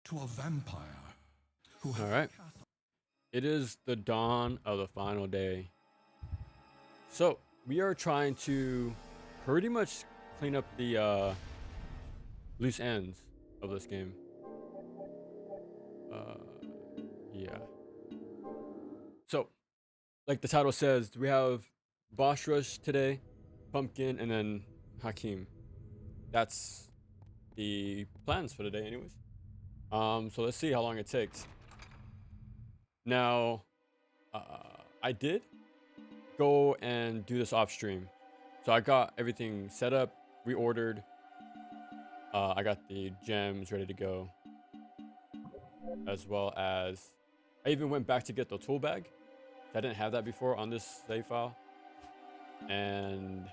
to a vampire who had All right. It is the dawn of the final day. So we are trying to pretty much clean up the loose ends of this game. Yeah. So, like the title says, we have boss rush today, pumpkin, and then Hakim. That's the plans for the day, anyways. So let's see how long it takes. Now, uh, I did go and do this off stream, so I got everything set up, reordered. I got the gems ready to go, as well as I even went back to get the tool bag. I didn't have that before on this save file, and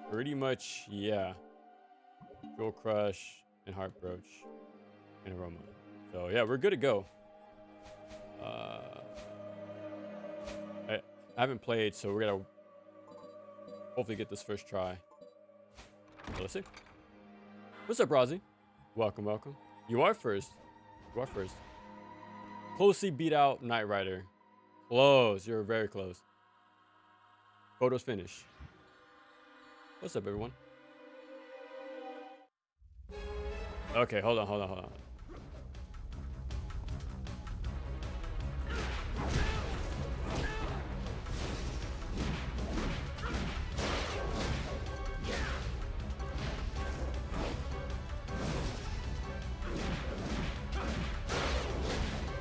pretty much, yeah, Jewel Crush and Heart Brooch and Aroma. So yeah, we're good to go. I haven't played, so we're gonna hopefully get this first try. So let's see. What's up, Rozzy? Welcome, welcome. You are first. You are first. Closely beat out Knight Rider. Close. You're very close. Photos finish. What's up, everyone? Okay, hold on.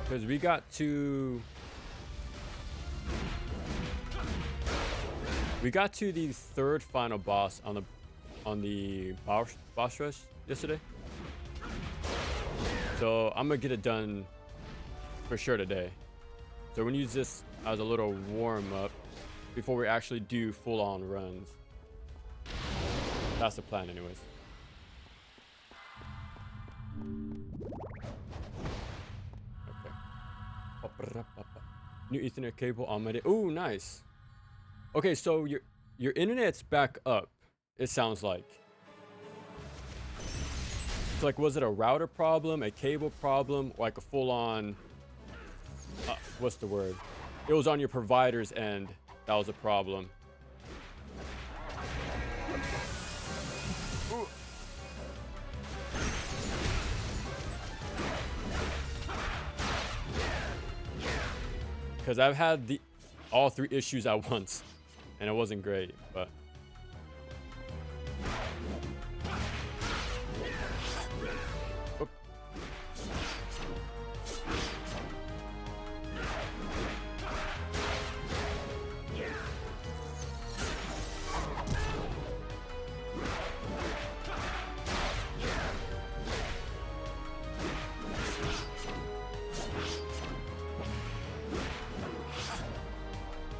Because we got to the third final boss on the boss rush yesterday. So I'm gonna get it done for sure today. So we're gonna use this as a little warm up before we actually do full on runs. That's the plan, anyways. Okay. New Ethernet cable on my day. Oh, nice. Okay, so your internet's back up. It sounds like. So like, was it a router problem, a cable problem, or like a full-on? What's the word? It was on your provider's end. That was a problem. Because I've had all three issues at once, and it wasn't great, but. Oop.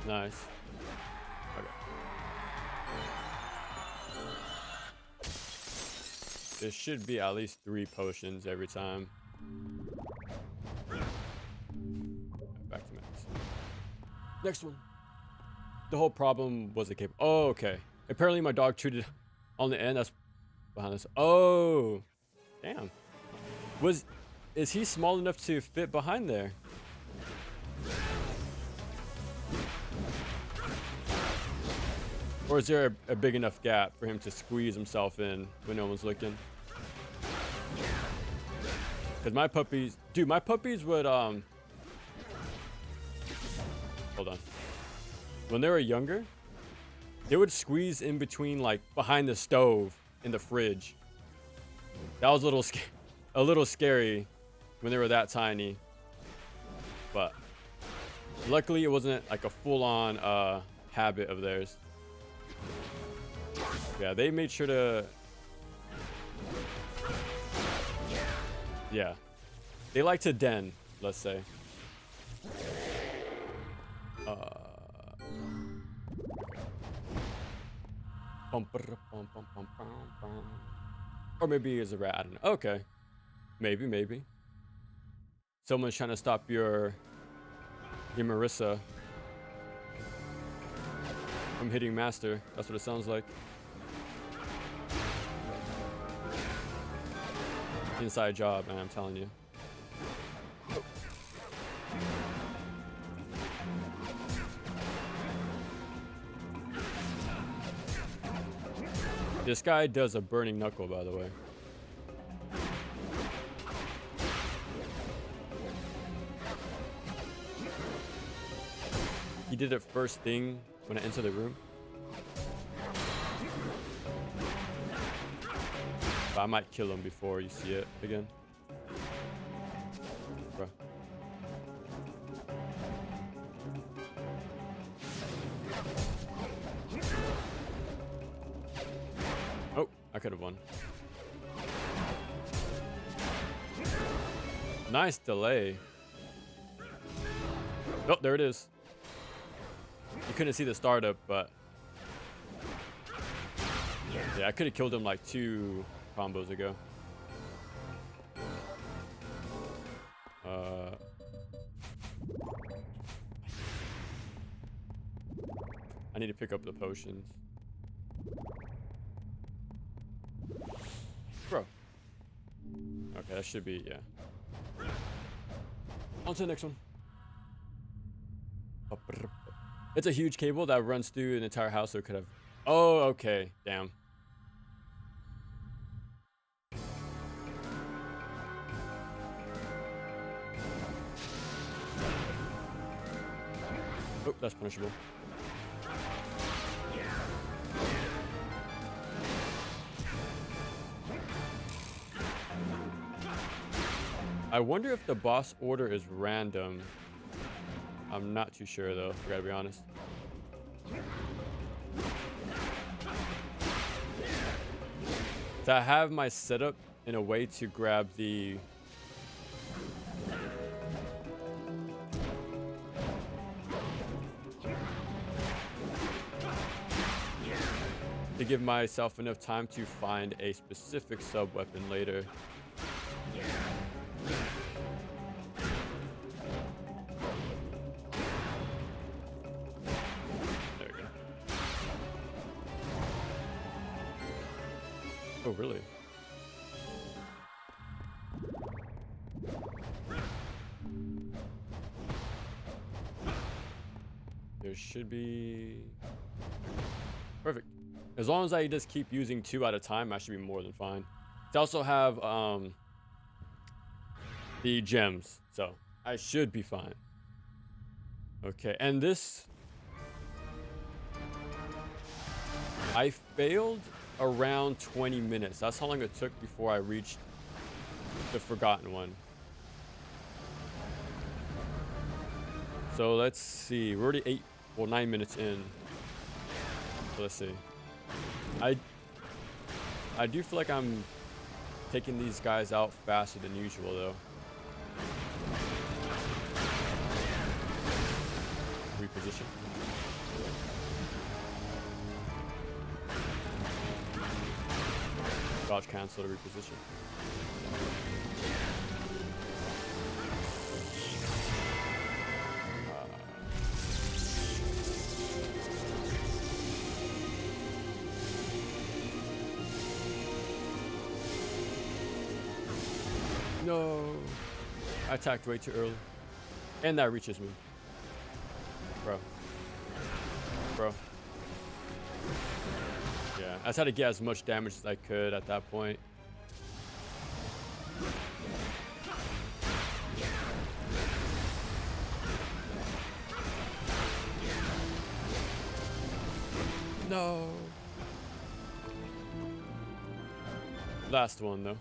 Nice. Okay. There should be at least 3 potions every time. Back to max. Next one. The whole problem was the cable. Oh, okay. Apparently my dog chewed it on the end. That's behind us. Oh, damn. Is he small enough to fit behind there? Or is there a big enough gap for him to squeeze himself in when no one's looking? Because my puppies would, hold on. When they were younger, they would squeeze in between, like, behind the stove in the fridge. That was a little scary when they were that tiny. But luckily it wasn't like a full-on habit of theirs. Yeah, they made sure to. Yeah, they like to den, let's say. Or maybe it's a rat. I don't know. Okay, maybe. Someone's trying to stop your Marissa from hitting master. That's what it sounds like. Inside job, man, I'm telling you. This guy does a burning knuckle, by the way. He did it first thing when I enter the room. But I might kill him before you see it again. Bro. Oh, I could have won. Nice delay. Oh, there it is. You couldn't see the startup, but yeah, I could have killed him like 2 combos ago. I need to pick up the potions. Bro. Okay, that should be, yeah. On to the next one. It's a huge cable that runs through an entire house, so it could have... Oh, okay. Damn. Oh, that's punishable. I wonder if the boss order is random. I'm not too sure though, I gotta be honest. So I have my setup in a way to grab the to give myself enough time to find a specific sub weapon later. Oh, really? There should be... Perfect. As long as I just keep using 2 at a time, I should be more than fine. I also have the gems, so I should be fine. Okay, and this... I failed around 20 minutes. That's how long it took before I reached the forgotten one. So let's see. We're already 9 minutes in. So let's see. I do feel like I'm taking these guys out faster than usual though. Reposition. Dodge cancel to reposition. No, I attacked way too early, and that reaches me, bro. Yeah, I just had to get as much damage as I could at that point. No. Last one though.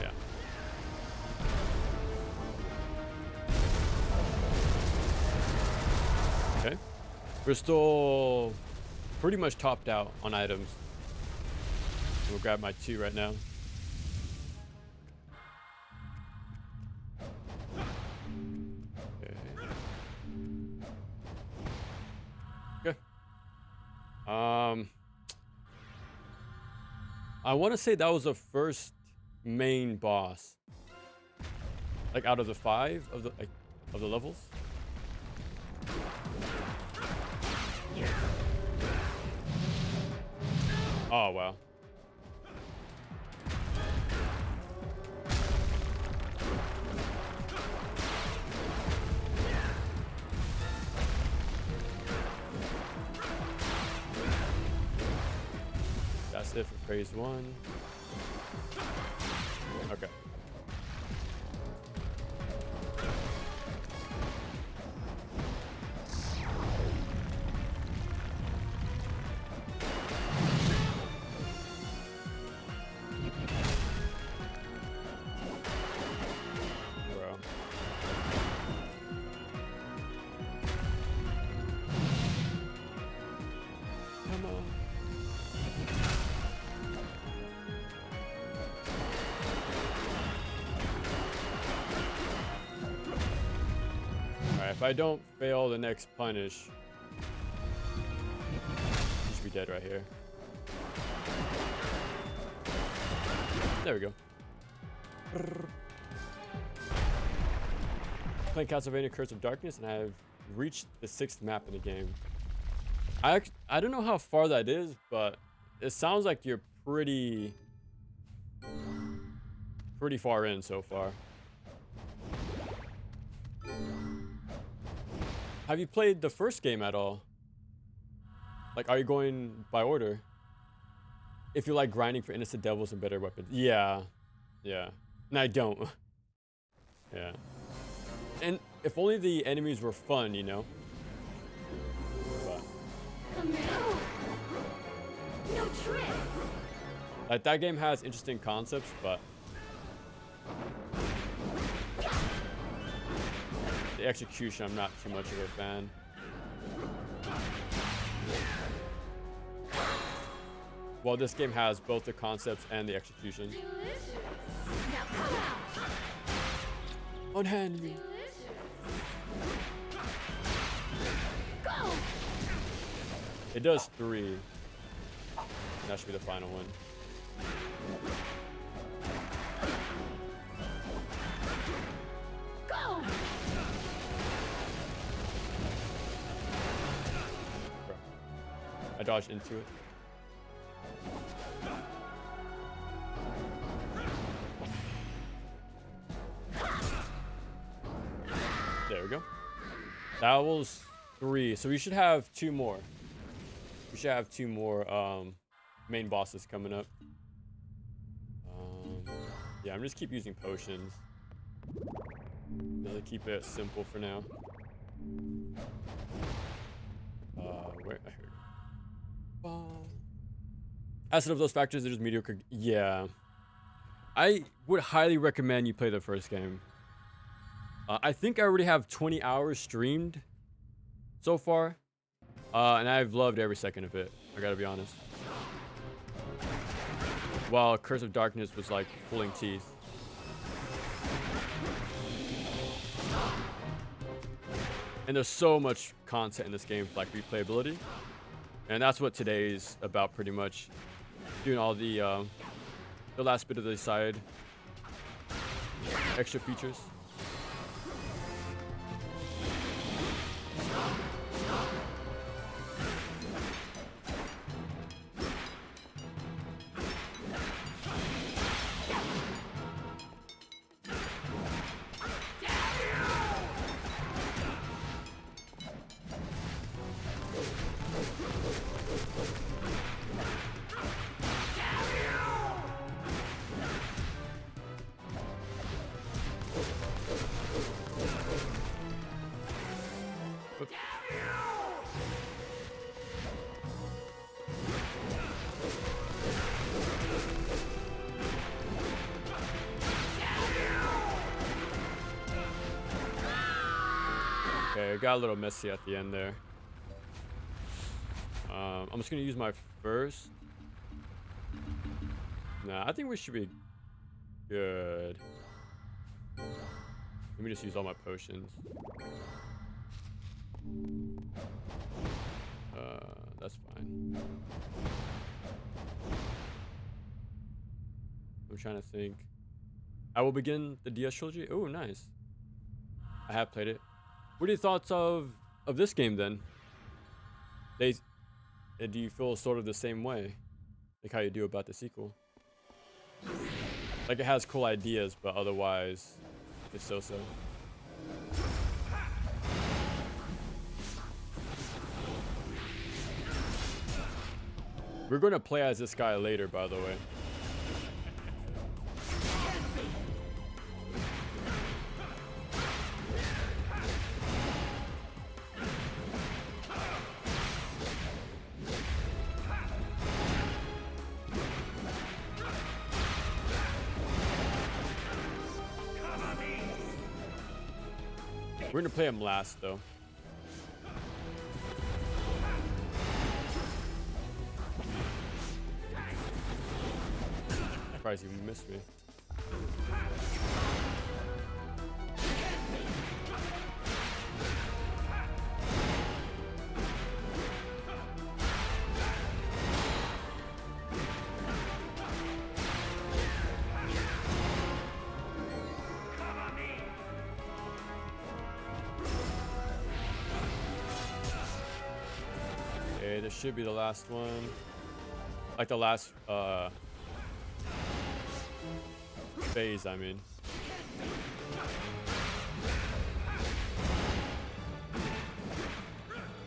Yeah. Okay. We're still pretty much topped out on items. We'll grab my 2 right now. Okay. Okay. I want to say that was the first main boss, like out of the 5 of the levels. Oh wow. That's it for phase 1. Okay. Bro. Come on. Alright, if I don't fail the next punish, he should be dead right here. There we go. Playing Castlevania Curse of Darkness, and I've reached the 6th map in the game. I don't know how far that is, but it sounds like you're pretty far in so far. Have you played the first game at all? Like, are you going by order? If you like grinding for innocent devils and better weapons. Yeah. Yeah. And I don't. Yeah. And if only the enemies were fun, you know? But. No trick. Like, that game has interesting concepts, but the execution, I'm not too much of a fan. Well, this game has both the concepts and the execution. Delicious. Now come out. Unhand me. Go. It does 3. That should be the final one. Go. Bro. I dodged into it. There we go. That was 3. So we should have 2 more. We should have 2 more main bosses coming up. Yeah, I'm just keep using potions. Just keep it simple for now. Where I heard. Asset of those factors, they're just mediocre. Yeah. I would highly recommend you play the first game. I think I already have 20 hours streamed so far. And I've loved every second of it. I gotta be honest. While Curse of Darkness was like pulling teeth. And there's so much content in this game for like replayability. And that's what today's about pretty much. Doing all the last bit of the side extra features. Okay, it got a little messy at the end there. I'm just gonna use my first. Nah, I think we should be good. Let me just use all my potions. That's fine. I'm trying to think. I will begin the DS trilogy. Oh, nice. I have played it. What are your thoughts of this game then? Do you feel sort of the same way? Like how you do about the sequel? Like it has cool ideas, but otherwise it's so-so. We're going to play as this guy later, by the way. We're gonna play him last, though. Surprised you missed me. Okay, this should be the last one. Like the last phase, I mean.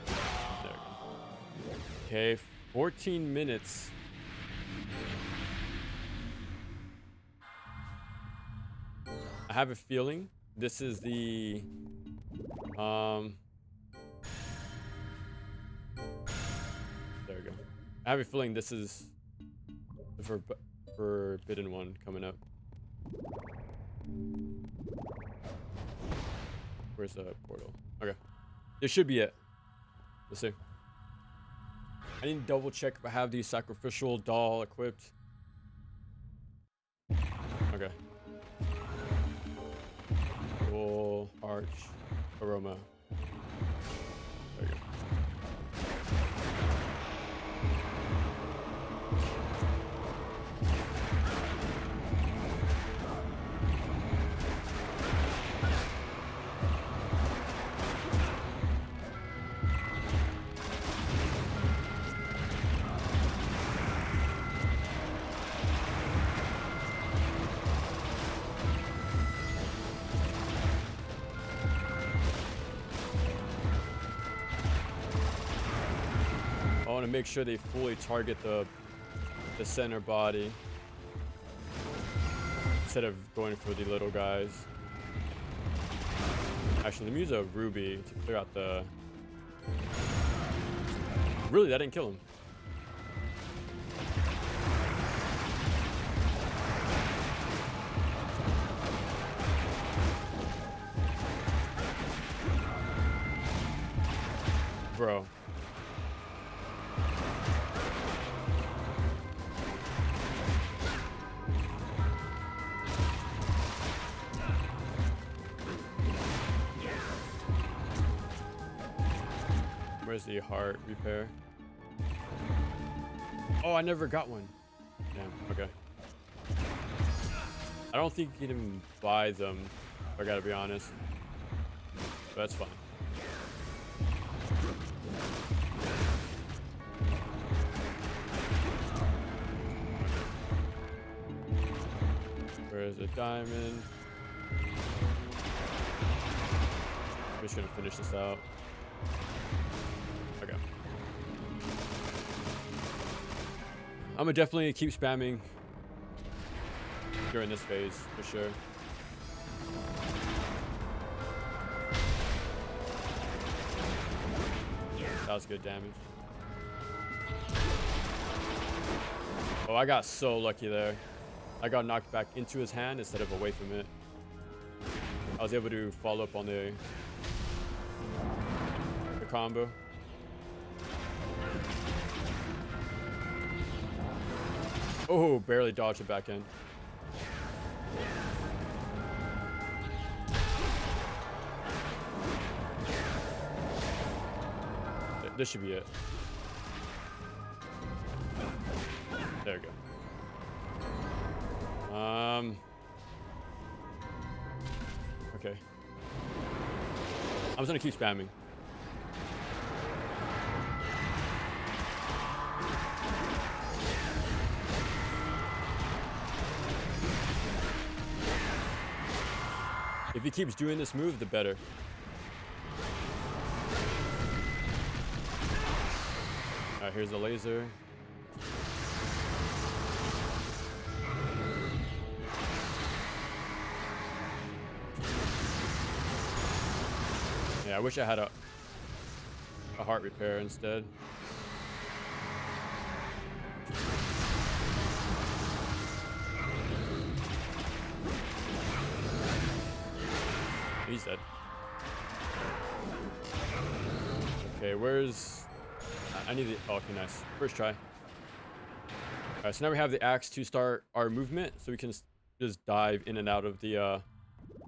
There we go. Okay, 14 minutes. I have a feeling this is the there we go. I have a feeling this is the forbidden one coming up. Where's the portal? Okay. This should be it. Let's see. I need to double check if I have the sacrificial doll equipped. Okay. Full arch aroma. There we go. I want to make sure they fully target the center body instead of going for the little guys. Actually, let me use a ruby to clear out the... Really, that didn't kill him. Bro. Where's the heart repair? Oh, I never got one. Damn, okay. I don't think you can buy them, I gotta be honest. But that's fine. Where's the diamond? I'm just gonna finish this out. Okay. I'm gonna definitely keep spamming during this phase for sure. That was good damage. Oh, I got so lucky there. I got knocked back into his hand instead of away from it. I was able to follow up on the combo. Oh, barely dodged it back in. This should be it. There we go. Okay. I'm just gonna keep spamming. If he keeps doing this move, the better. Alright, here's the laser. Yeah, I wish I had a heart repair instead. He's dead. Okay, where's... I need the... Oh, okay, nice. First try. Alright, so now we have the axe to start our movement, so we can just dive in and out of the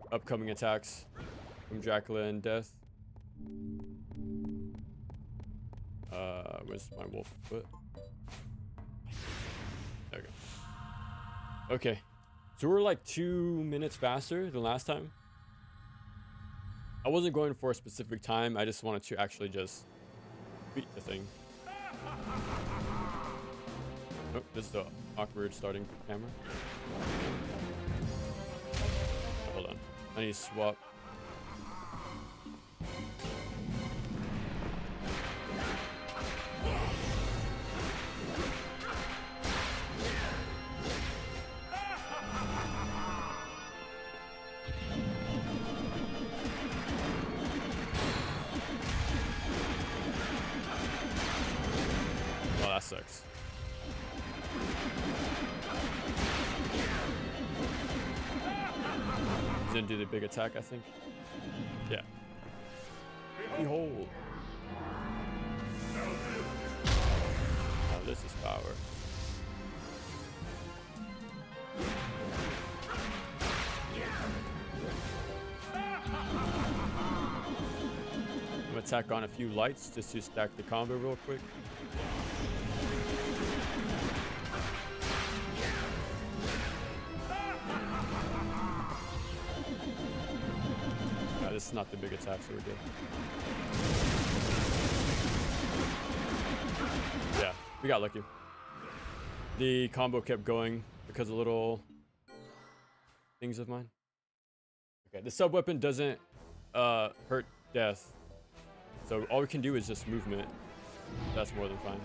upcoming attacks from Dracula and Death. Where's my wolf foot? There we go. Okay, so we're like 2 minutes faster than last time. I wasn't going for a specific time. I just wanted to actually just beat the thing. Oh, this is the awkward starting camera. Oh, hold on. I need to swap. Oh, that sucks. Didn't do the big attack, I think. Yeah. Behold. Now this is power. I'm gonna tack on a few lights just to stack the combo real quick. This is not the big attack, so we're good. Yeah, we got lucky. The combo kept going because of little things of mine. Okay, the sub weapon doesn't hurt Death, so all we can do is just movement. That's more than fine.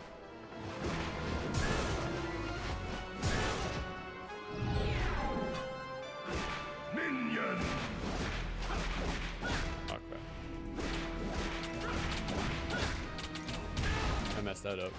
I messed that up.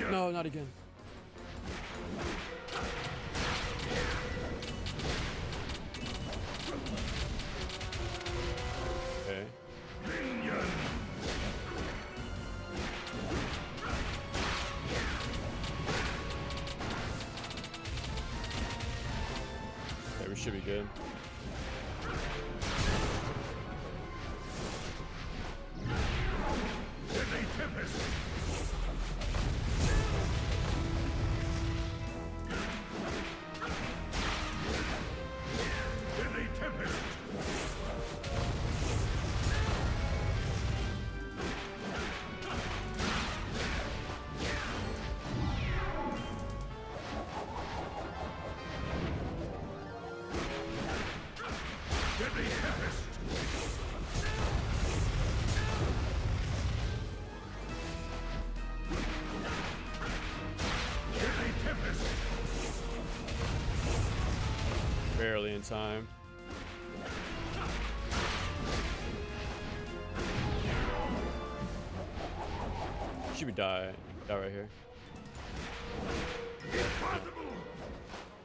No, not again. Okay. Okay, we should be good. Barely in time. Should we die right here?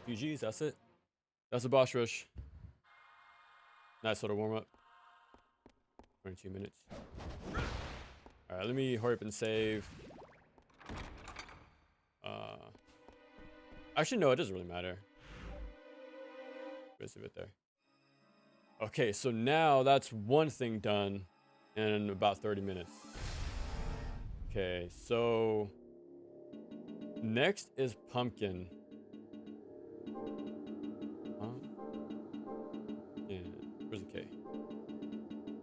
GG's, that's it. That's a boss rush. Nice little warm up. 22 minutes. Alright, let me hurry up and save. Actually, no, it doesn't really matter. Space of it there. Okay, so now that's one thing done in about 30 minutes. Okay, so next is pumpkin. Yeah, where's the K?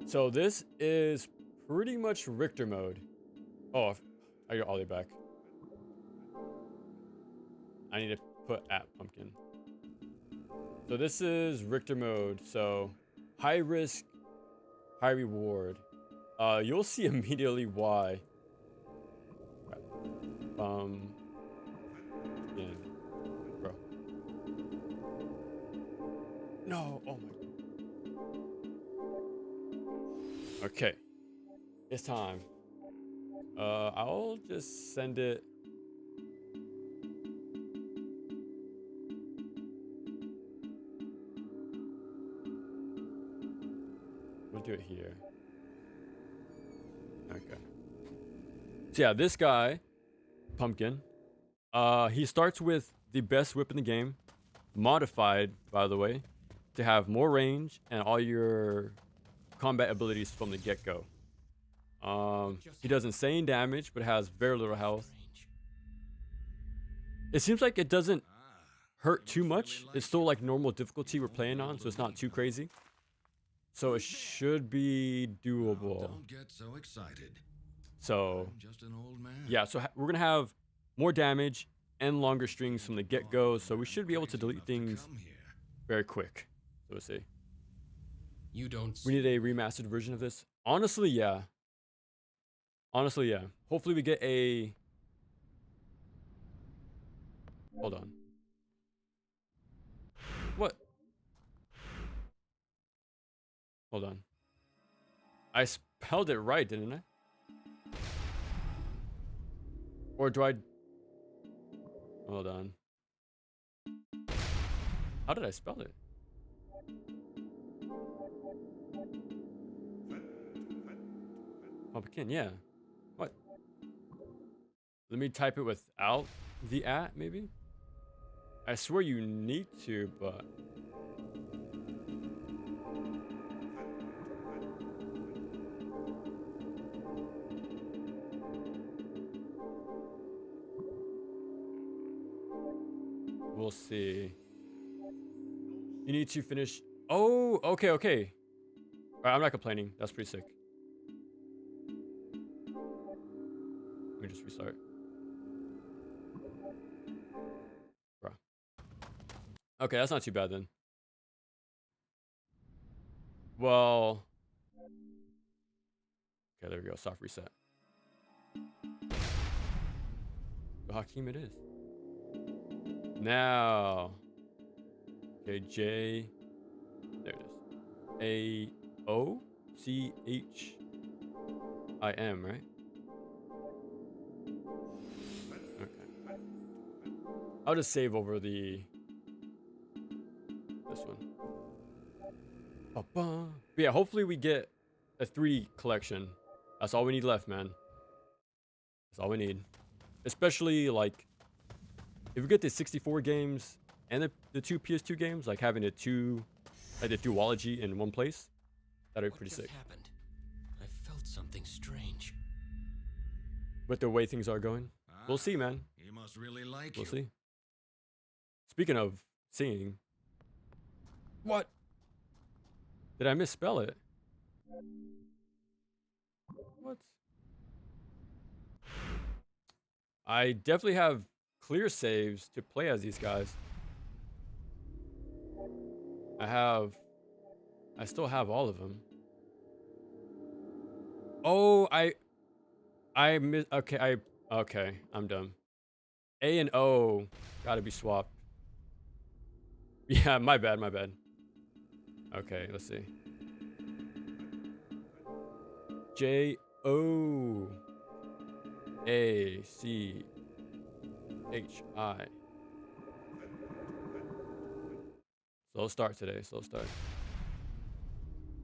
So this is pretty much Richter mode. Oh, I got Ollie back. I need to put at pumpkin. So this is Richter mode. So high risk, high reward. You'll see immediately why. Yeah, bro. No, oh my. Okay, it's time. I'll just send it. We'll do it here. Okay. So yeah, this guy, Pumpkin, he starts with the best whip in the game, modified, by the way, to have more range and all your combat abilities from the get-go. He does insane damage, but has very little health. It seems like it doesn't hurt too much. It's still like normal difficulty we're playing on, so it's not too crazy. So it should be doable. Don't get so excited. So I'm just an old man. yeah, so we're gonna have more damage and longer strings from the get-go, so we should be able to delete things very quick. So we'll see. You don't. We need a remastered version of this. Honestly, yeah. Honestly, yeah. Hopefully we get a... Hold on. What? Hold on. I spelled it right, didn't I? Or do I... Hold on. How did I spell it? Pumpkin, yeah. What? Let me type it without the at, maybe? I swear you need to, but... We'll see. You need to finish... Oh, okay, okay. Alright, I'm not complaining. That's pretty sick. Let me just restart. Bruh. Okay, that's not too bad then. Well... Okay, there we go. Soft reset. Jaochim it is. Now... Okay, J... There it is. A-O-C-H-I-M, right? Okay. I'll just save over the... This one. Ba-ba. But yeah, hopefully we get a 3 collection. That's all we need left, man. That's all we need. Especially, like... If we get the 64 games and the 2 PS2 games, like having the duology in one place, that'd be pretty sick. Happened? I felt something strange. With the way things are going, we'll see, man. He must really like We'll you. see. Speaking of seeing, what? Did I misspell it? What? I definitely have clear saves to play as these guys. I still have all of them. Oh, okay, I'm dumb. A and O gotta be swapped. Yeah, my bad. Okay, let's see. J-O-A-C-H-I. Slow start today, slow start.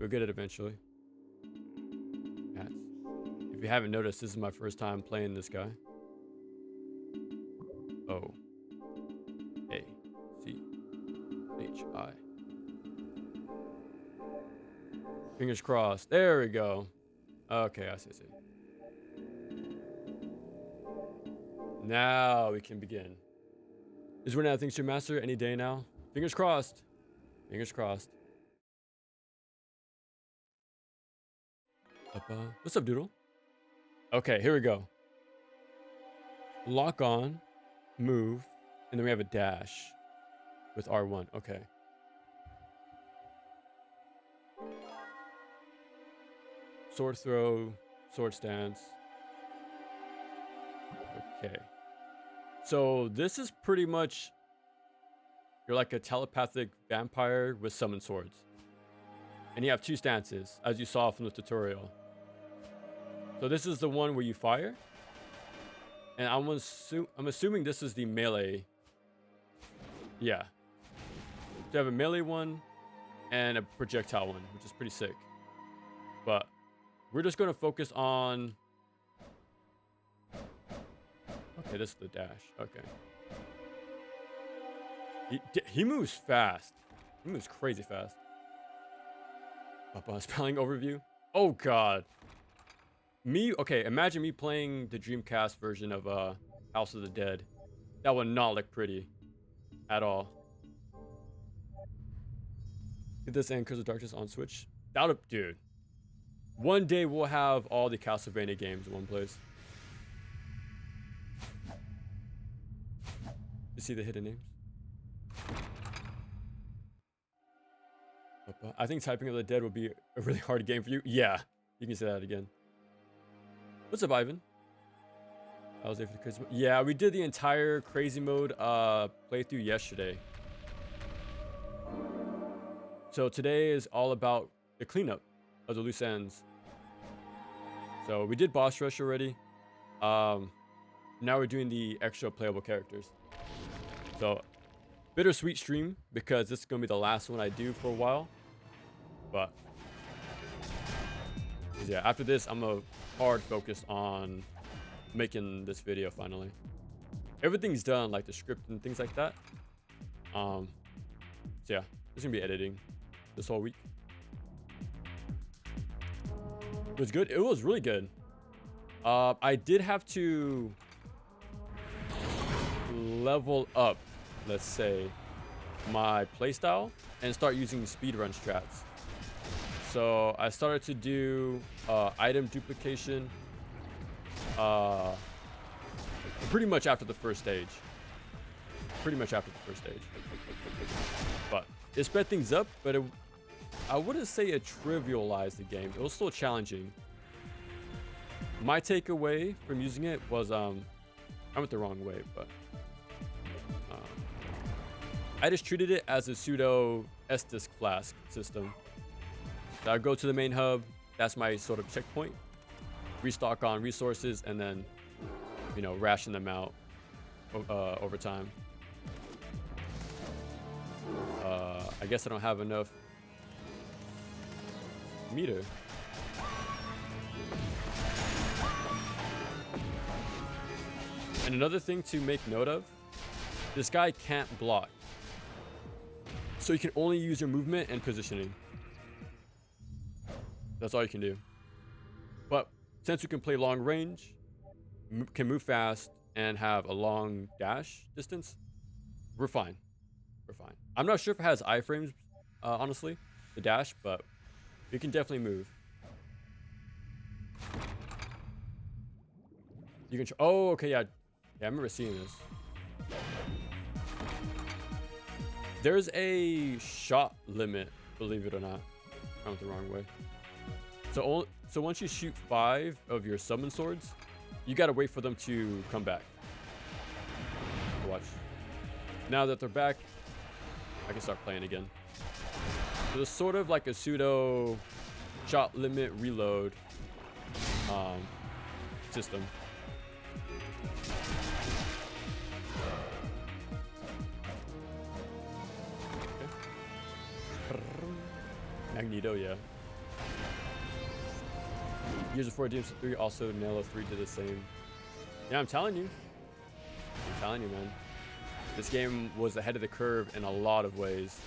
We'll get it eventually. Cats. If you haven't noticed, this is my first time playing this guy. O-A-C-H-I. Fingers crossed. There we go. Okay, I see. Now we can begin. Is running out of things to master any day now. Fingers crossed. Fingers crossed. What's up, Doodle? Okay, here we go. Lock on, move, and then we have a dash with R1. Okay. Sword throw, sword stance. Okay. So this is pretty much, you're like a telepathic vampire with summon swords. And you have 2 stances, as you saw from the tutorial. So this is the one where you fire. And I'm assuming this is the melee. Yeah. So you have a melee one and a projectile one, which is pretty sick. But we're just going to focus on... Okay, this is the dash. Okay. He moves fast. He moves crazy fast. Spelling overview. Oh, God. Okay, imagine me playing the Dreamcast version of House of the Dead. That would not look pretty at all. Did this end Curse of Darkness on Switch? That would, dude. One day we'll have all the Castlevania games in one place. You see the hidden names? I think typing of the Dead would be a really hard game for you. Yeah, you can say that again. What's up, Ivan? I was there for the crazy mode. Yeah, we did the entire crazy mode playthrough yesterday. So today is all about the cleanup of the loose ends. So we did boss rush already. Now we're doing the extra playable characters. So bittersweet stream because this is gonna be the last one I do for a while. But yeah, after this, I'm a hard focus on making this video finally. Everything's done, like the script and things like that. So yeah, there's gonna be editing this whole week. It was good. It was really good. I did have to level up, let's say, my playstyle and start using speedrun strats. So I started to do item duplication pretty much after the first stage. But it sped things up, but I wouldn't say it trivialized the game. It was still challenging. My takeaway from using it was I went the wrong way, but I just treated it as a pseudo Estus flask system. So I go to the main hub, that's my sort of checkpoint, restock on resources, and then, you know, ration them out over time. I guess I don't have enough meter. And another thing to make note of, this guy can't block. So you can only use your movement and positioning. That's all you can do. But since you can play long range, can move fast, and have a long dash distance, we're fine. We're fine. I'm not sure if it has iframes, honestly, the dash, but you can definitely move. You can. Oh, okay, yeah. Yeah, I remember seeing this. There's a shot limit, believe it or not. I went the wrong way. So once you shoot 5 of your summon swords, you gotta wait for them to come back. Watch. Now that they're back, I can start playing again. So it's sort of like a pseudo shot limit reload system. Okay. Magneto, yeah. Years before DMC3, also Nelo 3 did the same. Yeah, I'm telling you. I'm telling you, man. This game was ahead of the curve in a lot of ways.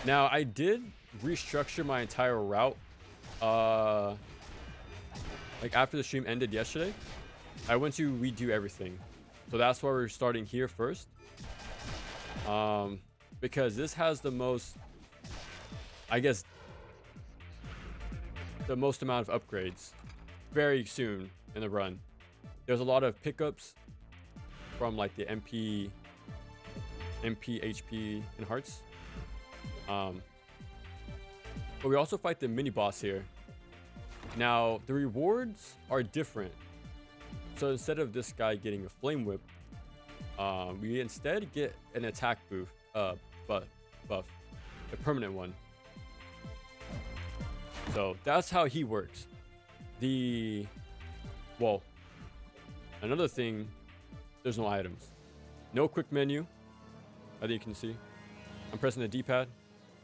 Now, I did restructure my entire route. Like after the stream ended yesterday, I went to redo everything. So that's why we're starting here first. Because this has the most, I guess, the most amount of upgrades very soon in the run. There's a lot of pickups from like the MP, HP, and hearts. But we also fight the mini boss here. Now the rewards are different. So instead of this guy getting a flame whip, we instead get an attack buff, a permanent one. So that's how he works. Well, another thing, there's no items, no quick menu. I think you can see. I'm pressing the D-pad,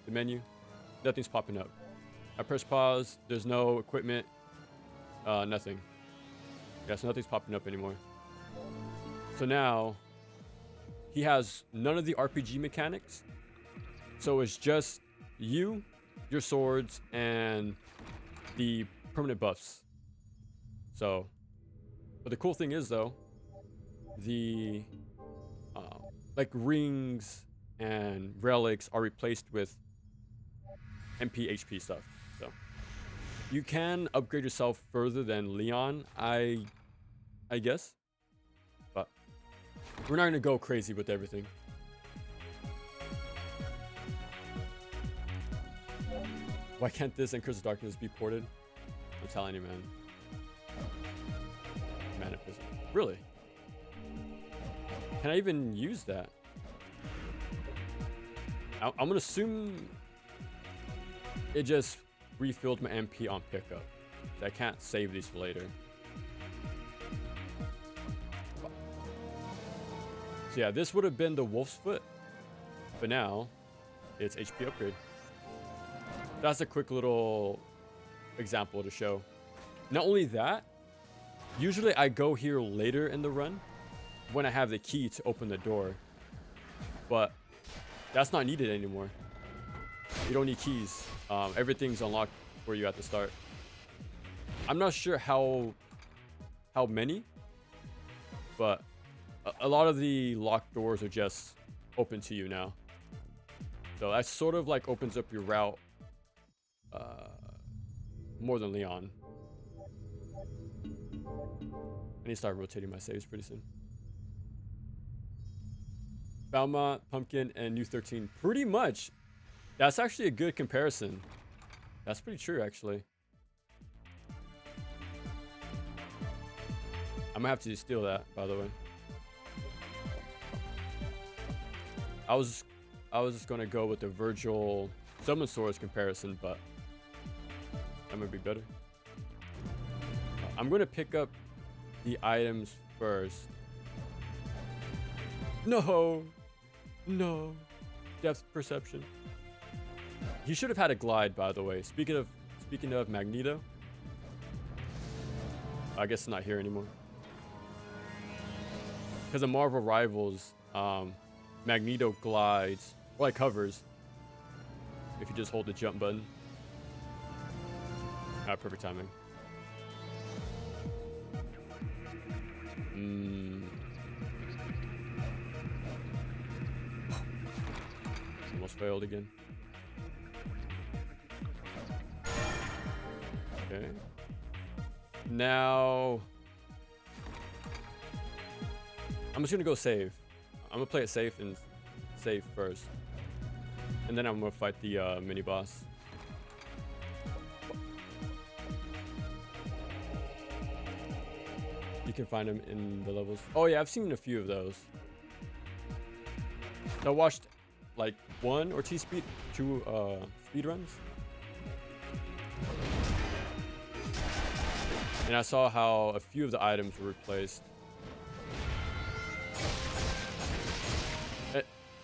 the menu, nothing's popping up. I press pause, there's no equipment, nothing. Yeah, so nothing's popping up anymore. So now, he has none of the RPG mechanics. So it's just you, your swords, and the permanent buffs. So, but the cool thing is though, the like rings and relics are replaced with MP HP stuff. So you can upgrade yourself further than Leon, I guess, but we're not gonna go crazy with everything. Why can't this and Curse of Darkness be ported? I'm telling you, man. Man, it isn't. Really? Can I even use that? I'm gonna assume it just refilled my MP on pickup. I can't save these for later. So yeah, this would have been the Wolf's Foot, but now it's HP upgrade. That's a quick little example to show. Not only that, usually I go here later in the run when I have the key to open the door, but that's not needed anymore. You don't need keys. Everything's unlocked for you at the start. I'm not sure how many, but a lot of the locked doors are just open to you now. So that sort of like opens up your route more than Leon. I need to start rotating my saves pretty soon. Valmont, Pumpkin, and New 13. Pretty much. That's actually a good comparison. That's pretty true, actually. I'm gonna have to steal that, by the way. I was just gonna go with the Virgil Summon Swords comparison, but that might be better. I'm gonna pick up the items first. No, depth perception. He should have had a glide, by the way. Speaking of Magneto, I guess it's not here anymore. Because of Marvel Rivals, Magneto glides, or like hovers, if you just hold the jump button. Alright, perfect timing. Almost failed again. Okay. Now I'm just gonna go save. I'm gonna play it safe and save first, and then I'm gonna fight the mini boss. You can find him in the levels. Oh yeah, I've seen a few of those. I watched like 1 or 2 speed runs, and I saw how a few of the items were replaced.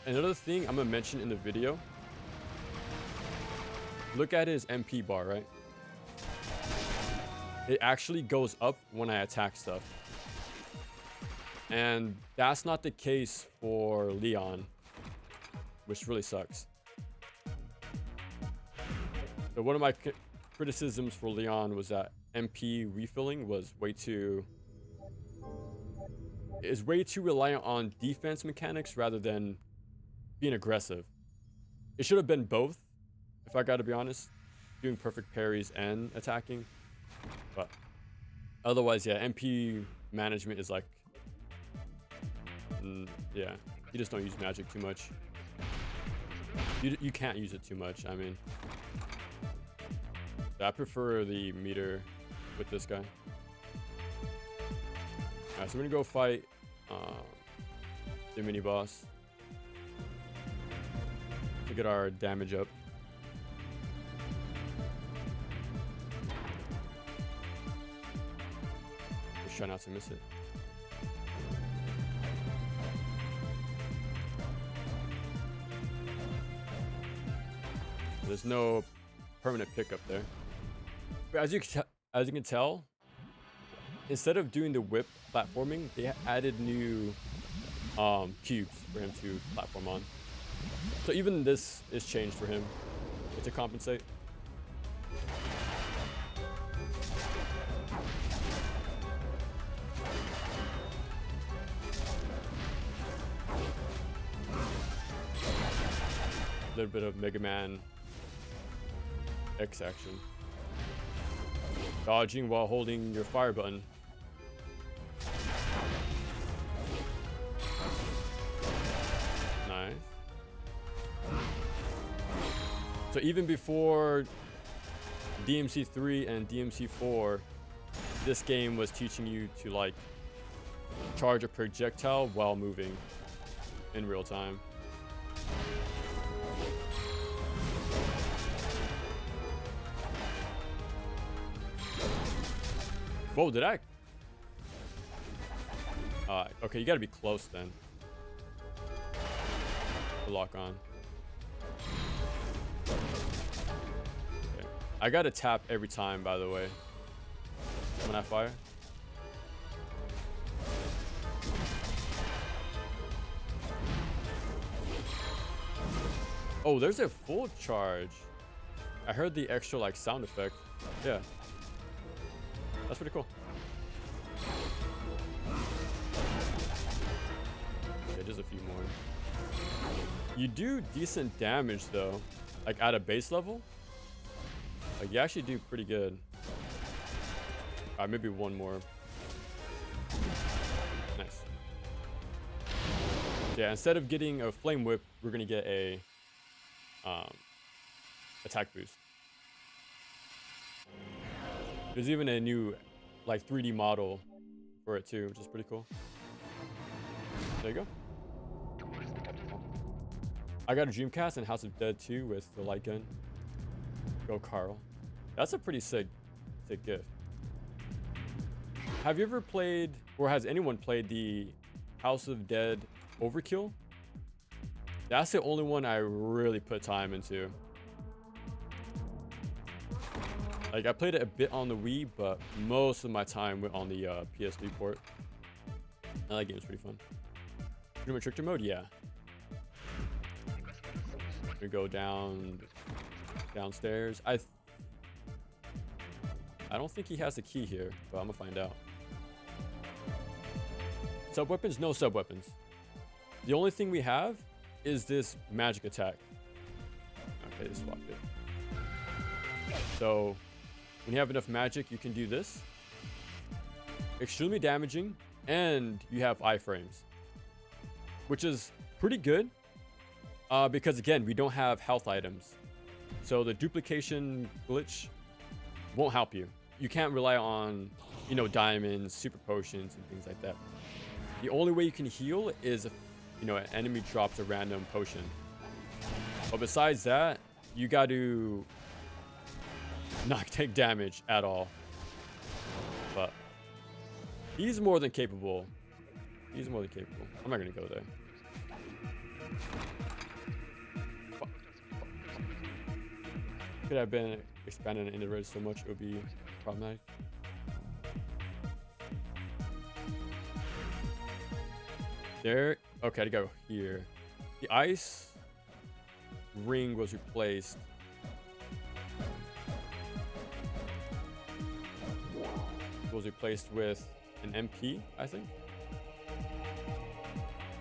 Another thing I'm gonna mention in the video, look at his MP bar, right? It actually goes up when I attack stuff. And that's not the case for Leon, which really sucks. So one of my criticisms for Leon was that MP refilling was way too reliant on defense mechanics rather than being aggressive. It should have been both, if I gotta be honest, doing perfect parries and attacking. But otherwise, yeah, MP management is like, yeah, you just don't use magic too much. You can't use it too much. I mean, I prefer the meter with this guy. Alright, so we're gonna go fight the mini boss to get our damage up. Just try not to miss it. There's no permanent pickup there. But as you can tell, instead of doing the whip platforming, they added new cubes for him to platform on. So even this is changed for him to compensate. A little bit of Mega Man X action. Dodging while holding your fire button. Nice. So even before DMC 3 and DMC 4, this game was teaching you to like charge a projectile while moving in real time. Whoa, did I? Okay, you gotta be close then to lock on. Okay. I gotta tap every time, by the way, when I fire. Oh, there's a full charge. I heard the extra like sound effect. Yeah. That's pretty cool. Okay, just a few more. You do decent damage though, like at a base level. Like you actually do pretty good. Alright, maybe one more. Nice. Yeah, instead of getting a flame whip, we're gonna get a attack boost. There's even a new like 3D model for it too, which is pretty cool. There you go. I got a Dreamcast and House of Dead 2 with the light gun. Go Carl. That's a pretty sick gift. Have you ever played, or has anyone played the House of Dead Overkill? That's the only one I really put time into. Like I played it a bit on the Wii, but most of my time went on the PS3 port. And that game's pretty fun. Human Trickster mode, yeah. We go downstairs. I don't think he has a key here, but I'm gonna find out. Sub weapons? No sub weapons. The only thing we have is this magic attack. Okay, swapped it. So when you have enough magic, you can do this. Extremely damaging, and you have iframes, which is pretty good because again, we don't have health items. So the duplication glitch won't help you. You can't rely on, you know, diamonds, super potions, and things like that. The only way you can heal is if, you know, an enemy drops a random potion. But besides that, you got to not take damage at all. But he's more than capable. He's more than capable. I'm not gonna go there. Could have been expanded and integrated so much it would be problematic. There. Okay, to go here. The ice ring was replaced was replaced with an MP, I think.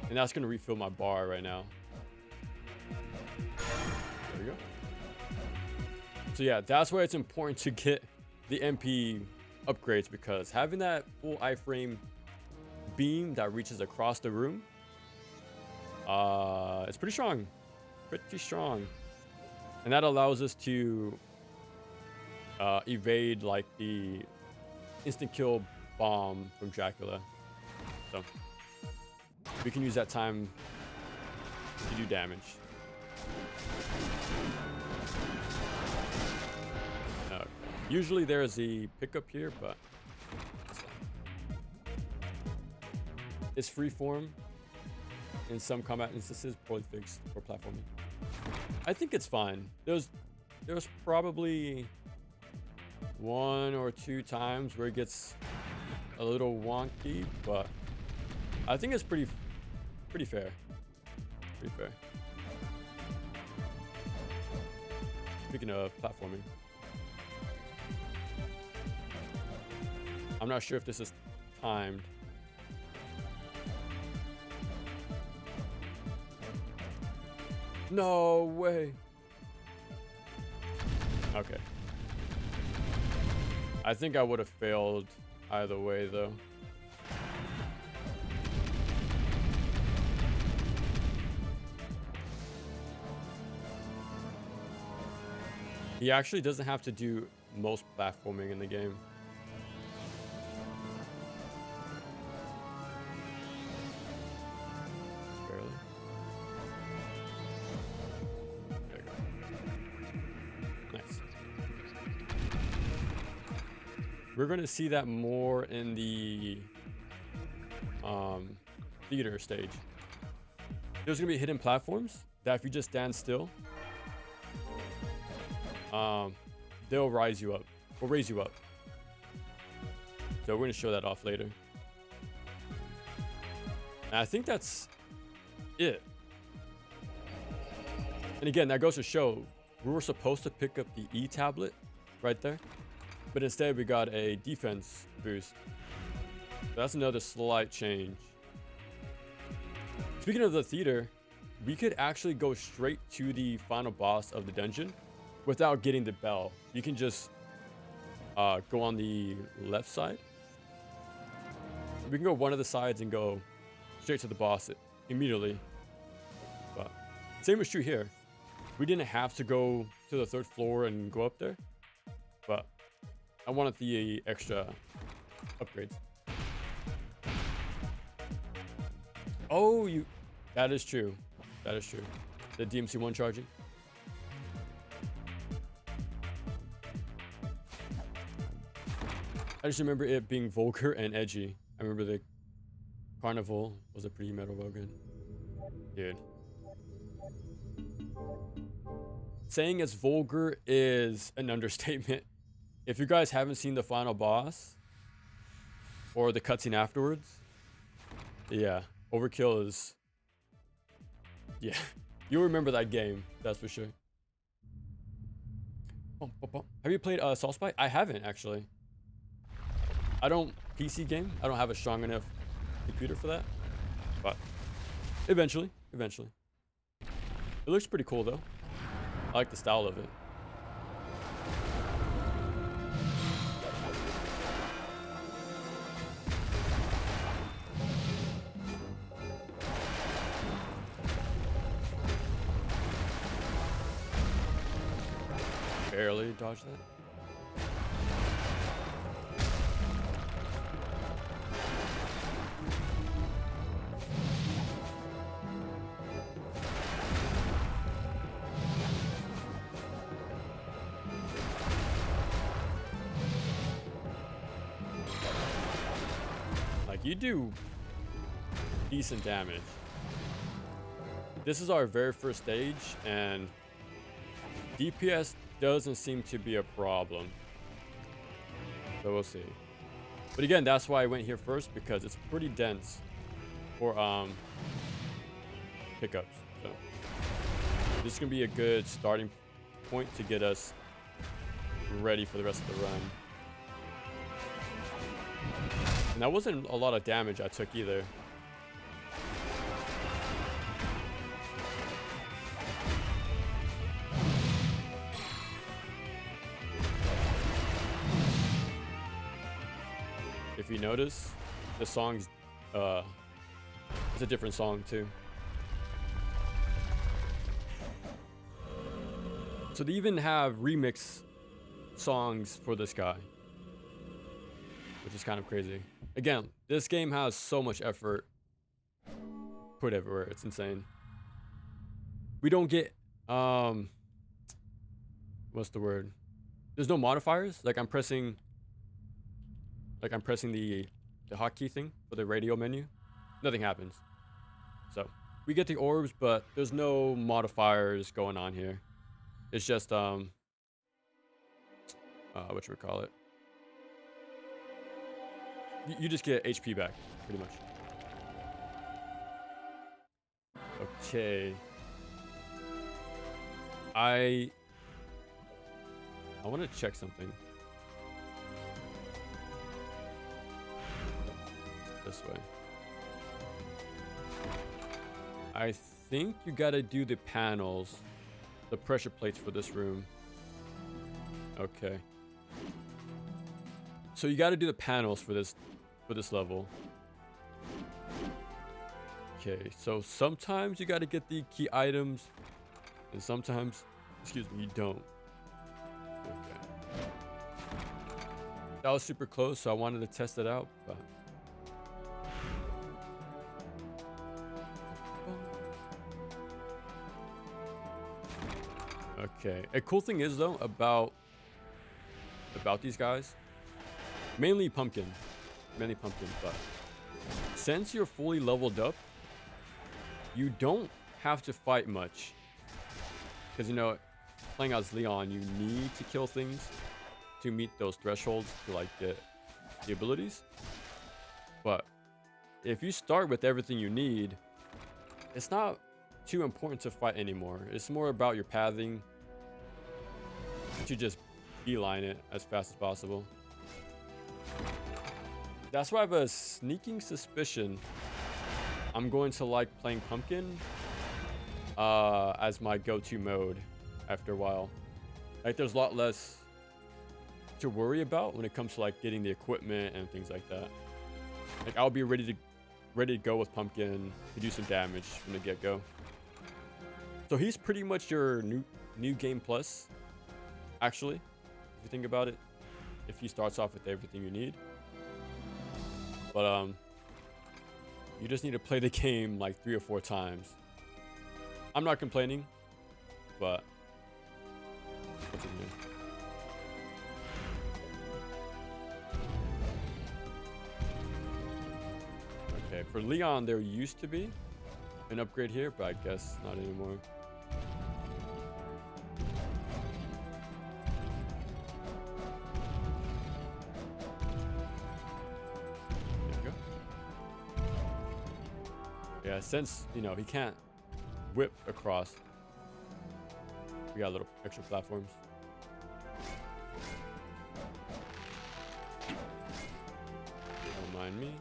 And that's gonna refill my bar right now. There we go. So yeah, that's why it's important to get the MP upgrades, because having that full iframe beam that reaches across the room, it's pretty strong. Pretty strong. And that allows us to evade like the instant kill bomb from Dracula. So we can use that time to do damage. Usually there's a pickup here, but it's freeform in some combat instances, poorly fixed for platforming. I think it's fine. There's probably 1 or 2 times where it gets a little wonky, but I think it's pretty fair. Pretty fair. Speaking of platforming, I'm not sure if this is timed. No way. Okay. I think I would have failed either way though. He actually doesn't have to do most platforming in the game. Barely. There you go. Nice. We're going to see that more in the theater stage. There's going to be hidden platforms that if you just stand still, they'll rise you up or raise you up. So we're going to show that off later. And I think that's it. And again, that goes to show we were supposed to pick up the E tablet right there, but instead we got a defense boost. So that's another slight change. Speaking of the theater, we could actually go straight to the final boss of the dungeon without getting the bell. You can just go on the left side. We can go one of the sides and go straight to the boss immediately. But same is true here. We didn't have to go to the 3rd floor and go up there, but I wanted the extra upgrades. Oh, that is true. That is true. The DMC1 charging. I just remember it being vulgar and edgy. I remember the Carnival was a pretty metal Rogan. Dude. Saying it's vulgar is an understatement. If you guys haven't seen the final boss or the cutscene afterwards, yeah, Overkill is... Yeah, you'll remember that game, that's for sure. Have you played Soul Spy? I haven't, actually. I don't PC game. I don't have a strong enough computer for that. But eventually. It looks pretty cool though. I like the style of it. Barely dodged that. You do decent damage. This is our very first stage, and DPS doesn't seem to be a problem. So we'll see. But again, that's why I went here first, because it's pretty dense for pickups. So this is gonna be a good starting point to get us ready for the rest of the run. And that wasn't a lot of damage I took either. If you notice, the song's it's a different song too. So they even have remix songs for this guy, which is kind of crazy. Again, this game has so much effort put everywhere. It's insane. We don't get what's the word? There's no modifiers. Like I'm pressing the hotkey thing for the radio menu. Nothing happens. So we get the orbs, but there's no modifiers going on here. It's just whatchamacallit. You just get HP back, pretty much. Okay. I want to check something. This way. I think you gotta do the panels, the pressure plates for this room. Okay. So you gotta do the panels for this level. Okay, so sometimes you gotta get the key items, and sometimes, excuse me, you don't. Okay. That was super close, so I wanted to test it out, but okay. A cool thing is though about these guys, mainly pumpkin, but since you're fully leveled up, you don't have to fight much, because you know, playing as Leon, you need to kill things to meet those thresholds to like get the abilities. But if you start with everything you need, it's not too important to fight anymore. It's more about your pathing to just beeline it as fast as possible. That's why I have a sneaking suspicion I'm going to like playing Pumpkin as my go-to mode after a while. Like there's a lot less to worry about when it comes to like getting the equipment and things like that. Like I'll be ready to go with Pumpkin to do some damage from the get-go. So he's pretty much your new game plus, actually, if you think about it. If he starts off with everything you need. But you just need to play the game like 3 or 4 times. I'm not complaining, but what's in here? Okay, for Leon there used to be an upgrade here, but I guess not anymore. Yeah, since, you know, he can't whip across, we got little extra platforms. Don't mind me.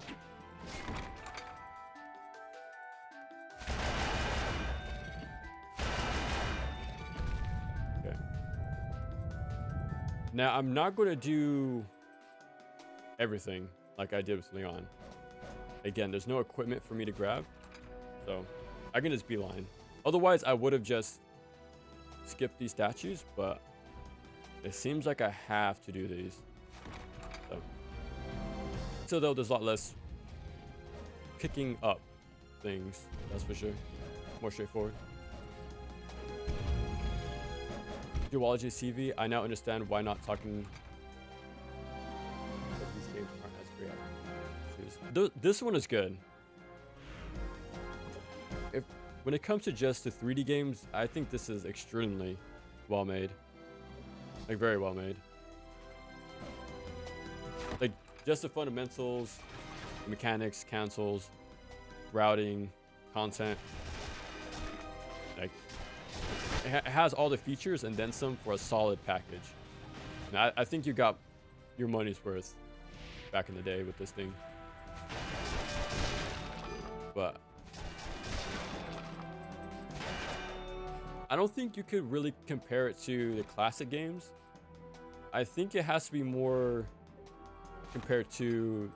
Okay. Now, I'm not going to do everything like I did with Leon. Again, there's no equipment for me to grab. So I can just beeline. Otherwise, I would have just skipped these statues, but it seems like I have to do these. So though, there's a lot less picking up things, that's for sure. More straightforward. Duology CV, I now understand why not talking. These games aren't as great. This one is good. When it comes to just the 3D games, I think this is extremely well made. Like very well made. Like just the fundamentals, mechanics, cancels, routing, content. Like it has all the features and then some for a solid package. And I think you got your money's worth back in the day with this thing. But I don't think you could really compare it to the classic games. I think it has to be more compared to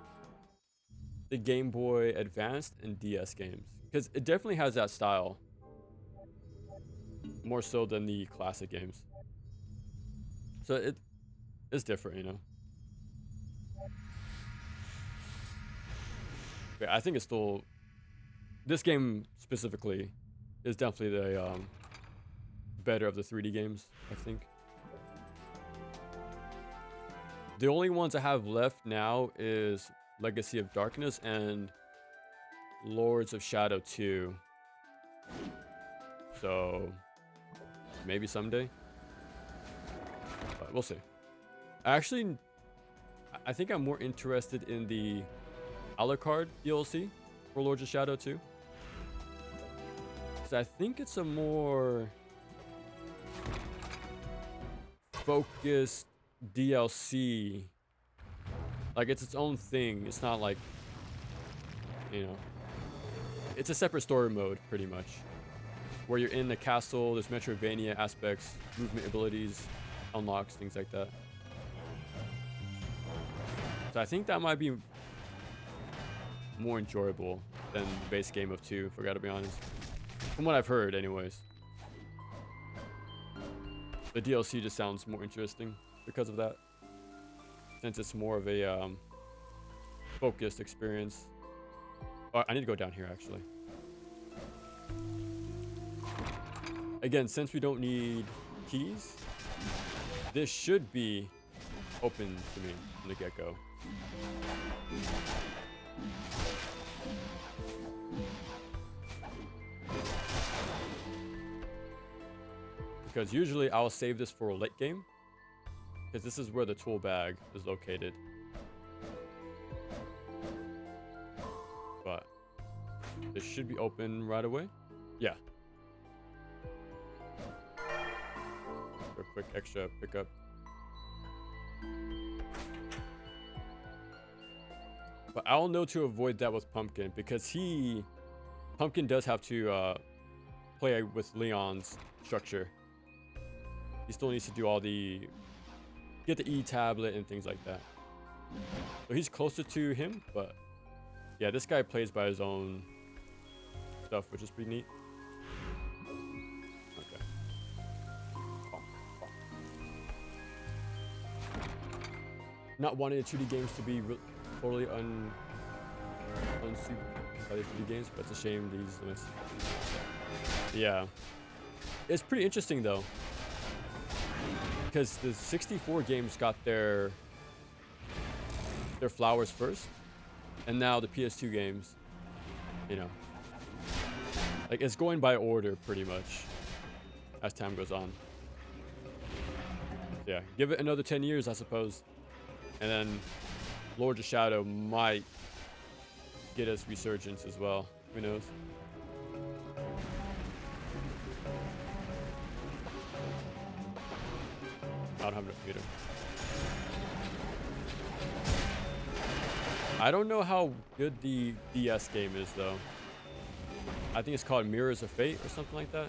the Game Boy Advanced and DS games, because it definitely has that style more so than the classic games. So it's different, you know. But I think it's still, this game specifically is definitely the better of the 3D games, I think. The only ones I have left now is Legacy of Darkness and Lords of Shadow 2. So maybe someday, but we'll see. Actually, I think I'm more interested in the Alucard DLC for Lords of Shadow 2. Because I think it's a more focused DLC. Like, it's its own thing. It's not like, you know, it's a separate story mode pretty much, where you're in the castle. There's Metroidvania aspects, movement abilities, unlocks, things like that. So I think that might be more enjoyable than the base game of 2, if I gotta be honest. From what I've heard, anyways. The DLC just sounds more interesting because of that, since it's more of a focused experience. Oh, I need to go down here, actually. Again, since we don't need keys, this should be open to me from the get-go. Because usually I'll save this for a late game, because this is where the tool bag is located. But this should be open right away. Yeah. A quick extra pickup. But I'll know to avoid that with Pumpkin, because Pumpkin does have to play with Leon's structure. He still needs to do all get the E-tablet and things like that. So he's closer to him, but yeah, this guy plays by his own stuff, which is pretty neat. Okay. Not wanting the 2D games to be totally unsuited by the 3D games, but it's a shame these limits. Yeah. It's pretty interesting though, because the 64 games got their flowers first, and now the PS2 games, you know, like, it's going by order pretty much as time goes on. Yeah, give it another 10 years, I suppose, and then Lords of Shadow might get us resurgence as well. Who knows? I don't have enough meter. I don't know how good the DS game is though. I think it's called Mirrors of Fate or something like that.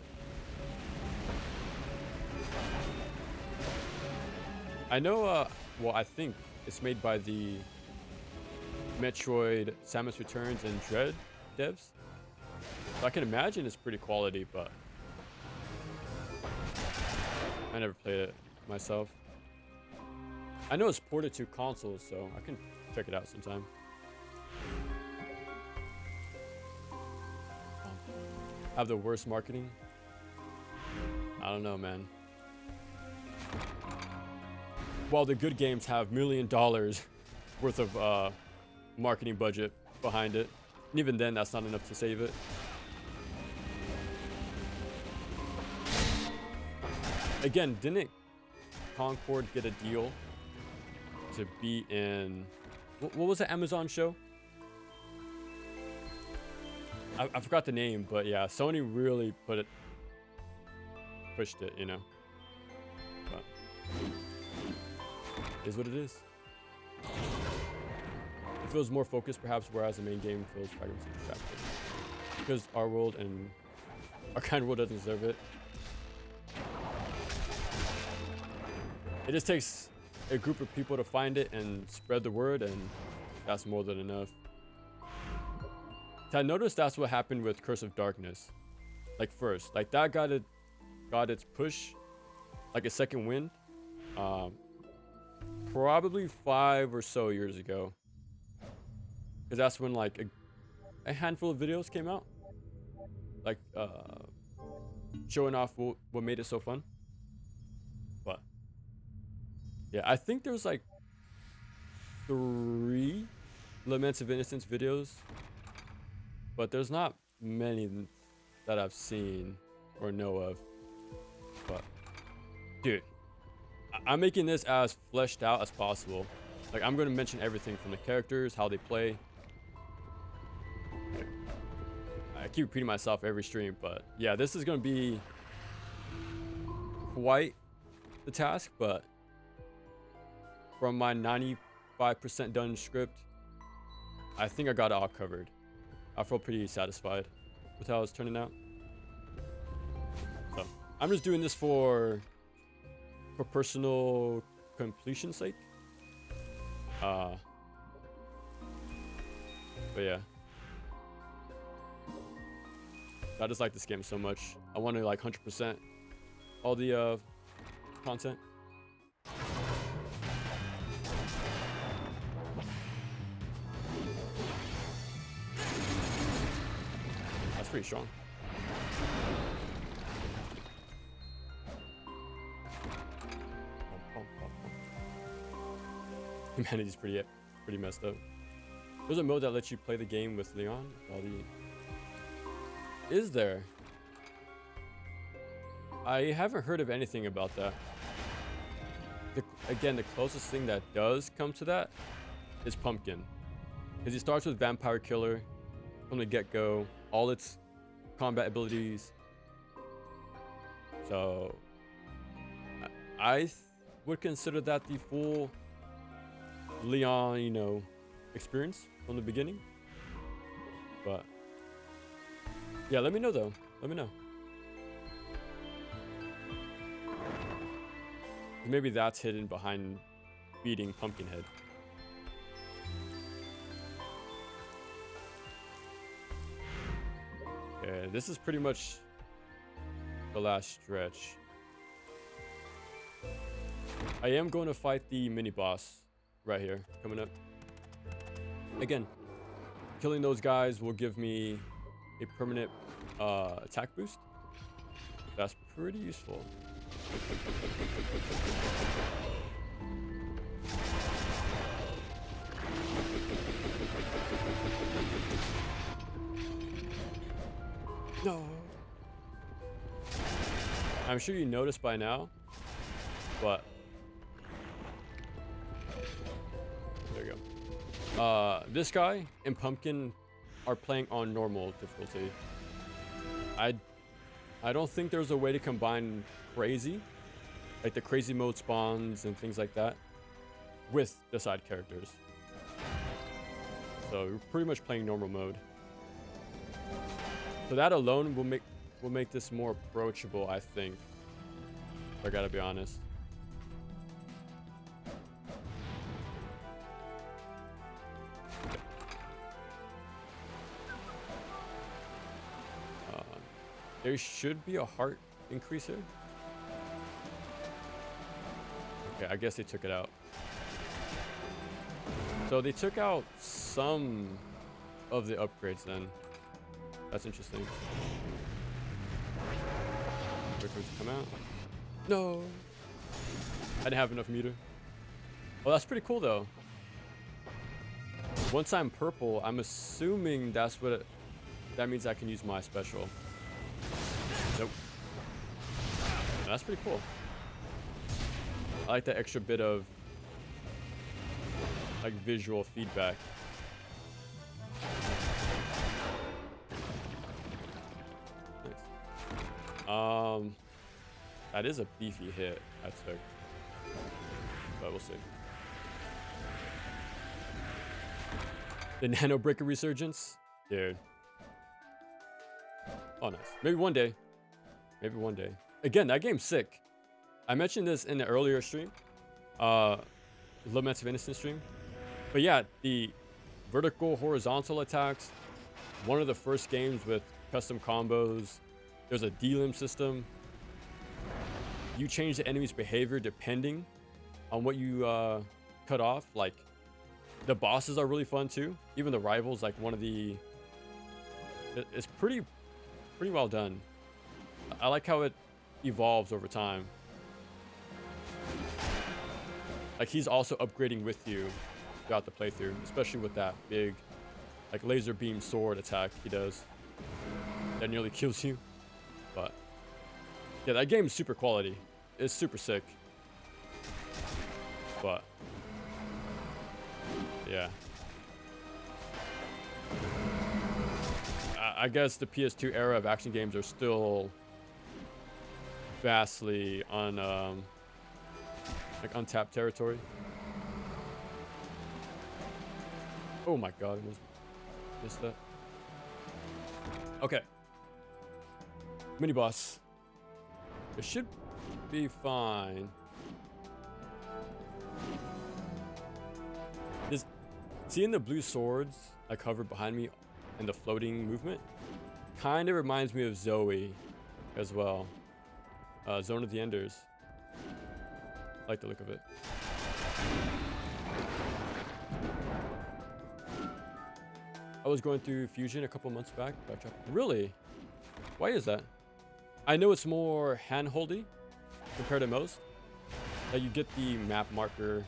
I know, well, I think it's made by the Metroid, Samus Returns, and Dread devs. So I can imagine it's pretty quality, but I never played it myself. I know it's ported to consoles, so I can check it out sometime. Have the worst marketing? I don't know, man. While the good games have $1 million worth of marketing budget behind it, and even then, that's not enough to save it. Again, didn't Concord get a deal to be in, what was the Amazon show? I forgot the name, but yeah, Sony really pushed it, you know. But is what it is. it feels more focused perhaps, whereas the main game feels fragmented and distracted. Because our world and our kind world doesn't deserve it. It just takes a group of people to find it and spread the word, and that's more than enough. So I noticed that's what happened with Curse of Darkness. Like first, like that got its push, like a second wind, probably 5 or so years ago. Because that's when like a handful of videos came out, like showing off what made it so fun. But yeah, I think there's like 3 Laments of Innocence videos, but there's not many that I've seen or know of. But dude, I'm making this as fleshed out as possible. Like, I'm going to mention everything from the characters, how they play. Like, I keep repeating myself every stream, but yeah, this is going to be quite the task. But from my 95% done script, I think I got it all covered. I feel pretty satisfied with how it's turning out. So I'm just doing this for personal completion's sake. But yeah, I just like this game so much. I want to like 100% all the content. That's pretty strong. Humanity's pretty messed up. There's a mode that lets you play the game with Leon. Is there? I haven't heard of anything about that. Again, the closest thing that does come to that is Pumpkin. Because he starts with Vampire Killer from the get-go. All its combat abilities. So I would consider that the full Leon, you know, experience from the beginning. But yeah, let me know though. Let me know. Maybe that's hidden behind beating Pumpkinhead. Okay, this is pretty much the last stretch. I am going to fight the mini boss right here coming up. Again, killing those guys will give me a permanent attack boost. That's pretty useful. No. I'm sure you noticed by now, but there you go. This guy and Pumpkin are playing on normal difficulty. I don't think there's a way to combine crazy, like the crazy mode spawns and things like that, with the side characters. So we're pretty much playing normal mode. So that alone will make this more approachable, I think. I gotta be honest. There should be a heart increase here. Okay, I guess they took it out. So they took out some of the upgrades then. That's interesting. Wait for it to come out. No! I didn't have enough meter. Well, that's pretty cool though. Once I'm purple, I'm assuming that means I can use my special. Nope. That's pretty cool. I like that extra bit of like visual feedback. Nice. That is a beefy hit I took, but we'll see. The Nano Breaker resurgence, dude. Oh, nice. Maybe one day. Maybe one day. Again, that game's sick. I mentioned this in the earlier stream, Laments of Innocence stream. But yeah, the vertical, horizontal attacks. One of the first games with custom combos. There's a D-limb system. You change the enemy's behavior depending on what you cut off. Like, the bosses are really fun too. Even the rivals, like one of the... It's pretty well done. I like how it evolves over time. Like, he's also upgrading with you throughout the playthrough, especially with that big, like, laser beam sword attack he does that nearly kills you. But yeah, that game is super quality. It's super sick. But yeah, I guess the PS2 era of action games are still vastly on like untapped territory. Oh my god, I missed that. Okay. Mini boss. It should be fine. Seeing the blue swords like hover behind me and the floating movement kind of reminds me of Zoe as well. Zone of the Enders. I like the look of it. I was going through Fusion a couple months back. Really? Why is that? I know it's more hand-holdy compared to most. That you get the map marker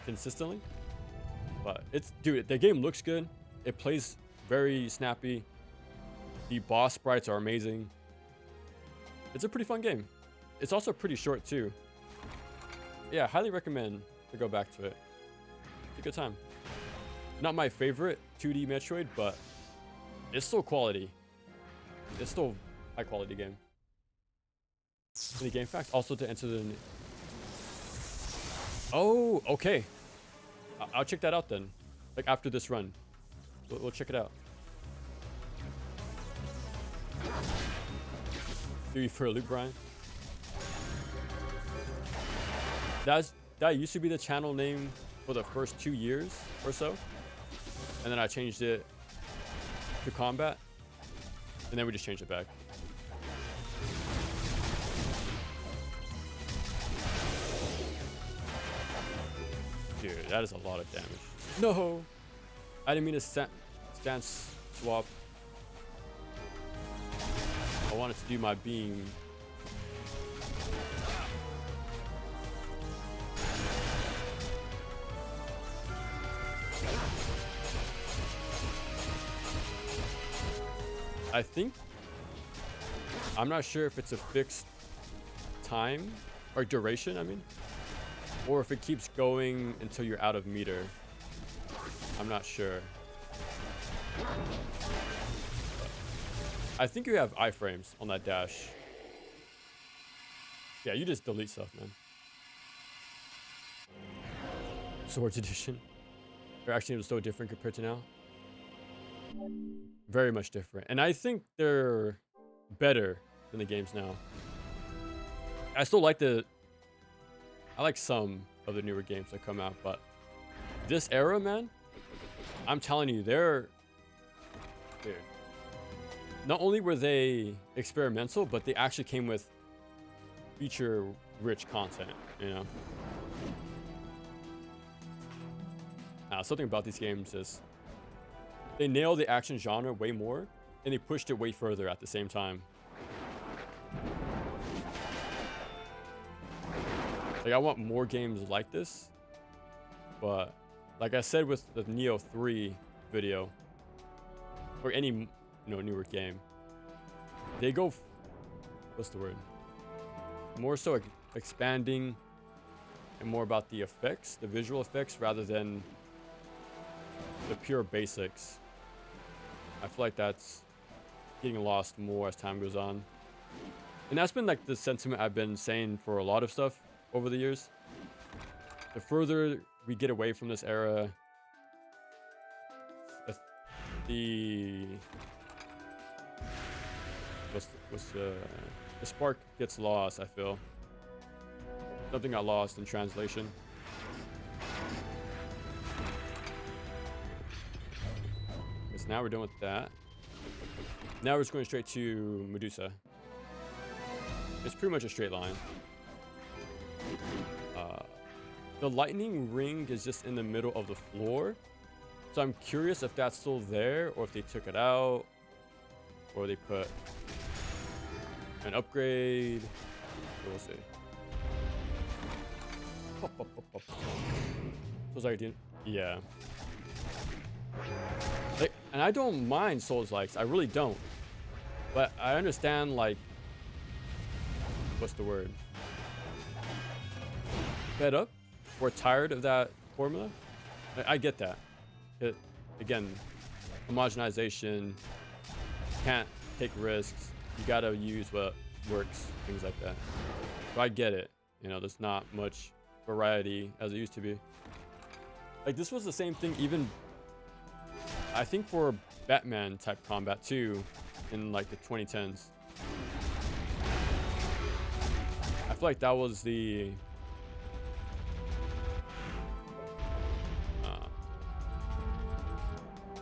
consistently. But dude, the game looks good. It plays very snappy. The boss sprites are amazing. It's a pretty fun game. It's also pretty short too. Yeah, highly recommend to go back to it. It's a good time. Not my favorite 2D Metroid, but it's still quality. It's still a high quality game. Any game facts? Also to enter the... Oh, okay. I'll check that out then. Like after this run. We'll check it out. Do you for a loop, Brian? That used to be the channel name for the first 2 years or so. And then I changed it to Combat. And then we just changed it back. Dude, that is a lot of damage. No! I didn't mean to stance swap. I wanted to do my beam. I think, I'm not sure if it's a fixed time or duration, I mean, or if it keeps going until you're out of meter. I'm not sure. I think you have iframes on that dash. Yeah, you just delete stuff, man. Swords edition. They're actually so different compared to now. Very much different. And I think they're better than the games now. I still like I like some of the newer games that come out, but this era, man, I'm telling you, dude, not only were they experimental, but they actually came with feature-rich content, you know? Something about these games is they nailed the action genre way more, and they pushed it way further at the same time. Like, I want more games like this, but like I said with the Neo 3 video, or any newer game, they go, what's the word? More so expanding and more about the effects, the visual effects, rather than the pure basics. I feel like that's getting lost more as time goes on. And that's been like the sentiment I've been saying for a lot of stuff over the years. The further we get away from this era, the the spark gets lost, I feel. Something got lost in translation. So now we're done with that. Now we're just going straight to Medusa. It's pretty much a straight line. The lightning ring is just in the middle of the floor. So I'm curious if that's still there or if they took it out or they put an upgrade. We'll see. Souls like, yeah. Like, and I don't mind Souls likes. I really don't. But I understand, like, what's the word? Fed up or tired of that formula. I get that. Again, homogenization, can't take risks. You gotta use what works, things like that. So I get it. You know, there's not much variety as it used to be. Like, this was the same thing even, I think, for Batman type combat too, in like the 2010s. I feel like that was the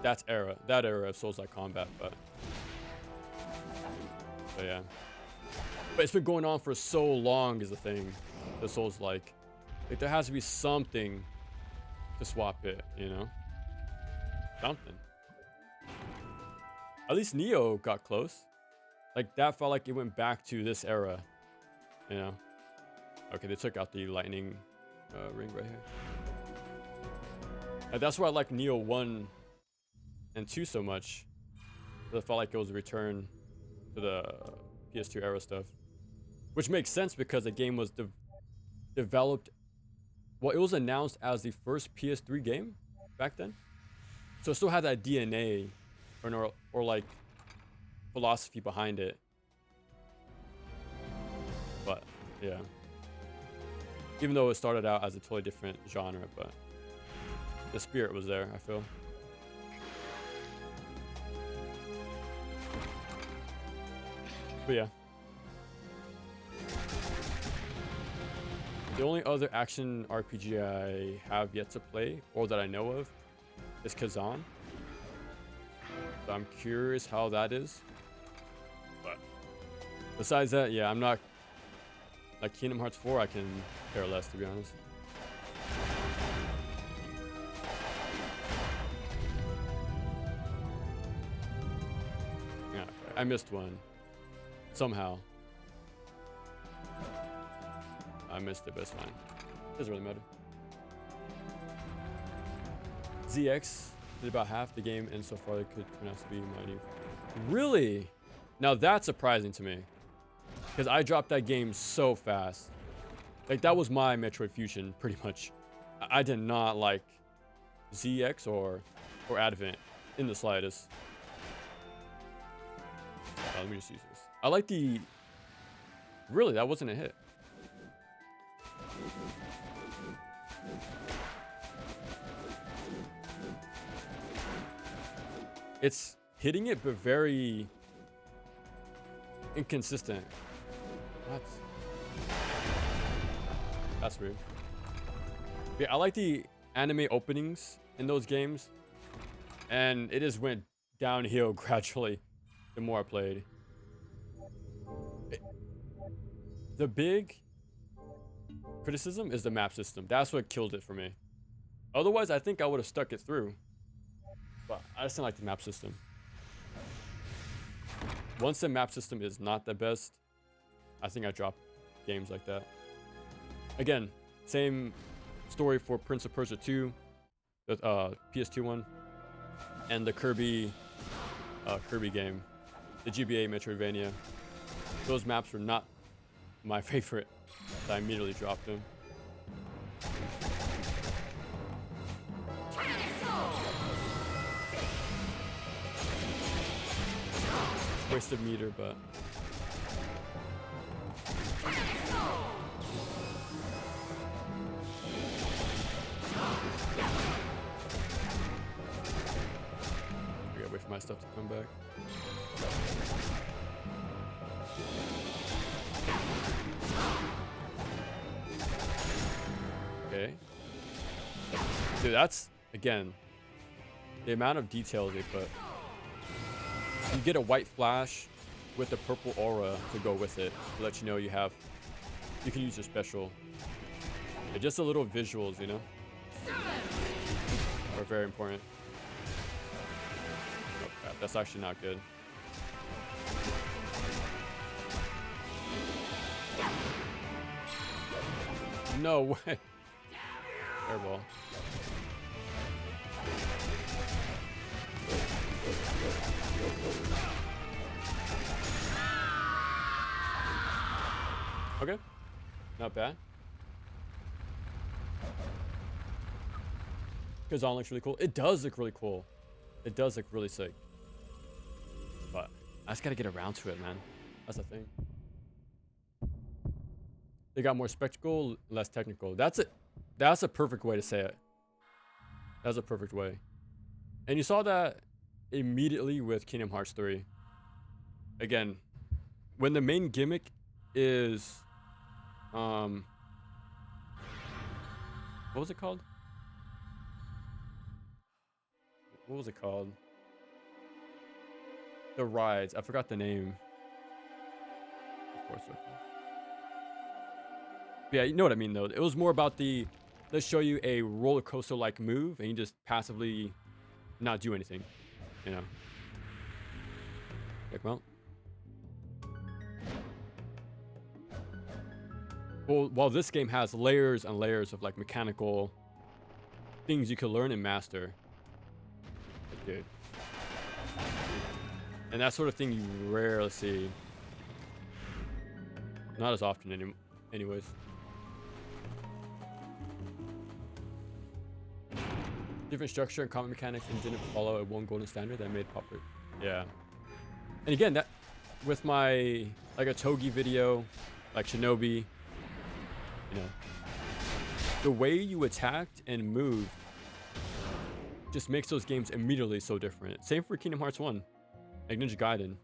that era of Souls-like combat, but yeah. But it's been going on for so long is the thing, the Souls-like. Like, there has to be something to swap it, you know? Something. At least Neo got close. Like, that felt like it went back to this era, you know? Okay, they took out the lightning ring right here. And that's why I like Neo 1 and 2 so much. It felt like it was a return to the PS2 era stuff. Which makes sense because the game was developed... Well, it was announced as the first PS3 game back then. So it still had that DNA or like philosophy behind it. But yeah. Even though it started out as a totally different genre, but the spirit was there, I feel. But yeah. The only other action RPG I have yet to play, or that I know of, is Kazan. So I'm curious how that is. But besides that, yeah, I'm not... Like Kingdom Hearts 4, I can care less, to be honest. Yeah, I missed one. Somehow. I missed it, but it's fine. Doesn't really matter. ZX did about half the game, and so far it could turn out to be my new. Really? Now that's surprising to me. Because I dropped that game so fast. Like, that was my Metroid Fusion, pretty much. I did not like ZX or Advent in the slightest. Let me just use this. I like the... Really, that wasn't a hit. It's hitting it, but very inconsistent. What? That's weird. Yeah, I like the anime openings in those games, and it just went downhill gradually the more I played. The big criticism is the map system. That's what killed it for me. Otherwise, I think I would have stuck it through. But I just don't like the map system. Once the map system is not the best, I think I drop games like that. Again, same story for Prince of Persia 2, the PS2 one, and the Kirby game, the GBA Metroidvania. Those maps were not my favorite, so I immediately dropped them. Wasted meter, but okay, wait stuff to come back. Okay. Dude, that's, again, the amount of details they put. You get a white flash with a purple aura to go with it to let you know you can use your special. Just the little visuals, you know, are very important. Oh crap, that's actually not good. No way. Airball. Okay, not bad. Kazan looks really cool. It does look really cool. It does look really sick. But I just gotta get around to it, man. That's the thing. They got more spectacle, less technical. That's it. That's a perfect way to say it. That's a perfect way. And you saw that immediately with Kingdom Hearts 3. Again, when the main gimmick is what was it called? What was it called? The rides. I forgot the name. Yeah, you know what I mean though. It was more about the, let's show you a roller coaster like move and you just passively not do anything, you know. Like, well, while this game has layers and layers of like mechanical things you can learn and master, dude, and that sort of thing you rarely see, not as often anyways. Different structure and common mechanics and didn't follow a one golden standard that made popular. Yeah. And again, that with my like a Togi video, like Shinobi, you know, the way you attacked and moved just makes those games immediately so different. Same for Kingdom Hearts 1, like Ninja Gaiden.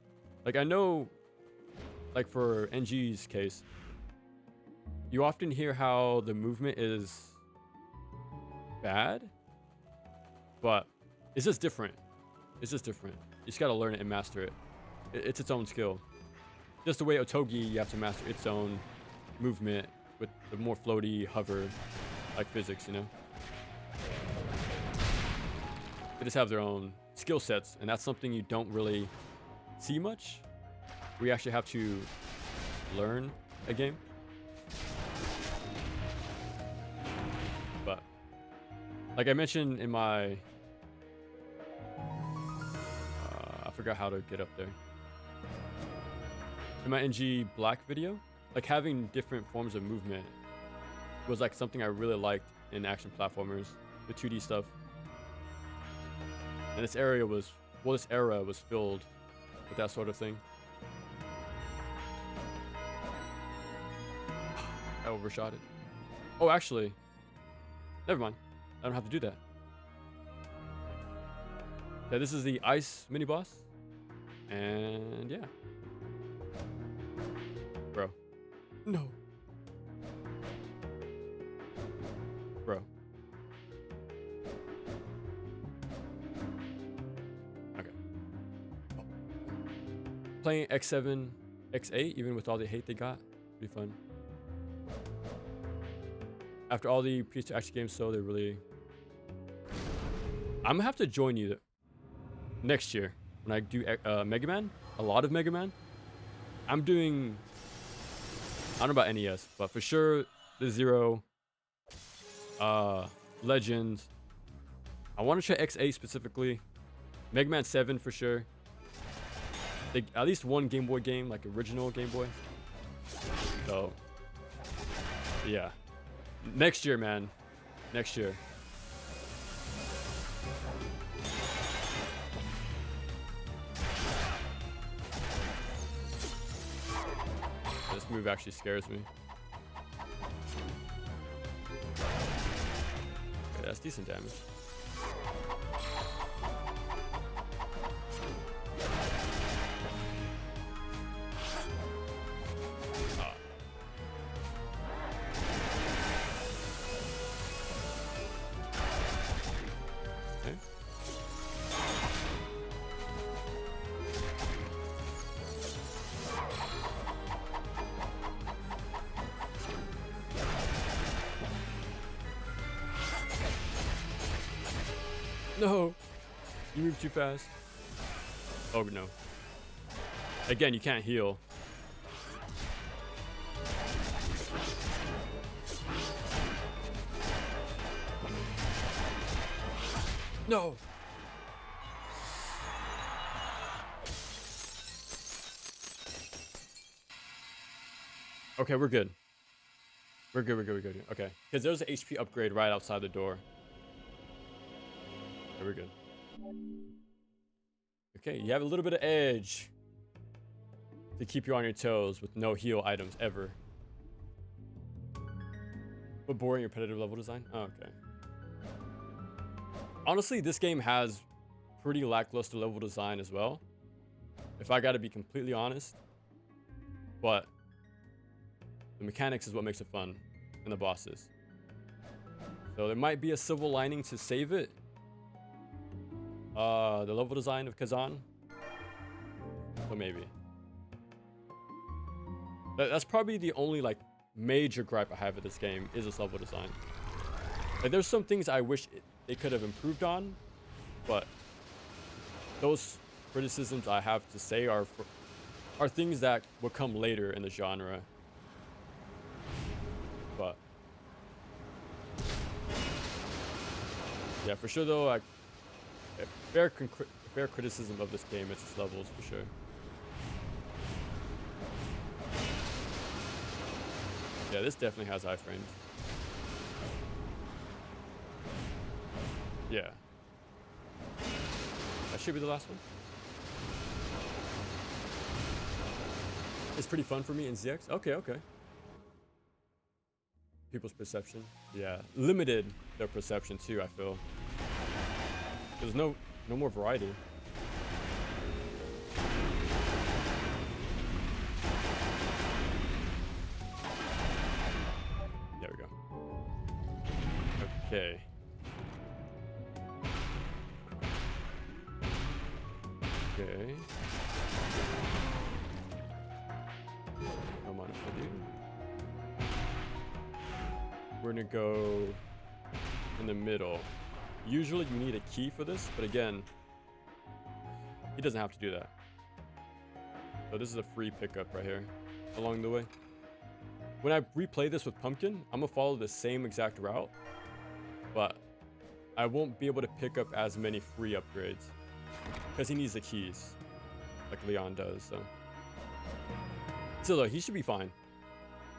Like I know, like for NG's case, you often hear how the movement is bad, but it's just different. It's just different. You just gotta learn it and master it. It's its own skill. Just the way Otogi, you have to master its own movement with the more floaty, hover, like physics, you know? They just have their own skill sets, and that's something you don't really see much. We actually have to learn a game. But, like I mentioned in my... I forgot how to get up there. In my NG Black video, like having different forms of movement was like something I really liked in action platformers, the 2D stuff. And this area was, well, this era was filled with that sort of thing. I overshot it. Oh, actually, never mind. I don't have to do that. Yeah, this is the ice mini boss. And yeah. Bro. No. Bro. Okay. Oh. Playing X7, X8, even with all the hate they got, be fun. After all the PS2 action games, so they really... I'm gonna have to join you next year when I do Mega Man, a lot of Mega Man. I'm doing, I don't know about NES, but for sure the Zero, Legends. I want to try X8 specifically, Mega Man 7 for sure. At least one Game Boy game, like original Game Boy. So, yeah. Next year, man. Next year. This move actually scares me. Okay, that's decent damage. No. You move too fast. Oh, no. Again, you can't heal. No. Okay, we're good. We're good. Okay. Because there's an HP upgrade right outside the door. Okay, we're good. Okay, you have a little bit of edge to keep you on your toes with no heal items ever. But boring repetitive level design? Oh, okay. Honestly, this game has pretty lackluster level design as well, if I gotta be completely honest. But the mechanics is what makes it fun, and the bosses. So there might be a silver lining to save it. The level design of Kazan. So maybe. That's probably the only like major gripe I have with this game is its level design. Like there's some things I wish they could have improved on, but those criticisms I have to say are things that will come later in the genre. But yeah, for sure though, like a fair criticism of this game, it's its levels for sure. Yeah, this definitely has iframes. Yeah. That should be the last one. It's pretty fun for me in ZX. Okay. People's perception. Yeah. Limited their perception too, I feel. There's no more variety. There we go. Okay. Okay. Come on, we're gonna go in the middle. Usually you need a key for this, but again, he doesn't have to do that. So this is a free pickup right here along the way. When I replay this with Pumpkin, I'm gonna follow the same exact route, but I won't be able to pick up as many free upgrades because he needs the keys like Leon does. So still though, he should be fine.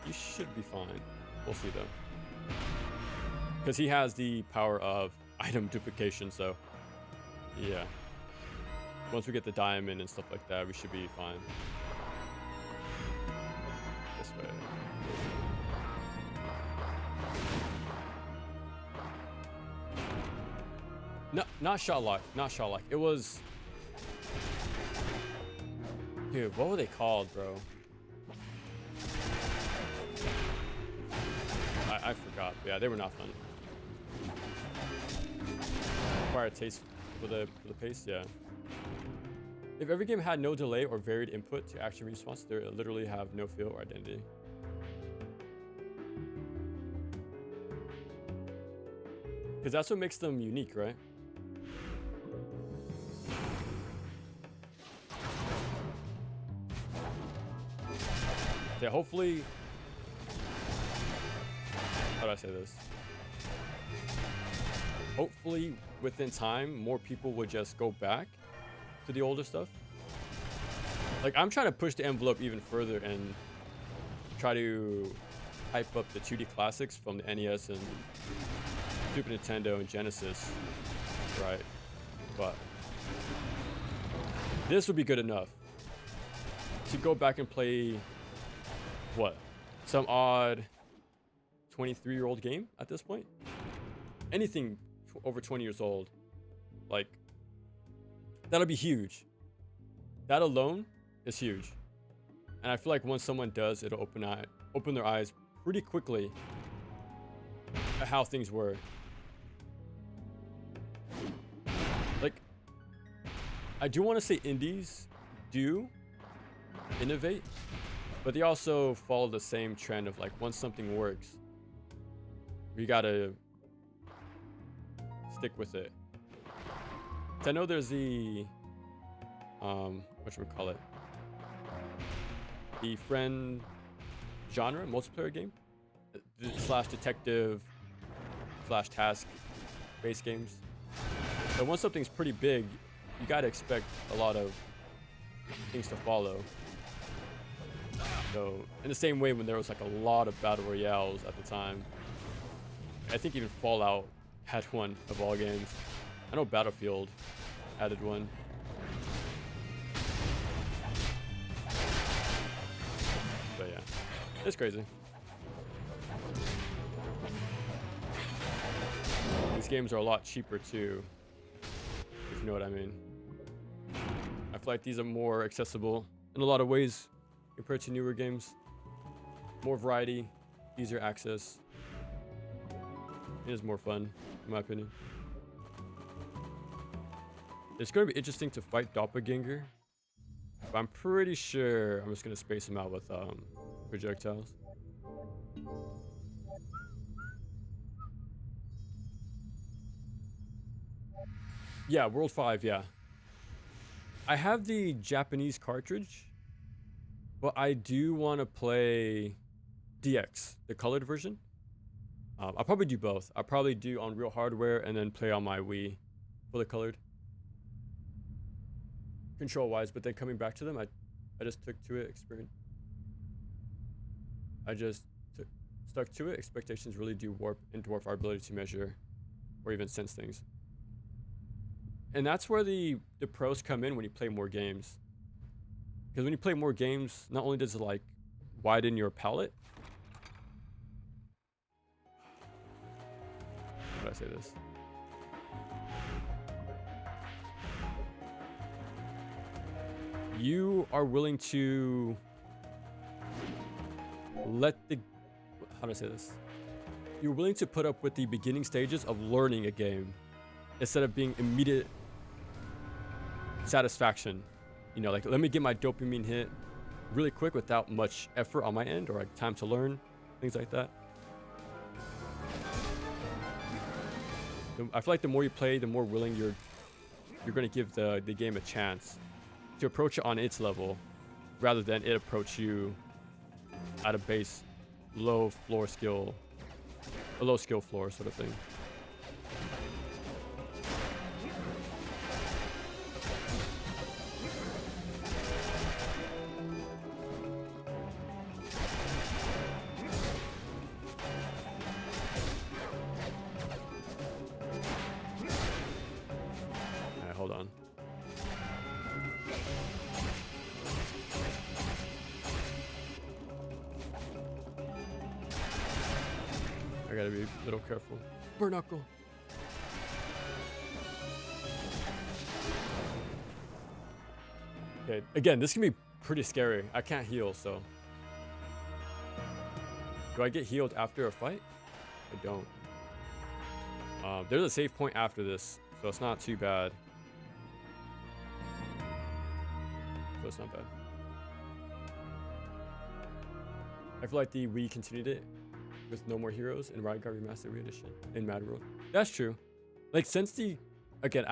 He should be fine. We'll see though, because he has the power of item duplication. So yeah, once we get the diamond and stuff like that, we should be fine. This way. No, not shot lock. It was, dude, what were they called, bro? I forgot. Yeah, they were not fun. Acquired taste for the pace. Yeah. If every game had no delay or varied input to action response, they literally have no feel or identity. Because that's what makes them unique, right? Yeah, hopefully. How do I say this? Hopefully, within time, more people would just go back to the older stuff. Like, I'm trying to push the envelope even further and try to hype up the 2D classics from the NES and Super Nintendo and Genesis, right? But this would be good enough to go back and play, what, some odd 23-year-old game at this point? Anything over 20 years old, like, that'll be huge. That alone is huge. And I feel like once someone does, it'll open their eyes pretty quickly at how things were. Like, I do want to say indies do innovate, but they also follow the same trend of like, once something works, you gotta stick with it. I know there's the what should we call it? The friend genre multiplayer game, slash detective slash task based games. But once something's pretty big, you gotta expect a lot of things to follow. So in the same way when there was like a lot of battle royales at the time, I think even Fallout had one of all games. I know Battlefield added one. But yeah, it's crazy. These games are a lot cheaper too, if you know what I mean. I feel like these are more accessible in a lot of ways compared to newer games. More variety, easier access. It is more fun, in my opinion. It's going to be interesting to fight Doppelganger, but I'm pretty sure I'm just going to space him out with projectiles. Yeah, World 5, yeah. I have the Japanese cartridge, but I do want to play DX, the colored version. I'll probably do both. I'll probably do on real hardware and then play on my Wii for the colored. Control-wise, but then coming back to them, I just took to it, experience. I just stuck to it. Expectations really do warp and dwarf our ability to measure or even sense things. And that's where the pros come in when you play more games. Because when you play more games, not only does it like widen your palette. How do I say this? You are willing to let the, how do I say this? You're willing to put up with the beginning stages of learning a game instead of being immediate satisfaction. You know, like, let me get my dopamine hit really quick without much effort on my end or like time to learn, things like that. I feel like the more you play, the more willing you're going to give the game a chance to approach it on its level rather than it approach you at a base low skill floor sort of thing. Alright, hold on. I gotta be a little careful. Burn knuckle. Okay, again, this can be pretty scary. I can't heal, so. Do I get healed after a fight? I don't. There's a save point after this, so it's not too bad. So it's not bad. I feel like the Wii continued it with No More Heroes and Ride Guard Remastered Reedition in Mad World. That's true. Like, since the, again,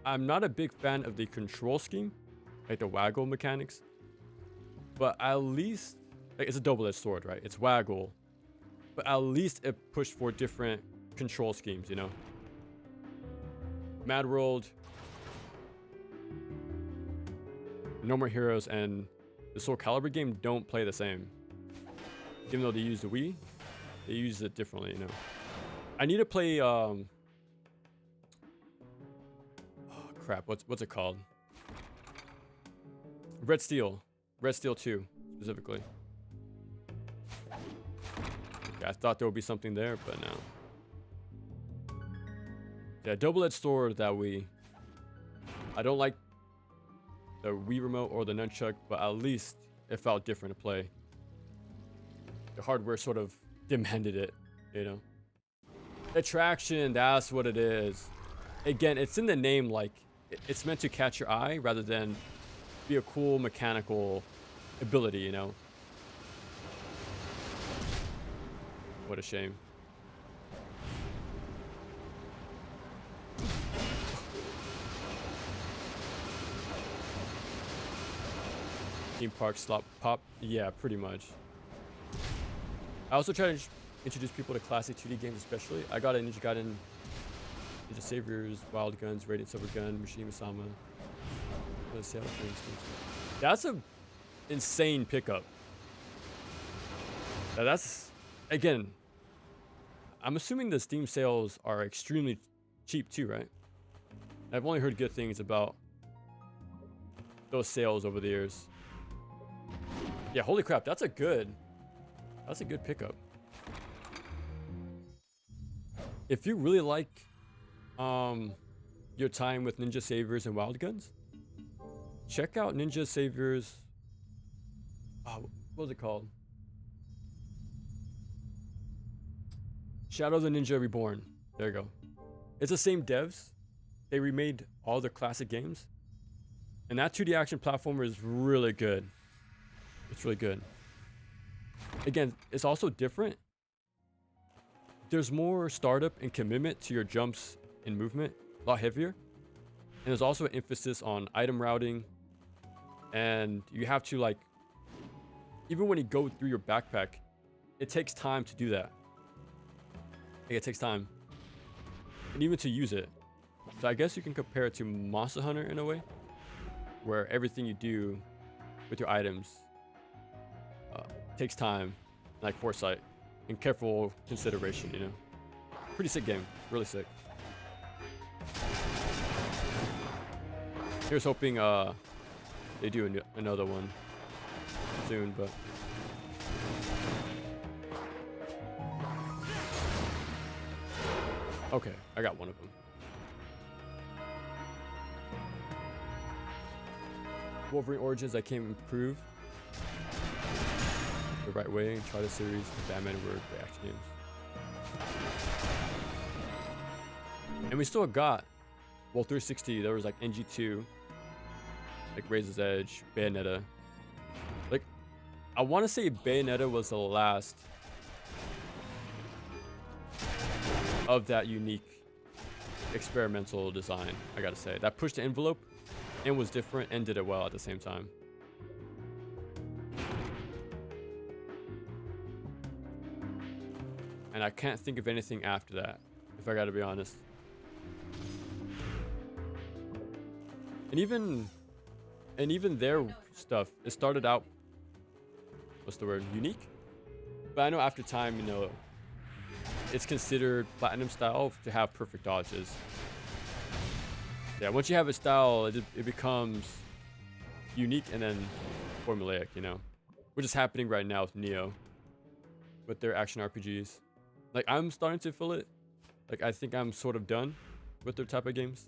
I'm not a big fan of the control scheme, like the waggle mechanics, but at least, like, it's a double-edged sword, right? It's waggle, but at least it pushed for different control schemes, you know? Mad World, No More Heroes, and the Soul Calibur game don't play the same. Even though they use the Wii, they use it differently, you know. I need to play oh crap, what's it called? Red Steel 2 specifically. Okay, I thought there would be something there, but no. Yeah, double-edged sword that I don't like the Wii remote or the nunchuck, but at least it felt different to play. The hardware sort of demanded it, you know. Attraction, that's what it is. Again, it's in the name, like, it's meant to catch your eye rather than be a cool mechanical ability, you know. What a shame. theme park slot pop. Yeah, pretty much. I also try to introduce people to classic 2D games, especially. I got a Ninja Gaiden, Ninja Saviors, Wild Guns, Radiant Silver Gun, Machine Masama. That's a insane pickup. Now that's, again, I'm assuming the Steam sales are extremely cheap too, right? I've only heard good things about those sales over the years. Yeah, holy crap, that's a good pickup. If you really like your time with Ninja Saviors and Wild Guns, check out Ninja Saviors. What was it called? Shadow of the Ninja Reborn. There you go. It's the same devs. They remade all the classic games. And that 2D action platformer is really good. It's really good. Again, it's also different. There's more startup and commitment to your jumps and movement. A lot heavier. And there's also an emphasis on item routing. And you have to, like, even when you go through your backpack, it takes time to do that. It takes time. And even to use it. So I guess you can compare it to Monster Hunter in a way, where everything you do with your items takes time, like foresight and careful consideration, you know. Pretty sick game, really sick. Here's hoping they do another one soon, but okay, I got one of them. Wolverine Origins, I can't improve the right way and try the series of Batman Word reaction games. And we still got, well, 360, there was like NG2, like Razor's Edge, Bayonetta. Like, I want to say Bayonetta was the last of that unique experimental design, I gotta say. That pushed the envelope and was different and did it well at the same time. And I can't think of anything after that, if I gotta be honest. And even their stuff, it started out, what's the word, unique? But I know after time, you know, it's considered platinum style to have perfect dodges. Yeah, once you have a style, it becomes unique and then formulaic, you know, which is happening right now with Neo, with their action RPGs. Like, I'm starting to feel it. Like, I think I'm sort of done with their type of games.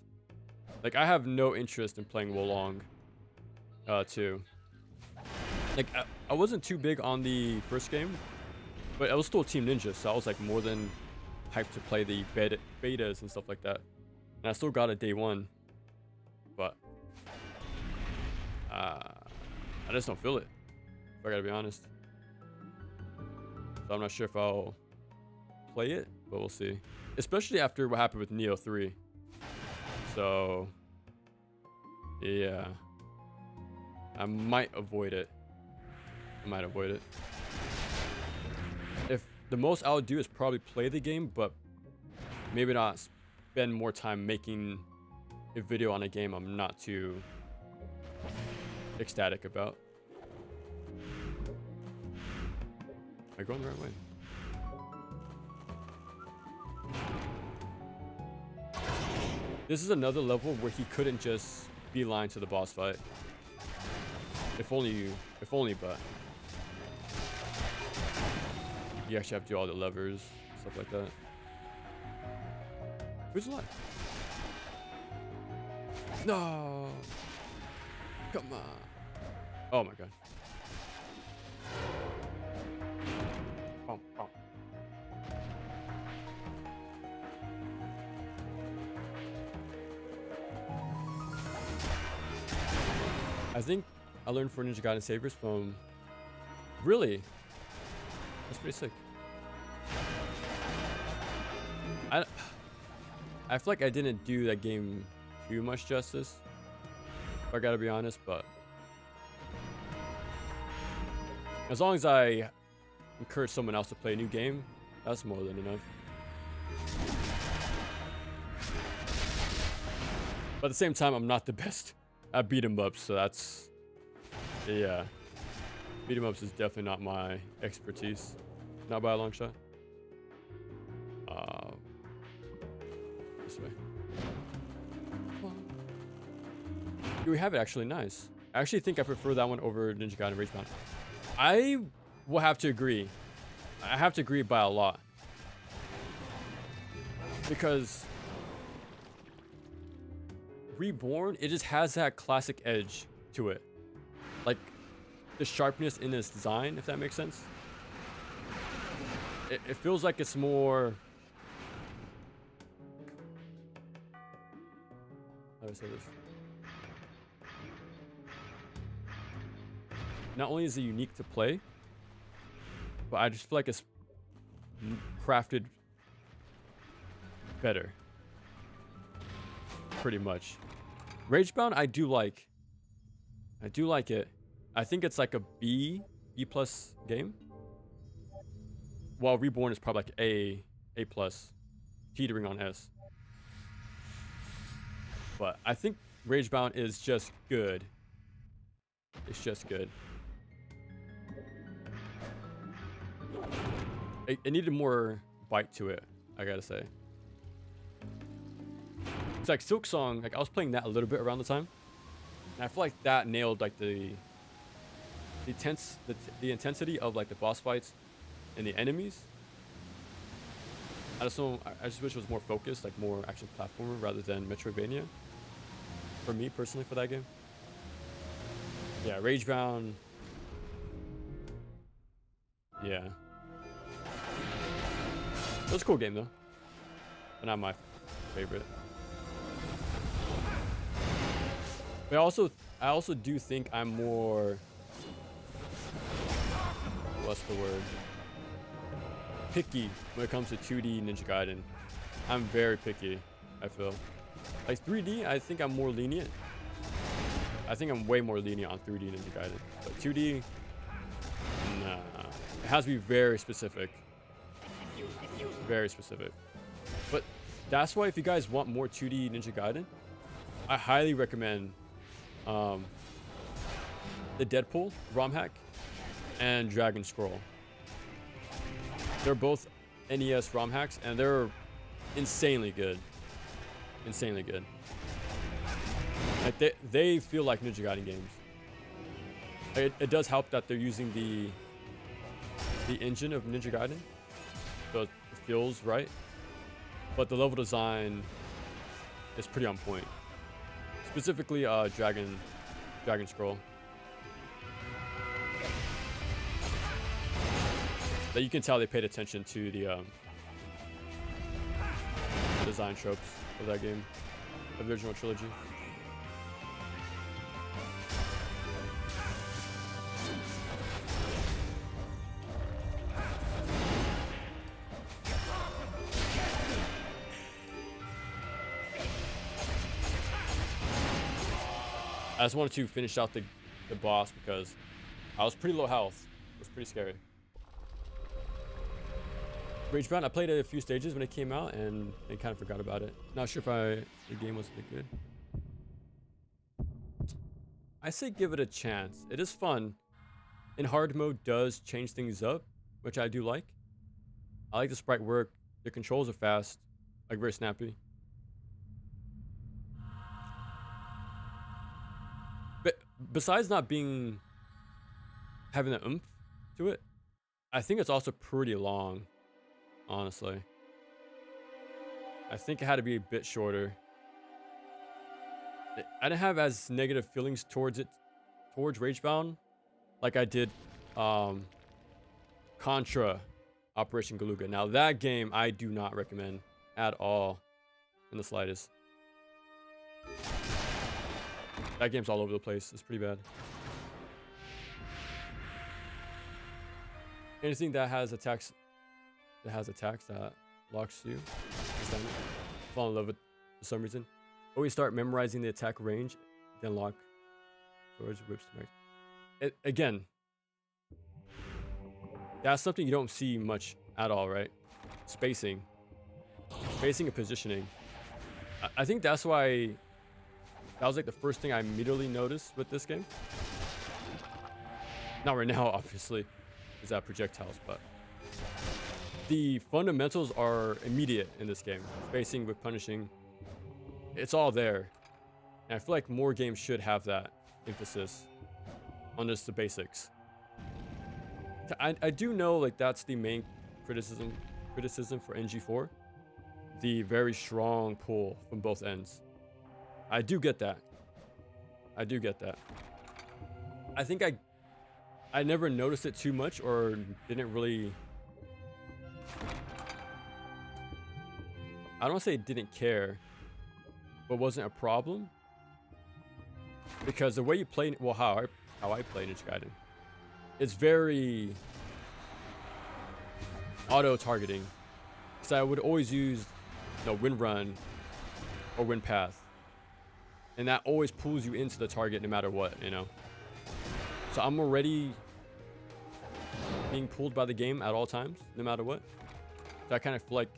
Like, I have no interest in playing Wolong 2. Like, I wasn't too big on the first game, but I was still Team Ninja, so I was like more than hyped to play the betas and stuff like that. And I still got it day one, but I just don't feel it, if I gotta be honest. So I'm not sure if I'll play it, but we'll see. Especially after what happened with Neo 3. So yeah, I might avoid it. If the most I'll do is probably play the game, but maybe not spend more time making a video on a game I'm not too ecstatic about. Am I going the right way? This is another level where he couldn't just beeline to the boss fight. If only, but you actually have to do all the levers, stuff like that. Who's alive? No! Come on. Oh my god. Bum, bum. I think I learned for Ninja Gaiden Saviors from... Really? That's pretty sick. I feel like I didn't do that game too much justice, if I gotta be honest, but As long as I encourage someone else to play a new game, that's more than enough. But at the same time, I'm not the best at beat 'em ups, so that's, yeah. Beat 'em ups is definitely not my expertise. Not by a long shot. This way. Here we have it, actually. Nice. I actually think I prefer that one over Ninja Gaiden Ragebound. I will have to agree. I have to agree by a lot. Because Reborn, it just has that classic edge to it. Like, the sharpness in its design, if that makes sense. It feels like it's more... How do I say this? Not only is it unique to play, but I just feel like it's crafted better. Pretty much. Ragebound, I do like. I do like it. I think it's like a B plus game. While Reborn is probably like A plus, teetering on S. But I think Ragebound is just good. It's just good. It needed more bite to it, I gotta say. It's like Silk Song, like I was playing that a little bit around the time. And I feel like that nailed like the intensity of like the boss fights and the enemies. I just wish it was more focused, like more action platformer rather than Metroidvania. For me personally, for that game. Yeah, Ragebound. Yeah. It was a cool game though. But not my favorite. But I also do think I'm more, what's the word? Picky when it comes to 2D Ninja Gaiden. I'm very picky, I feel. Like 3D, I think I'm more lenient. I think I'm way more lenient on 3D Ninja Gaiden. But 2D, nah. It has to be very specific. Very specific. But that's why if you guys want more 2D Ninja Gaiden, I highly recommend the Deadpool ROM hack and Dragon Scroll. They're both NES ROM hacks and they're insanely good. Insanely good. Like they feel like Ninja Gaiden games. It does help that they're using the engine of Ninja Gaiden, so it feels right. But the level design is pretty on point. Specifically, Dragon Scroll. That you can tell they paid attention to the design tropes of that game, of the original trilogy. I just wanted to finish out the boss because I was pretty low health. It was pretty scary. Ragebound, I played it a few stages when it came out and I kind of forgot about it. Not sure if the game was that good. I say give it a chance. It is fun. In hard mode does change things up, which I do like. I like the sprite work. The controls are fast, like very snappy. But besides not having an oomph to it, I think it's also pretty long, honestly. I think it had to be a bit shorter. I didn't have as negative feelings towards Ragebound like I did Contra Operation Galuga. Now that game I do not recommend at all in the slightest. That game's all over the place. It's pretty bad. Anything that has attacks that locks you, fall in love with for some reason. Always start memorizing the attack range, then lock swords, whips, again. That's something you don't see much at all, right? Spacing and positioning. I think that's why that was like the first thing I immediately noticed with this game. Not right now, obviously, is that projectiles, but the fundamentals are immediate in this game. Spacing with punishing, it's all there. And I feel like more games should have that emphasis on just the basics. I do know like that's the main criticism for NG4. The very strong pull from both ends. I do get that. I think I never noticed it too much or didn't really. I don't want to say didn't care, but wasn't a problem. Because the way you play, well, how I play Ninja Gaiden, it's very auto-targeting. So I would always use, wind run or wind path, and that always pulls you into the target no matter what, So I'm already being pulled by the game at all times, no matter what. So I kind of feel like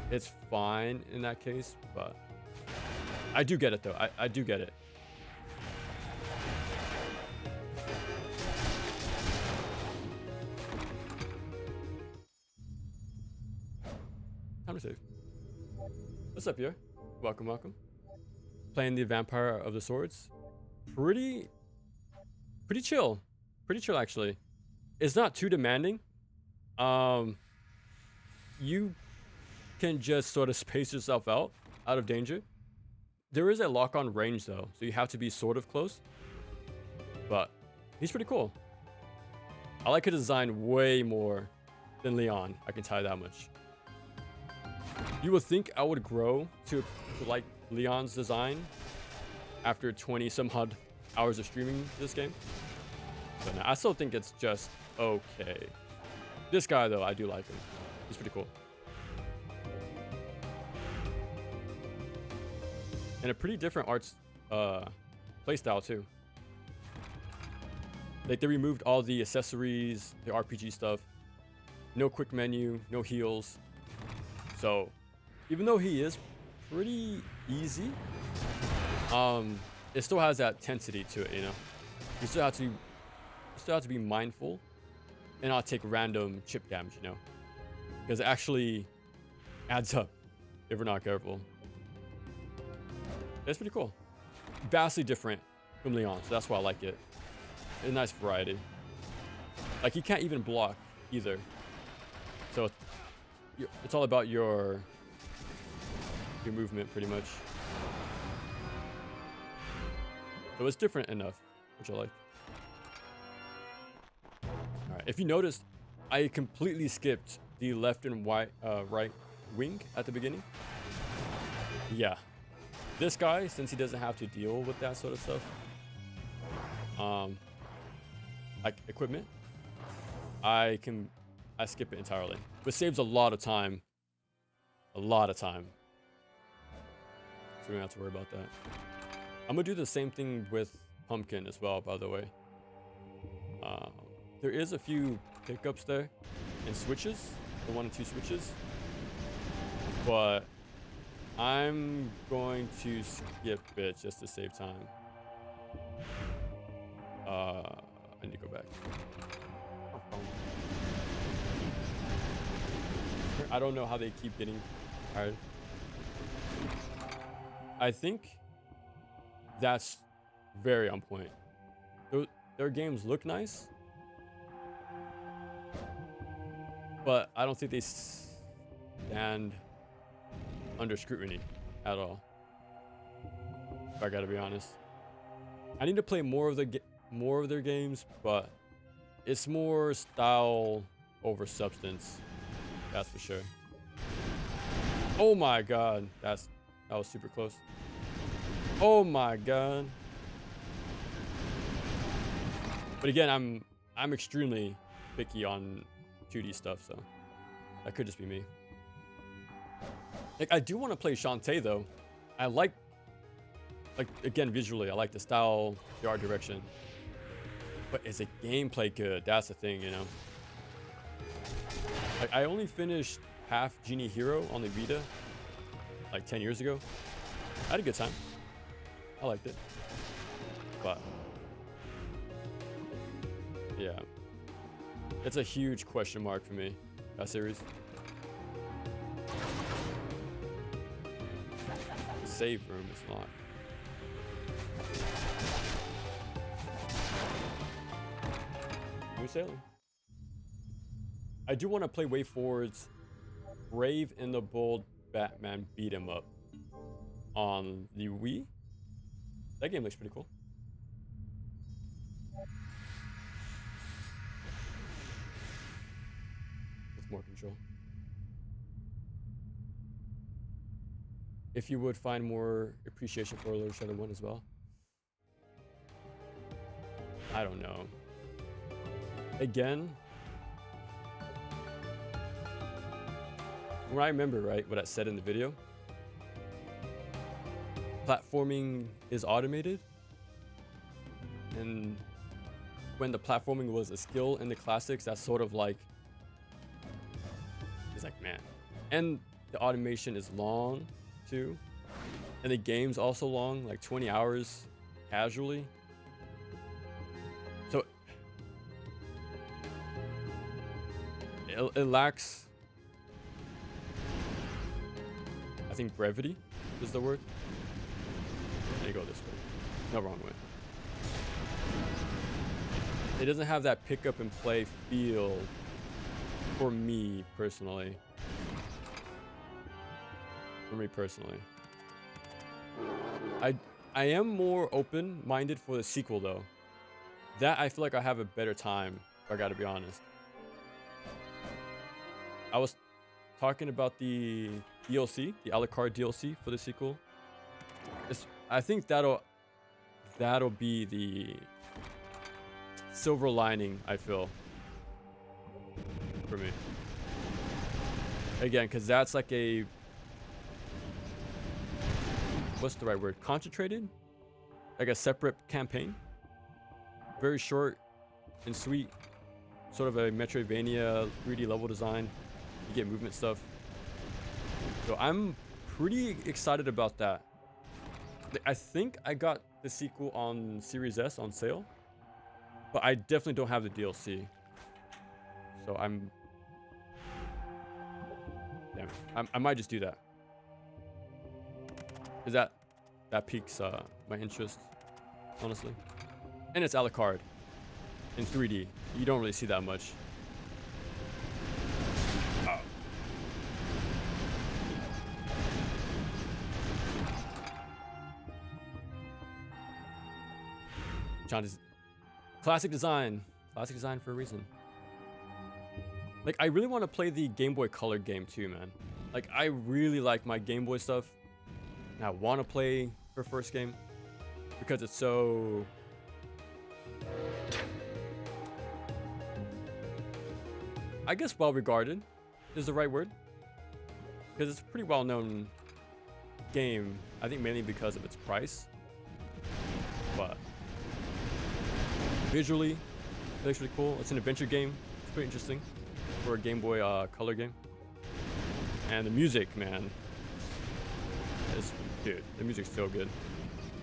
it's fine in that case, but I do get it though. I do get it. Time to save. What's up, here? Welcome. Playing the Vampire of the Swords. Pretty chill. Pretty chill, actually. It's not too demanding. You can just sort of space yourself out of danger. There is a lock-on range, though, so you have to be sort of close. But he's pretty cool. I like his design way more than Leon. I can tell you that much. You would think I would grow to like Leon's design after 20 some odd hours of streaming this game. But no, I still think it's just okay. This guy, though, I do like him. He's pretty cool. And a pretty different arts playstyle, too. Like, they removed all the accessories, the RPG stuff. No quick menu, no heals. So, even though he is pretty easy, it still has that tensity to it, You still have to be mindful and not take random chip damage, because it actually adds up if we're not careful. It's pretty cool. Vastly different from Leon, so that's why I like it. It's a nice variety. Like, he can't even block either. So it's all about your movement, pretty much. So it's different enough, which I like. Alright, if you noticed, I completely skipped the left and right wing at the beginning. Yeah. This guy, since he doesn't have to deal with that sort of stuff, like equipment, I skip it entirely, which saves a lot of time. So we don't have to worry about that. I'm gonna do the same thing with Pumpkin as well, by the way. There is a few pickups there and switches, the 1 and 2 switches, but I'm going to skip it just to save time. I need to go back. I don't know how they keep getting tired. I think that's very on point. Their games look nice, but I don't think they stand under scrutiny at all. If I gotta be honest, I need to play more of their games, but it's more style over substance. That's for sure. Oh my god, that was super close. Oh my god. But again, I'm extremely picky on 2D stuff, so that could just be me. Like, I do want to play Shantae though. I like again visually, I like the style, the art direction. But is the gameplay good? That's the thing, you know. Like, I only finished half Genie Hero on the Vita like 10 years ago. I had a good time. I liked it. But yeah, it's a huge question mark for me, that series. The save room is not. New sailing. I do want to play WayForward's Brave and the Bold Batman beat 'em up on the Wii. That game looks pretty cool. With more control. If you would find more appreciation for LoI Shadow 1 as well. I don't know. Again, when I remember, right, what I said in the video, platforming is automated, and when the platforming was a skill in the classics, that's sort of like, it's like, man. And the automation is long too, and the game's also long, like 20 hours casually. So it lacks, I think, brevity is the word. There you go, this way. No, wrong way. It doesn't have that pick up and play feel for me personally. I am more open-minded for the sequel though. That I feel like I have a better time, if I gotta be honest. I was talking about the DLC, the a la carte DLC for the sequel. I think that'll be the silver lining, I feel, for me. Again, because that's like a, what's the right word? Concentrated? Like a separate campaign. Very short and sweet. Sort of a Metroidvania 3D level design. You get movement stuff. So I'm pretty excited about that. I think I got the sequel on Series S on sale, but I definitely don't have the DLC. So I might just do that. Cause that piques my interest, honestly. And it's a la carte in 3D. You don't really see that much. Classic design for a reason. Like, I really want to play the Game Boy Color game too, man. Like, I really like my Game Boy stuff, and I want to play her first game because it's so, I guess, well regarded is the right word, because it's a pretty well known game. I think mainly because of its price, but visually, it looks really cool. It's an adventure game. It's pretty interesting for a Game Boy Color game. And the music, man, dude, the music's so good.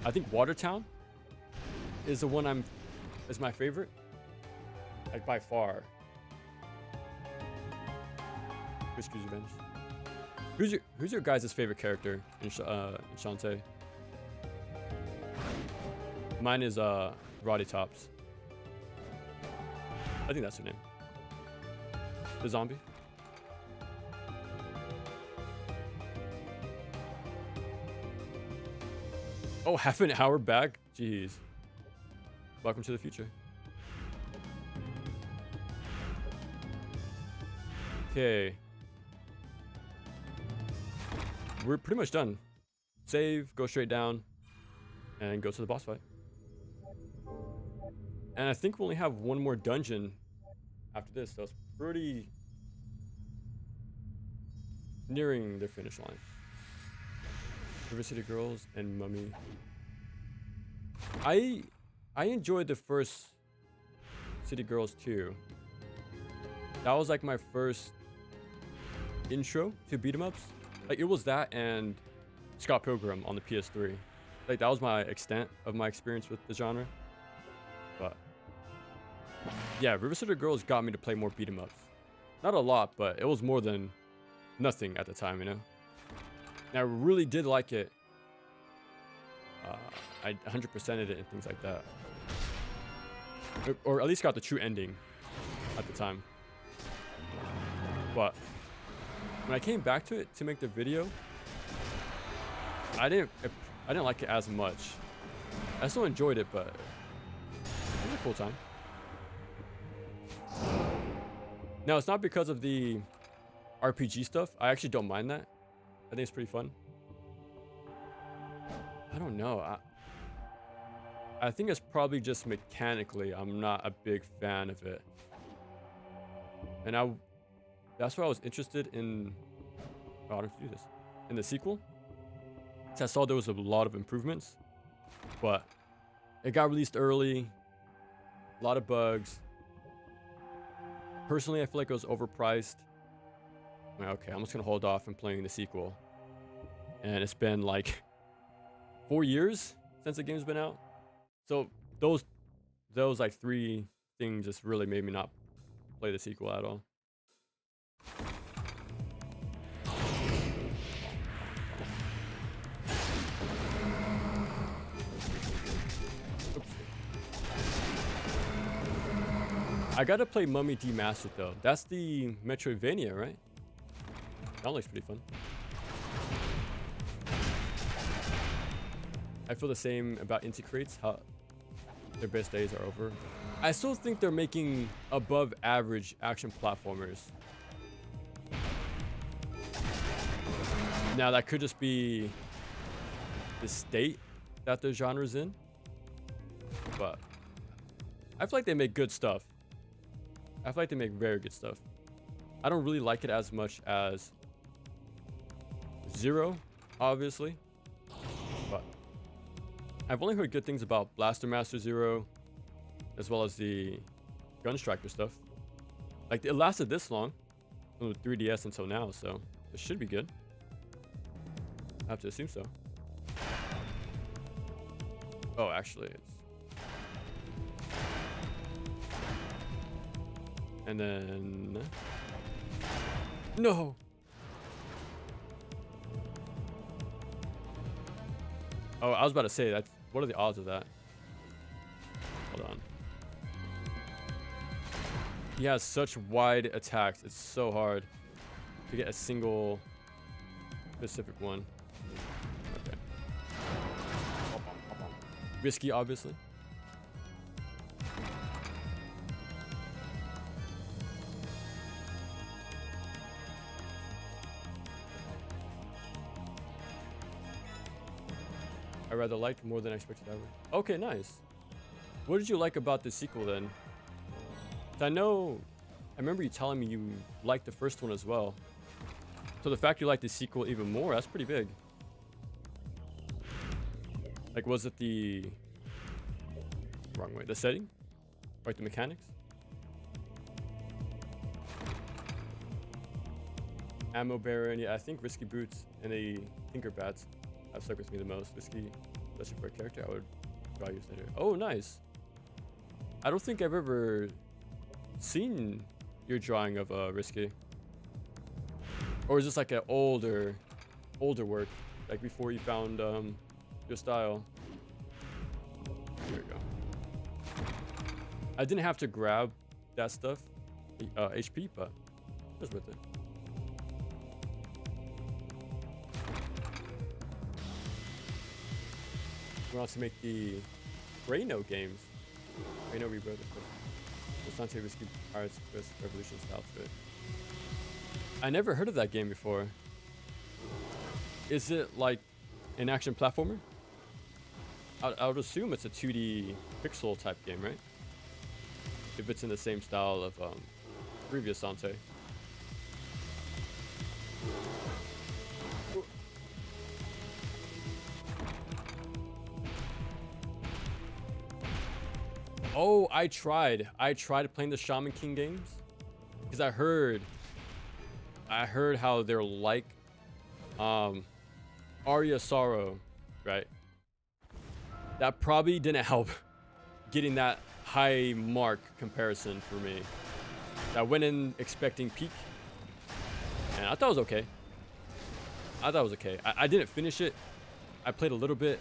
I think Watertown is the one is my favorite, like by far. Whiskey's Revenge. Who's your guys' favorite character in Shantae? Mine is Roddy Tops. I think that's her name. The zombie. Oh, half an hour back? Jeez. Welcome to the future. Okay. We're pretty much done. Save, go straight down, and go to the boss fight. And I think we only have one more dungeon after this, so it's pretty nearing the finish line. River City Girls and Mummy. I enjoyed the first City Girls 2. That was like my first intro to beat 'em ups. Like it was that and Scott Pilgrim on the PS3. Like that was my extent of my experience with the genre. But yeah, River City Girls got me to play more beat 'em ups. Not a lot, but it was more than nothing at the time, you know. And I really did like it. I 100%ed it and things like that. Or at least got the true ending at the time. But when I came back to it to make the video, I didn't like it as much. I still enjoyed it, but it was a cool time. Now, it's not because of the RPG stuff. I actually don't mind that. I think it's pretty fun. I don't know. I think it's probably just mechanically I'm not a big fan of it. And that's why I was interested in how to do this. In the sequel. I saw there was a lot of improvements, but it got released early. A lot of bugs. Personally, I feel like it was overpriced. I'm like, okay, I'm just gonna hold off on playing the sequel. And it's been like 4 years since the game's been out. So those like 3 things just really made me not play the sequel at all. Oops. I gotta play Mummy Demastered though. That's the Metroidvania, right? That looks pretty fun. I feel the same about Inti Crates, how their best days are over. I still think they're making above average action platformers. Now that could just be the state that the genre's in, but I feel like they make good stuff. I feel like they make very good stuff. I don't really like it as much as Zero, obviously, but I've only heard good things about Blaster Master Zero, as well as the Gunstriker stuff. Like it lasted this long, from the 3DS until now, so it should be good. I have to assume so. Oh, actually, it's. And then. No! Oh, I was about to say that. What are the odds of that? Hold on. He has such wide attacks. It's so hard to get a single specific one. Okay. Risky, obviously. I rather liked more than I expected I would. Okay, nice. What did you like about the sequel then? I remember you telling me you liked the first one as well. So the fact you liked the sequel even more, that's pretty big. Like, was it the wrong way? The setting? Like the mechanics? Ammo Baron, yeah, I think Risky Boots and the Tinkerbats have stuck with me the most. Risky, especially for a character, I would probably use that here. Oh, nice. I don't think I've ever seen your drawing of Risky. Or is this like an older work, like before you found your style? There we go. I didn't have to grab that stuff, HP, but it was worth it. We want to make the Reino games. Reino Rebirth. The Sante Risky Pirates Quest Revolution style to it. I never heard of that game before. Is it like an action platformer? I would assume it's a 2D pixel type game, right? If it's in the same style of previous Sante. Oh, I tried playing the Shaman King games because I heard how they're like Arya Sorrow, right? That probably didn't help getting that high mark comparison for me. I went in expecting peak, and I thought it was okay. I didn't finish it. I played a little bit.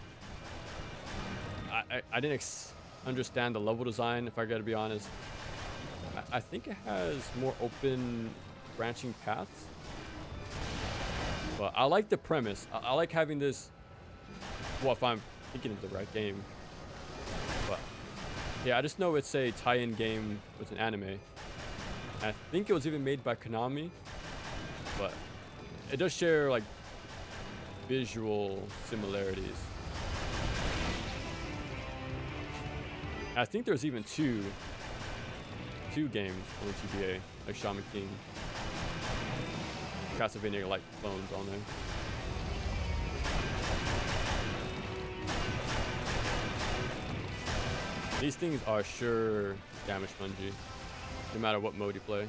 I didn't understand the level design, if I gotta be honest. I think it has more open branching paths. But I like the premise. I like having this, well, if I'm thinking of the right game. But yeah, I just know it's a tie-in game with an anime. I think it was even made by Konami. But it does share like visual similarities. I think there's even two games on the GBA, like Shaman King, Castlevania like clones on there. These things are sure damage spongy, no matter what mode you play.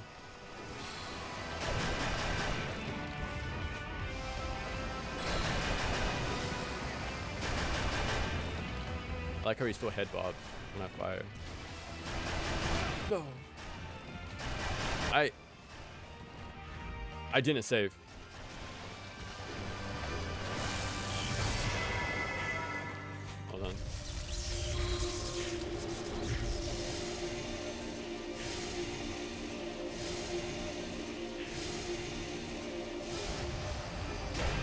I like how he still head bobs when I fire. No. I didn't save. Hold on.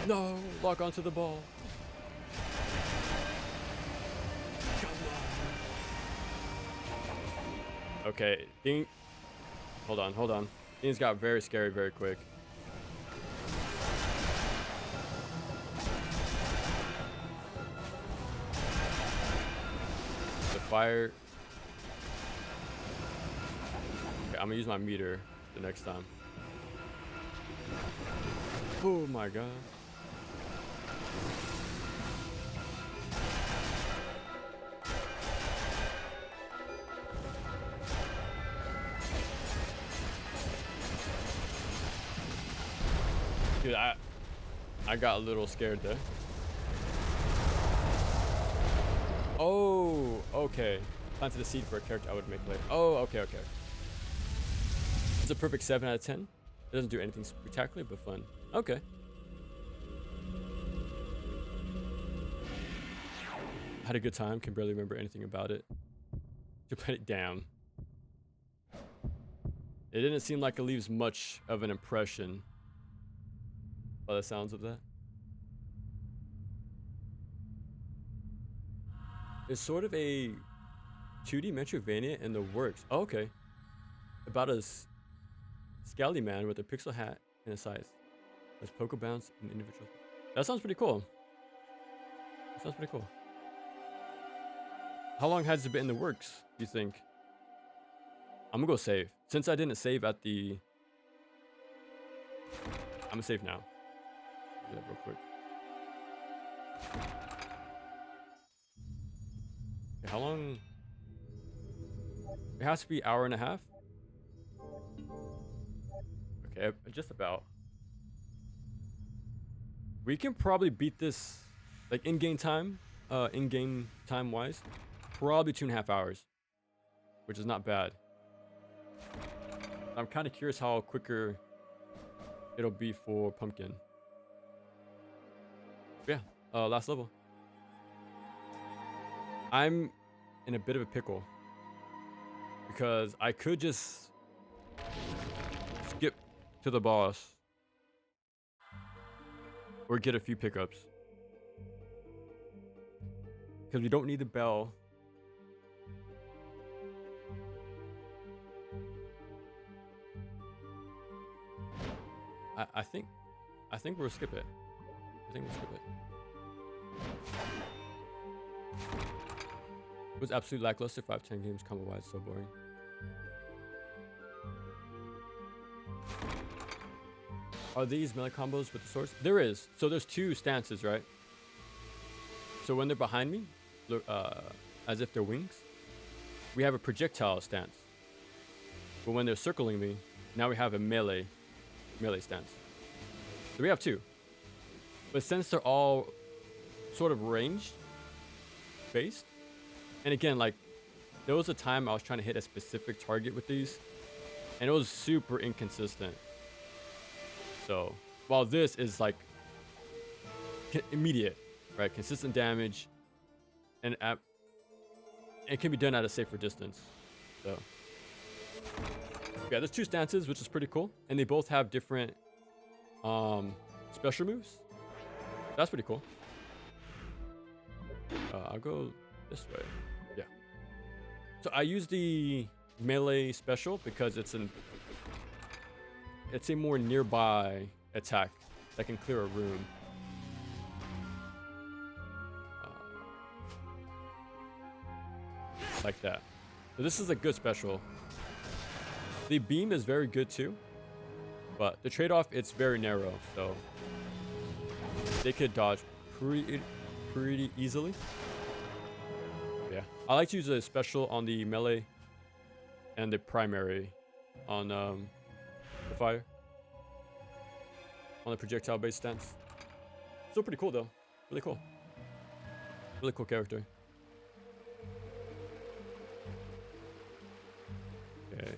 No, lock onto the ball. Okay, hold on. Things got very scary very quick. The fire. Okay, I'm gonna use my meter the next time. Oh my god. Dude, I got a little scared there. Oh, okay. Planted a seed for a character I would make later. Oh, okay. It's a perfect 7 out of 10. It doesn't do anything spectacular, but fun. Okay. Had a good time. Can barely remember anything about it. To put it down. It didn't seem like it leaves much of an impression. By the sounds of that. It's sort of a 2D Metroidvania in the works. Oh, okay. About a scally man with a pixel hat and a scythe. There's Poke Bounce and individual. That sounds pretty cool. How long has it been in the works, do you think? I'm gonna go save. Since I didn't save at the... I'm gonna save now. Do that real quick. Okay, how long? It has to be an hour and a half. Okay, just about. We can probably beat this, like in-game time wise, probably 2.5 hours, which is not bad. I'm kind of curious how quicker it'll be for Pumpkin. Yeah, last level. I'm in a bit of a pickle because I could just skip to the boss or get a few pickups because we don't need the bell. I think we'll skip it. It was absolutely lackluster. 5-10 games combo wise, so boring. Are these melee combos with the swords? There is. So there's 2 stances, right? So when they're behind me, as if they're wings, we have a projectile stance. But when they're circling me, now we have a melee stance. So we have two. But since they're all sort of ranged based, and again, like, there was a time I was trying to hit a specific target with these, and it was super inconsistent. So while this is like immediate, right, consistent damage, and it can be done at a safer distance. So yeah, there's two stances, which is pretty cool, and they both have different special moves. That's pretty cool. I'll go this way. Yeah. So I use the melee special because it's a more nearby attack that can clear a room. Like that. So this is a good special. The beam is very good too, but the trade-off, it's very narrow, so they could dodge pretty easily. Yeah, I like to use a special on the melee and the primary on the fire, on the projectile based stance. Still pretty cool though. Really cool character. Okay.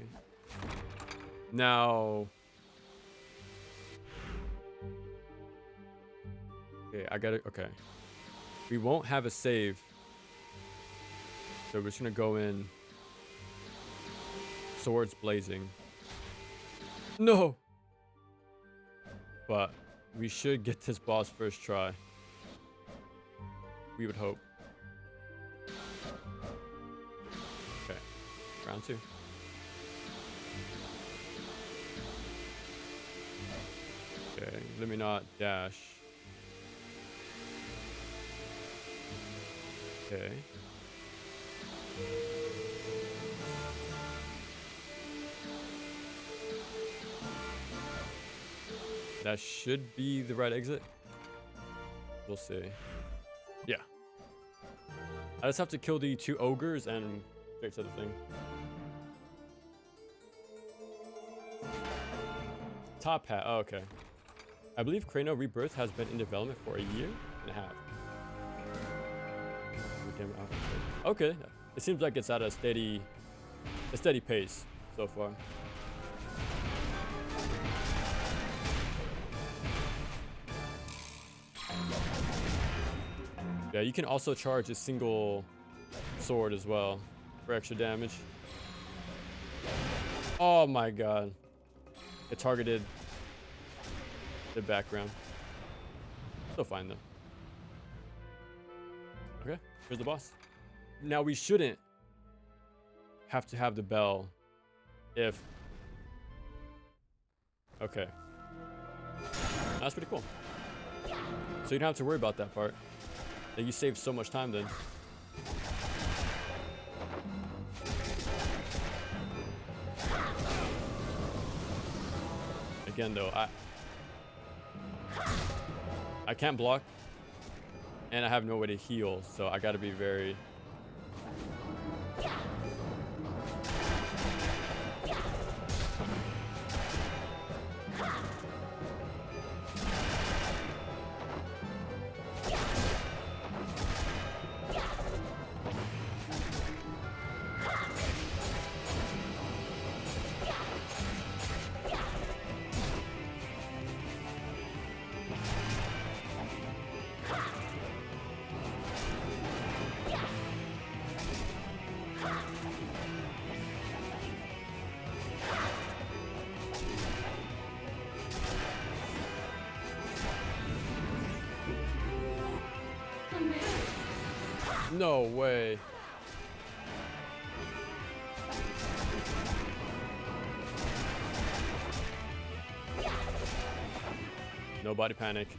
Now, okay, I got it. Okay, we won't have a save, so we're just gonna go in swords blazing. No, but we should get this boss first try. We would hope. Okay, round two. Okay, let me not dash. Okay. That should be the right exit. We'll see. Yeah. I just have to kill the two ogres and straight to the thing. Top hat. Oh, okay. I believe Crano Rebirth has been in development for a year and a half. Okay, it seems like it's at a steady pace so far. Yeah, you can also charge a single sword as well for extra damage. Oh my god. It targeted the background. Still fine though. Okay, here's the boss. Now we shouldn't have to have the bell if... Okay. That's pretty cool. So you don't have to worry about that part. Like, you save so much time then. Again though, I can't block, and I have no way to heal, so I gotta be very... No way. Nobody panic.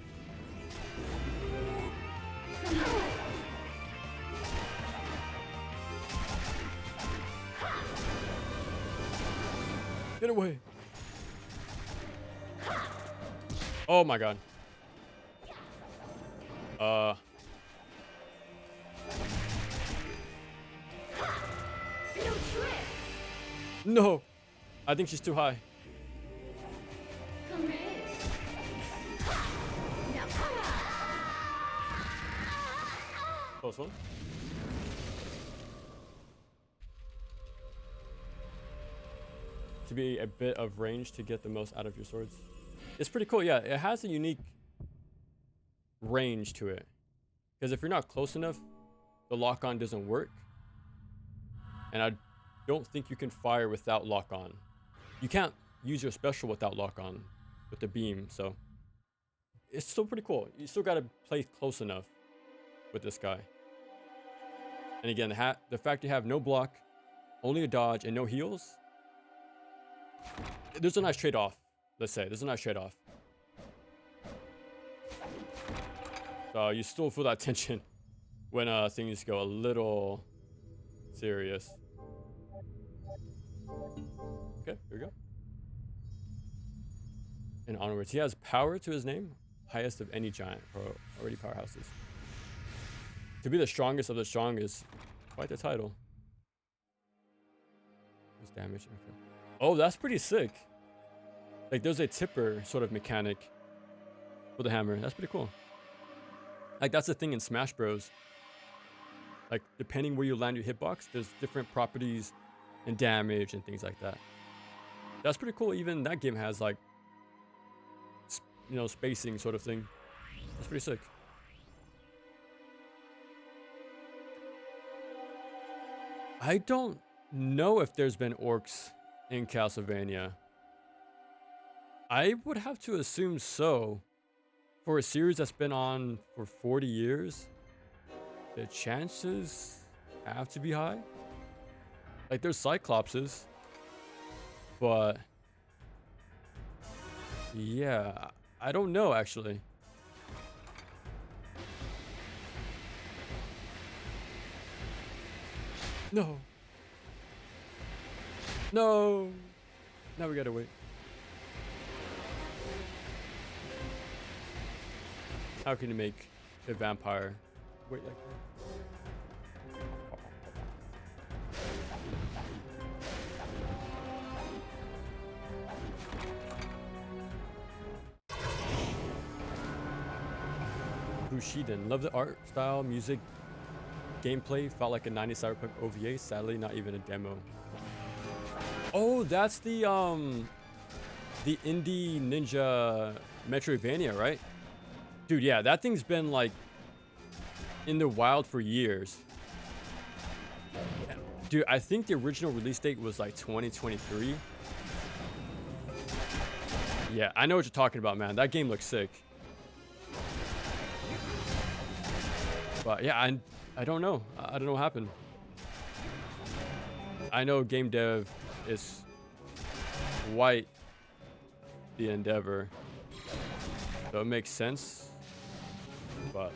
Get away. Oh my god. No No. I think she's too high. Come here. Now come on. Close one. To be a bit of range to get the most out of your swords. It's pretty cool. Yeah, it has a unique range to it. Because if you're not close enough, the lock-on doesn't work. And I don't think you can fire without lock-on. You can't use your special without lock-on with the beam, so it's still pretty cool. You still gotta play close enough with this guy. And again, the fact you have no block, only a dodge, and no heals, there's a nice trade-off. Let's say there's a nice trade-off. So you still feel that tension when things go a little serious. Okay, here we go. And onwards, he has power to his name, highest of any giant or already powerhouses. To be the strongest of the strongest, quite the title. What's damage? Okay. Oh, that's pretty sick. Like there's a tipper sort of mechanic with the hammer. That's pretty cool. Like that's the thing in Smash Bros. Like depending where you land your hitbox, there's different properties and damage and things like that. That's pretty cool. Even that game has like, you know, spacing sort of thing. That's pretty sick. I don't know if there's been orcs in Castlevania. I would have to assume so. For a series that's been on for 40 years, the chances have to be high. Like there's Cyclopses, but yeah, I don't know actually. No. No. Now we gotta wait. How can you make a vampire wait like that? Bushiden. Love the art style, music, gameplay. Felt like a 90s cyberpunk OVA. Sadly, not even a demo. Oh, that's the indie ninja Metroidvania, right? Dude, yeah, that thing's been like in the wild for years. Dude, I think the original release date was like 2023. Yeah, I know what you're talking about, man. That game looks sick. But yeah, I don't know. I don't know what happened. I know game dev is quite the endeavor, so it makes sense. But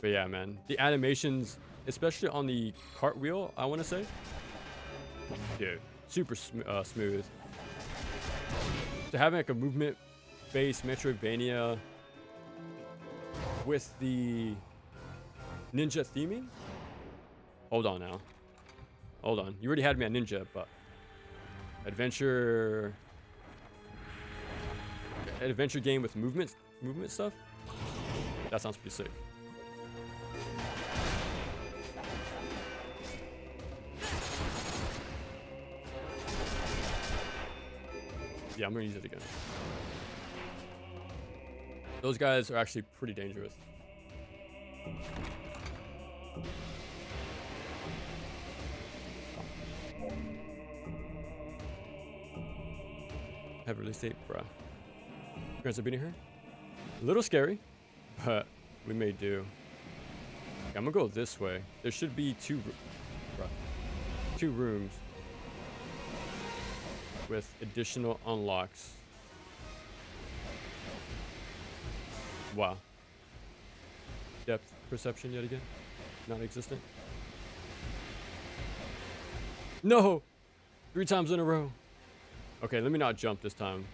yeah, man, the animations, especially on the cartwheel, I want to say, dude, super smooth. So having like a movement-based Metroidvania with the ninja theming. Hold on now. Hold on. You already had me at ninja, but adventure game with movement stuff. That sounds pretty sick. Yeah, I'm gonna use it again. Those guys are actually pretty dangerous. Have release date, bruh. Parents are beating her. A little scary, but we may do. Okay, I'm gonna go this way. There should be two rooms with additional unlocks. Wow. Depth perception yet again? Non-existent. No! 3 times in a row. Okay, let me not jump this time.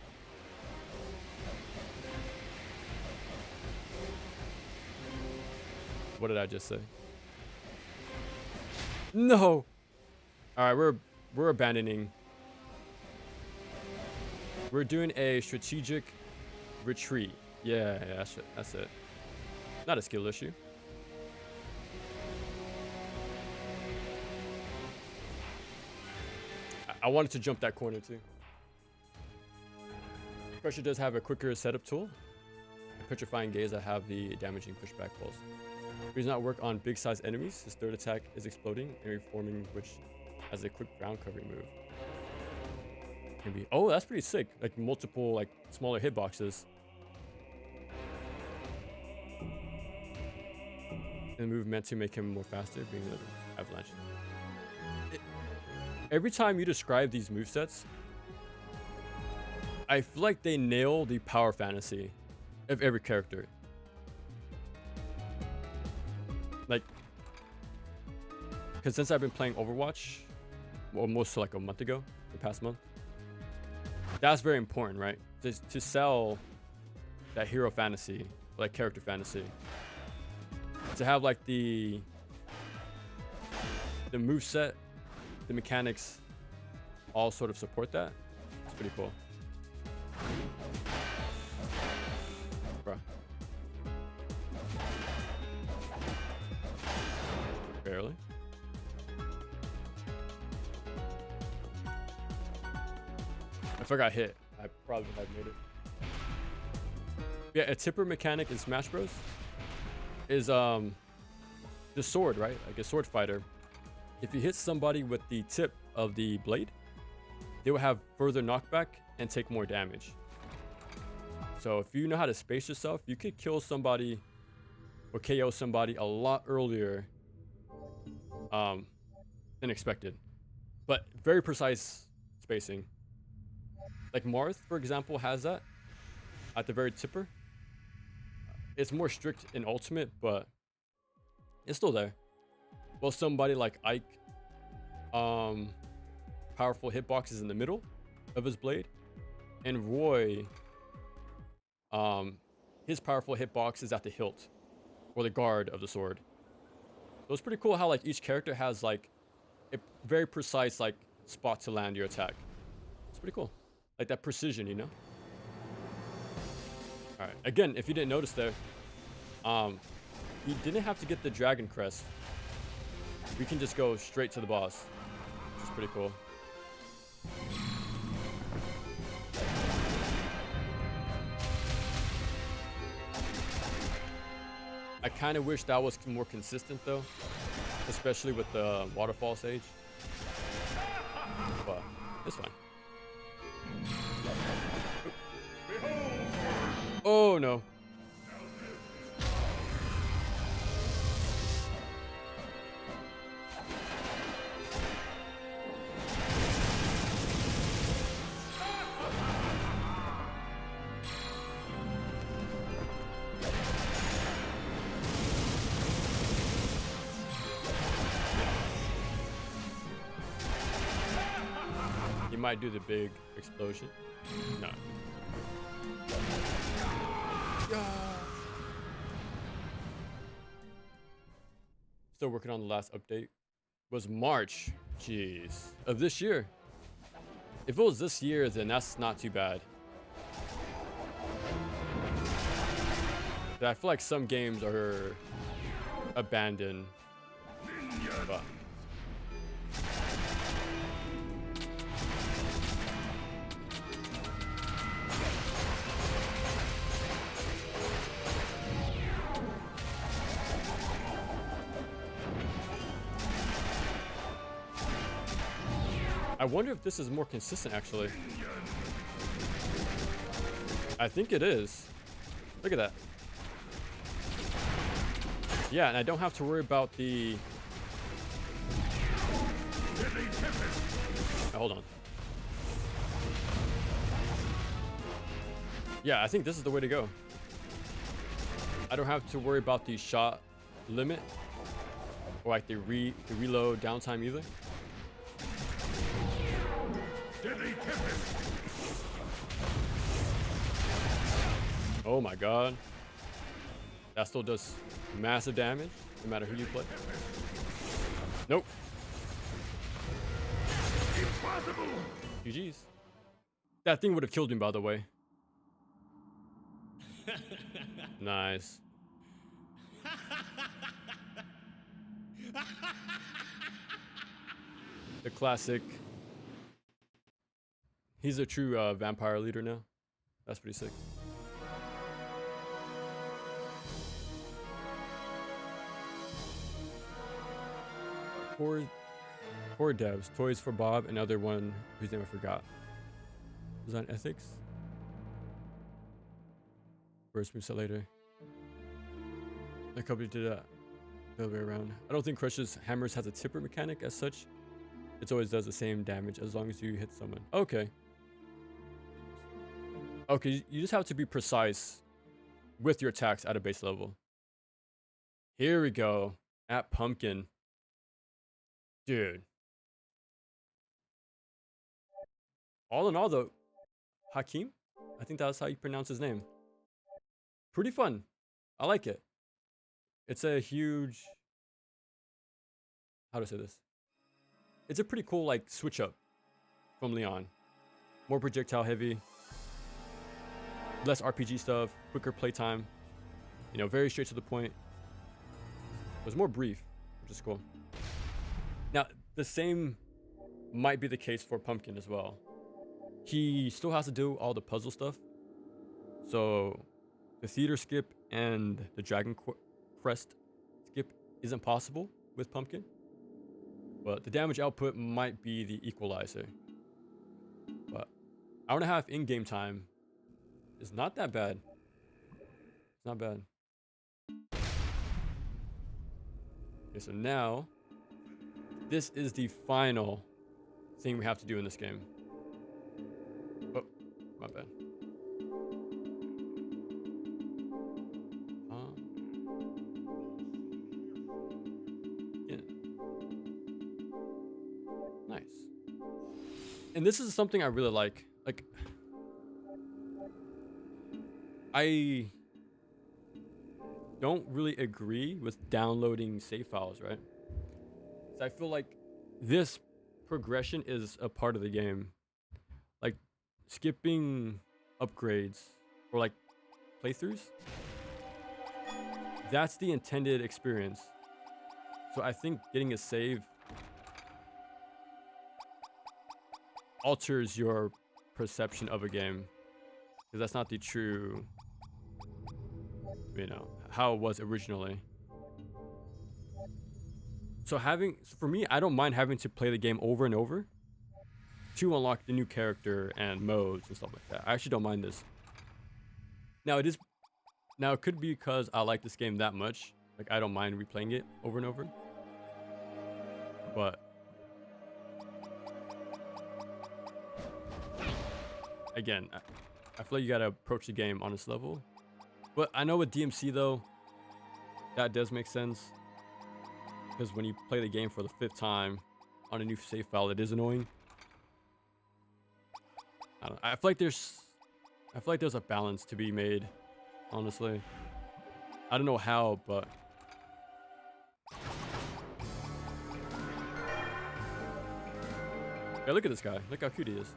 What did I just say? No! Alright, we're we're abandoning. We're doing a strategic retreat. Yeah, that's it. Not a skill issue. I wanted to jump that corner too. Pressure does have a quicker setup tool. And Petrifying Gaze that have the damaging pushback pulse. He does not work on big size enemies. His third attack is exploding and reforming, which has a quick ground covering move. Can be, oh, that's pretty sick. Like multiple like smaller hitboxes. And the move meant to make him more faster, being another avalanche. Every time you describe these movesets, I feel like they nail the power fantasy of every character. Like, because since I've been playing Overwatch, almost like a month ago, the past month, that's very important, right? To sell that hero fantasy, like character fantasy. To have like the moveset, the mechanics all sort of support that. It's pretty cool. Bruh. Barely. If I got hit, I probably would have made it. Yeah, a tipper mechanic in Smash Bros. Is the sword, right? Like a sword fighter. If you hit somebody with the tip of the blade, they will have further knockback and take more damage. So if you know how to space yourself, you could kill somebody or KO somebody a lot earlier than expected. But very precise spacing. Like Marth, for example, has that at the very tipper. It's more strict in Ultimate, but it's still there. Well, somebody like Ike, powerful hitboxes in the middle of his blade, and Roy, his powerful hitbox is at the hilt or the guard of the sword. So it's pretty cool how like each character has like a very precise like spot to land your attack. It's pretty cool, like that precision, you know. All right, again, if you didn't notice there, he didn't have to get the dragon crest. We can just go straight to the boss, which is pretty cool. I kind of wish that was more consistent though, especially with the waterfall stage, but it's fine. Oh no. He might do the big explosion. No. Still working on the last update. It was March, jeez, of this year. If it was this year, then that's not too bad. But I feel like some games are abandoned. But I wonder if this is more consistent, actually. I think it is. Look at that. Yeah, and I don't have to worry about the... Oh, hold on. Yeah, I think this is the way to go. I don't have to worry about the shot limit or like the reload downtime either. Oh my god. That still does massive damage, no matter who you play. Nope. GG's. That thing would have killed me, by the way. Nice. The classic. He's a true vampire leader now. That's pretty sick. Core devs, Toys for Bob, another one whose name I forgot. Design ethics. First moveset later. My company did that the other way around. I don't think Crush's Hammers has a tipper mechanic as such. It always does the same damage as long as you hit someone. Okay. Okay, you just have to be precise with your attacks at a base level. Here we go. At Pumpkin. Dude. All in all, though, Hakim? I think that's how you pronounce his name. Pretty fun. I like it. It's a huge... How to say this? It's a pretty cool, like, switch up from Leon. More projectile heavy. Less RPG stuff. Quicker playtime. You know, very straight to the point. It was more brief, which is cool. Now, the same might be the case for Pumpkin as well. He still has to do all the puzzle stuff. So, the theater skip and the Dragon Crest skip isn't possible with Pumpkin. But the damage output might be the equalizer. But hour and a half in-game time is not that bad. It's not bad. Okay, so now, this is the final thing we have to do in this game. Oh, my bad. Yeah. Nice. And this is something I really like. Like, I don't really agree with downloading save files, right? So I feel like this progression is a part of the game. Like, skipping upgrades or like playthroughs, that's the intended experience. So I think getting a save alters your perception of a game, because that's not the true, you know, how it was originally. So for me, I don't mind having to play the game over and over to unlock the new character and modes and stuff like that. I actually don't mind this. Now it could be because I like this game that much. Like, I don't mind replaying it over and over. But again, I feel like you gotta approach the game on this level. But I know with DMC though, that does make sense. Because when you play the game for the 5th time on a new save file, it is annoying. I feel like there's a balance to be made, honestly. I don't know how, but yeah, look at this guy. Look how cute he is.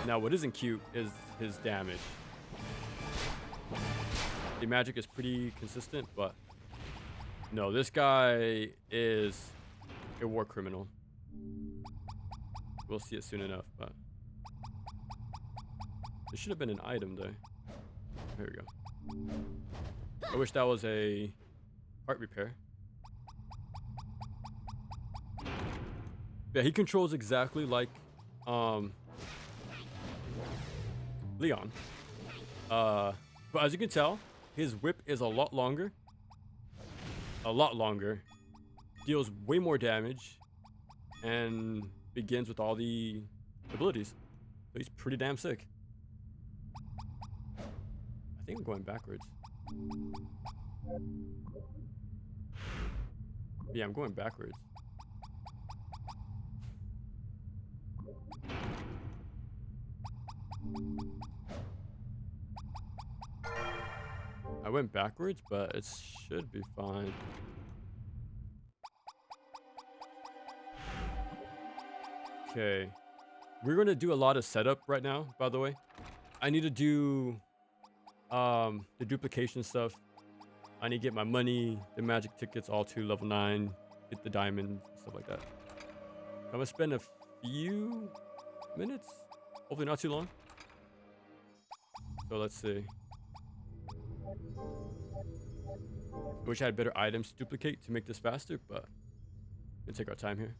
Now, what isn't cute is his damage. The magic is pretty consistent, but no, this guy is a war criminal. We'll see it soon enough, but this should have been an item though. Here we go. I wish that was a heart repair. Yeah, he controls exactly like Leon. But as you can tell, his whip is a lot longer. Deals way more damage. And begins with all the abilities. So he's pretty damn sick. I think I'm going backwards. Yeah, I'm going backwards. I went backwards, but it should be fine. Okay. We're going to do a lot of setup right now, by the way. I need to do the duplication stuff. I need to get my money, the magic tickets all to level 9, get the diamond, stuff like that. I'm going to spend a few minutes, hopefully not too long. So let's see. I wish I had better items to duplicate to make this faster, but we'll take our time here.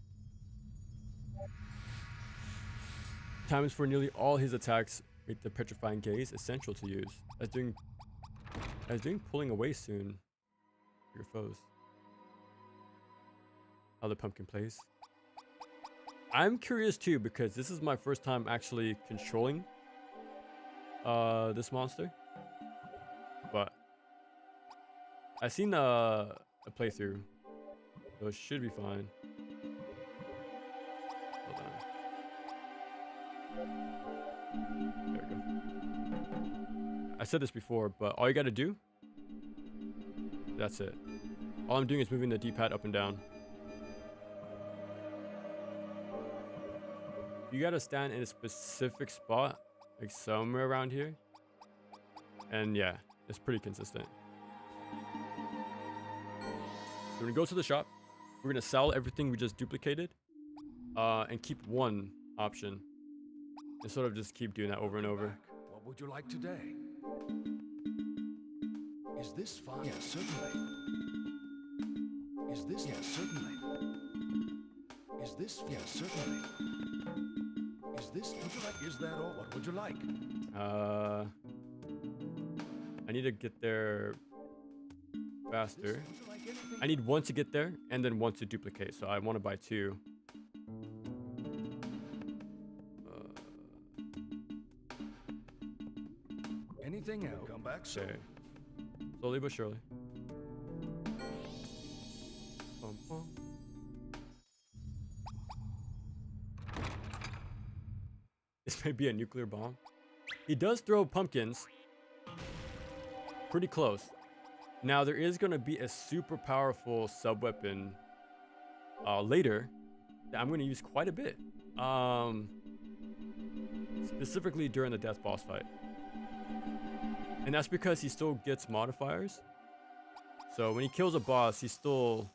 Times for nearly all his attacks make the petrifying gaze essential to use, as doing pulling away soon for your foes. How the pumpkin plays. I'm curious too, because this is my first time actually controlling this monster, but I've seen a playthrough, so it should be fine. Hold on. There we go. I said this before, but all you gotta do, that's it. All I'm doing is moving the D-pad up and down. You gotta stand in a specific spot, like somewhere around here. And yeah, it's pretty consistent. We're gonna go to the shop. We're gonna sell everything we just duplicated, and keep one option. And sort of just keep doing that over and over. What would you like today? Is this fun? Yes, certainly. Is this? Yes, certainly. Is this? Yes, certainly. Is this? Would you like? Is that all? What would you like? I need to get there faster. Would you like anything? I need one to get there and then one to duplicate. So I want to buy 2. Anything else? Come back soon. Okay. Slowly but surely. Bum, bum. This may be a nuclear bomb. He does throw pumpkins. Pretty close. Now there is going to be a super powerful sub-weapon later that I'm going to use quite a bit. Specifically during the death boss fight. And that's because he still gets modifiers. So when he kills a boss, he still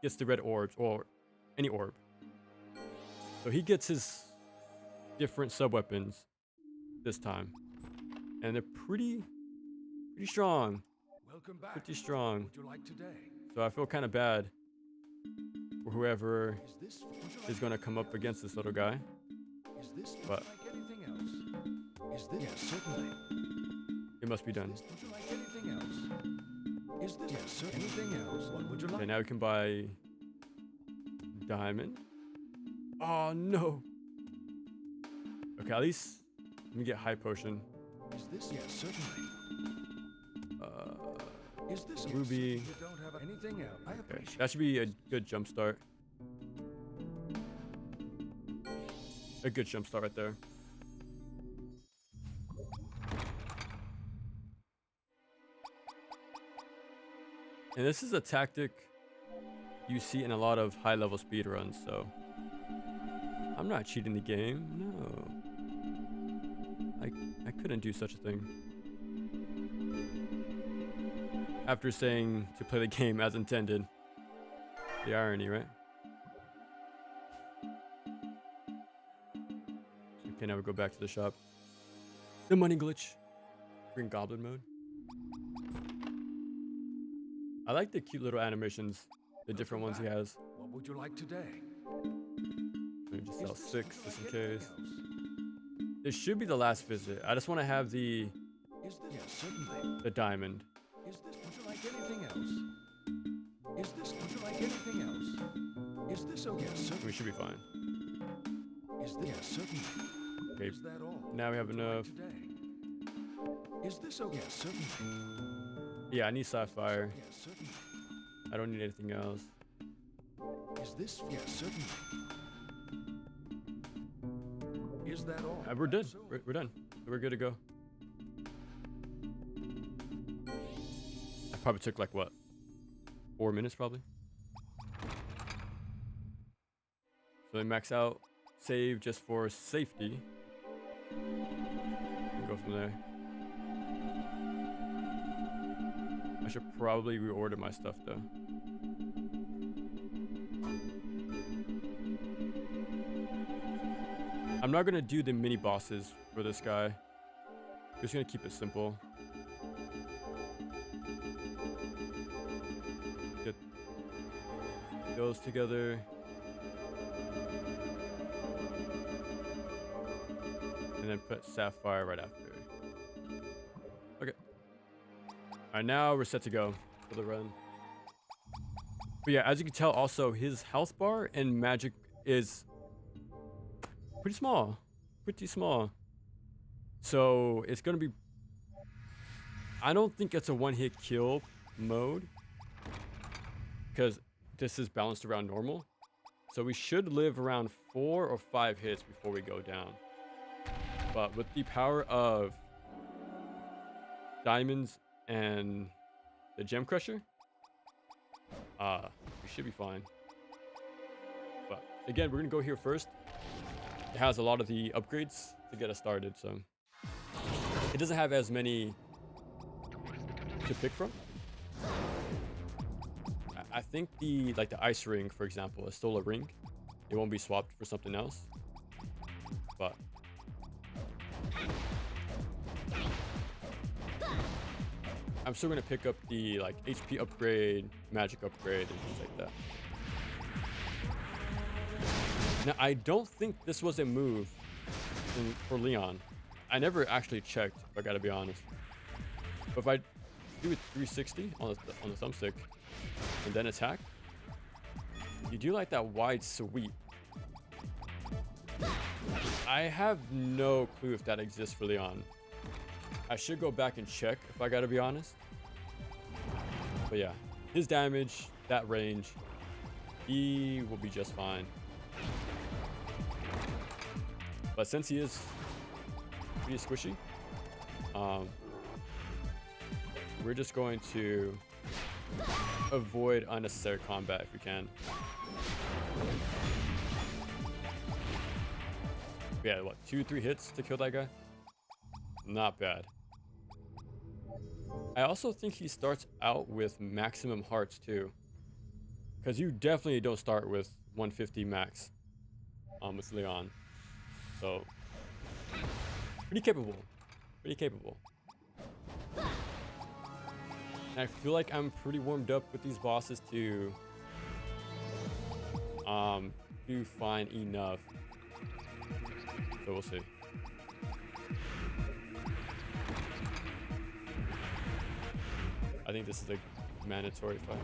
gets the red orbs, or any orb. So he gets his different sub-weapons this time. And they're pretty strong. Welcome back. Pretty strong. What would you like today? So I feel kind of bad for whoever Is this? Would you like is going to come up against this little guy. Is this? Would But you like anything else? Is this? Yes, certainly. it must be done. Would you like anything else? Is this? Yes, certainly. Anything else? What would you like? Okay, now we can buy diamond. Oh no. Okay, at least let me get high potion. Is this? Yes, certainly. Is this? Yes, Ruby. You don't have anything else? I Okay, appreciate. that should be a good jump start. A good jump start right there. And this is a tactic you see in a lot of high-level speedruns, so I'm not cheating the game. No. I couldn't do such a thing. After saying to play the game as intended. The irony, right? Okay, now we go back to the shop. The money glitch. Green Goblin mode. I like the cute little animations, the different ones he has. What would you like today? Let me just sell Is this? 6 Would just you in like anything case. else? This should be the last visit. I just want to have the Is this? Yes, certainly. diamond. Is this? Would you like anything else? Is this? Would you like anything else? Is this okay? Yes, We certainly. should be fine. Is this? Yes, certainly. Okay, Is that all? now we have Would you like enough. today? Is this okay? Yes, certainly. Yeah, I need sapphire. Yes, certainly. I don't need anything else. Is this? Yes, certainly. Is that all? We're done. Soon. We're done. We're good to go. I probably took like what? 4 minutes probably. So we max out save just for safety. Go from there. I should probably reorder my stuff though. I'm not gonna do the mini bosses for this guy. Just gonna keep it simple. Get those together. And then put Sapphire right after. Okay. Alright, now we're set to go for the run. But yeah, as you can tell, also his health bar and magic is pretty small. Pretty small. So it's gonna be... I don't think it's a one-hit kill mode, because this is balanced around normal. So we should live around 4 or 5 hits before we go down. But with the power of diamonds and the gem crusher, we should be fine. But again, we're gonna go here first. It has a lot of the upgrades to get us started, so it doesn't have as many to pick from. I think the ice ring, for example, is still a ring. It won't be swapped for something else. But I'm still gonna pick up the HP upgrade, magic upgrade, and things like that. Now I don't think this was a move for Leon. I never actually checked, if I gotta be honest. But if I do a 360 on the thumbstick and then attack, you do like that wide sweep. I have no clue if that exists for Leon. I should go back and check if I gotta be honest. But yeah, his damage, that range, he will be just fine. But since he is pretty squishy, we're just going to avoid unnecessary combat if we can. Yeah, what, 2-3 hits to kill that guy? Not bad. I also think he starts out with maximum hearts too, because you definitely don't start with 150 max with Leon. So pretty capable. And I feel like I'm pretty warmed up with these bosses to do fine enough. So we'll see. I think this is a mandatory fight.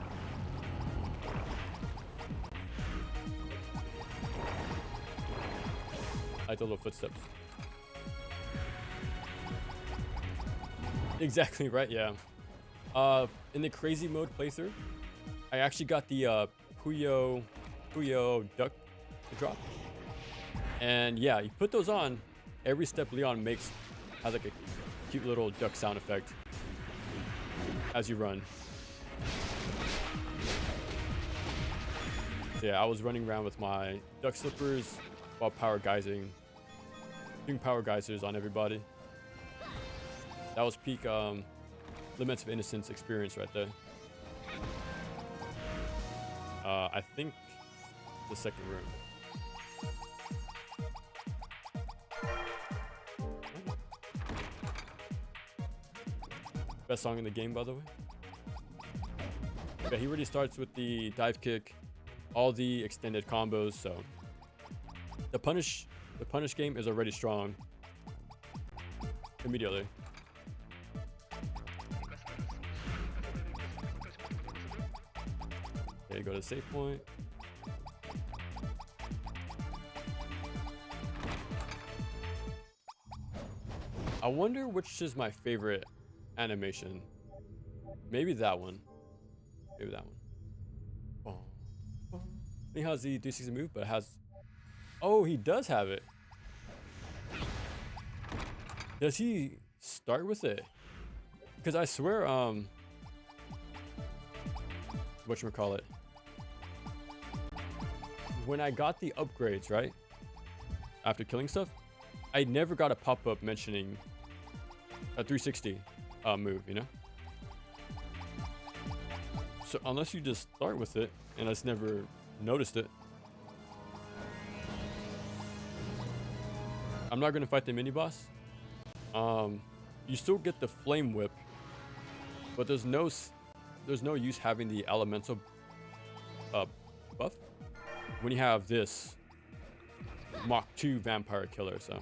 I like the little footsteps. Exactly right, yeah. In the crazy mode playthrough, I actually got the Puyo duck to drop. And yeah, you put those on, every step Leon makes has like a cute little duck sound effect as you run. So yeah, I was running around with my duck slippers while doing power geysers on everybody. That was peak Limits of Innocence experience right there. I think the second room. Best song in the game, by the way. Yeah, he already starts with the dive kick, all the extended combos, so the punish game is already strong immediately. Okay, go to the save point. I wonder which is my favorite animation. Maybe that one. He has the 360 move, but it has... Oh, he does have it. Does he start with it? Because I swear, whatchamacallit, when I got the upgrades, right? after killing stuff, I never got a pop-up mentioning a 360 move, you know? So unless you just start with it, and I just never noticed it. I'm not gonna fight the mini boss. You still get the flame whip, but there's no use having the elemental buff when you have this Mach 2 vampire killer. So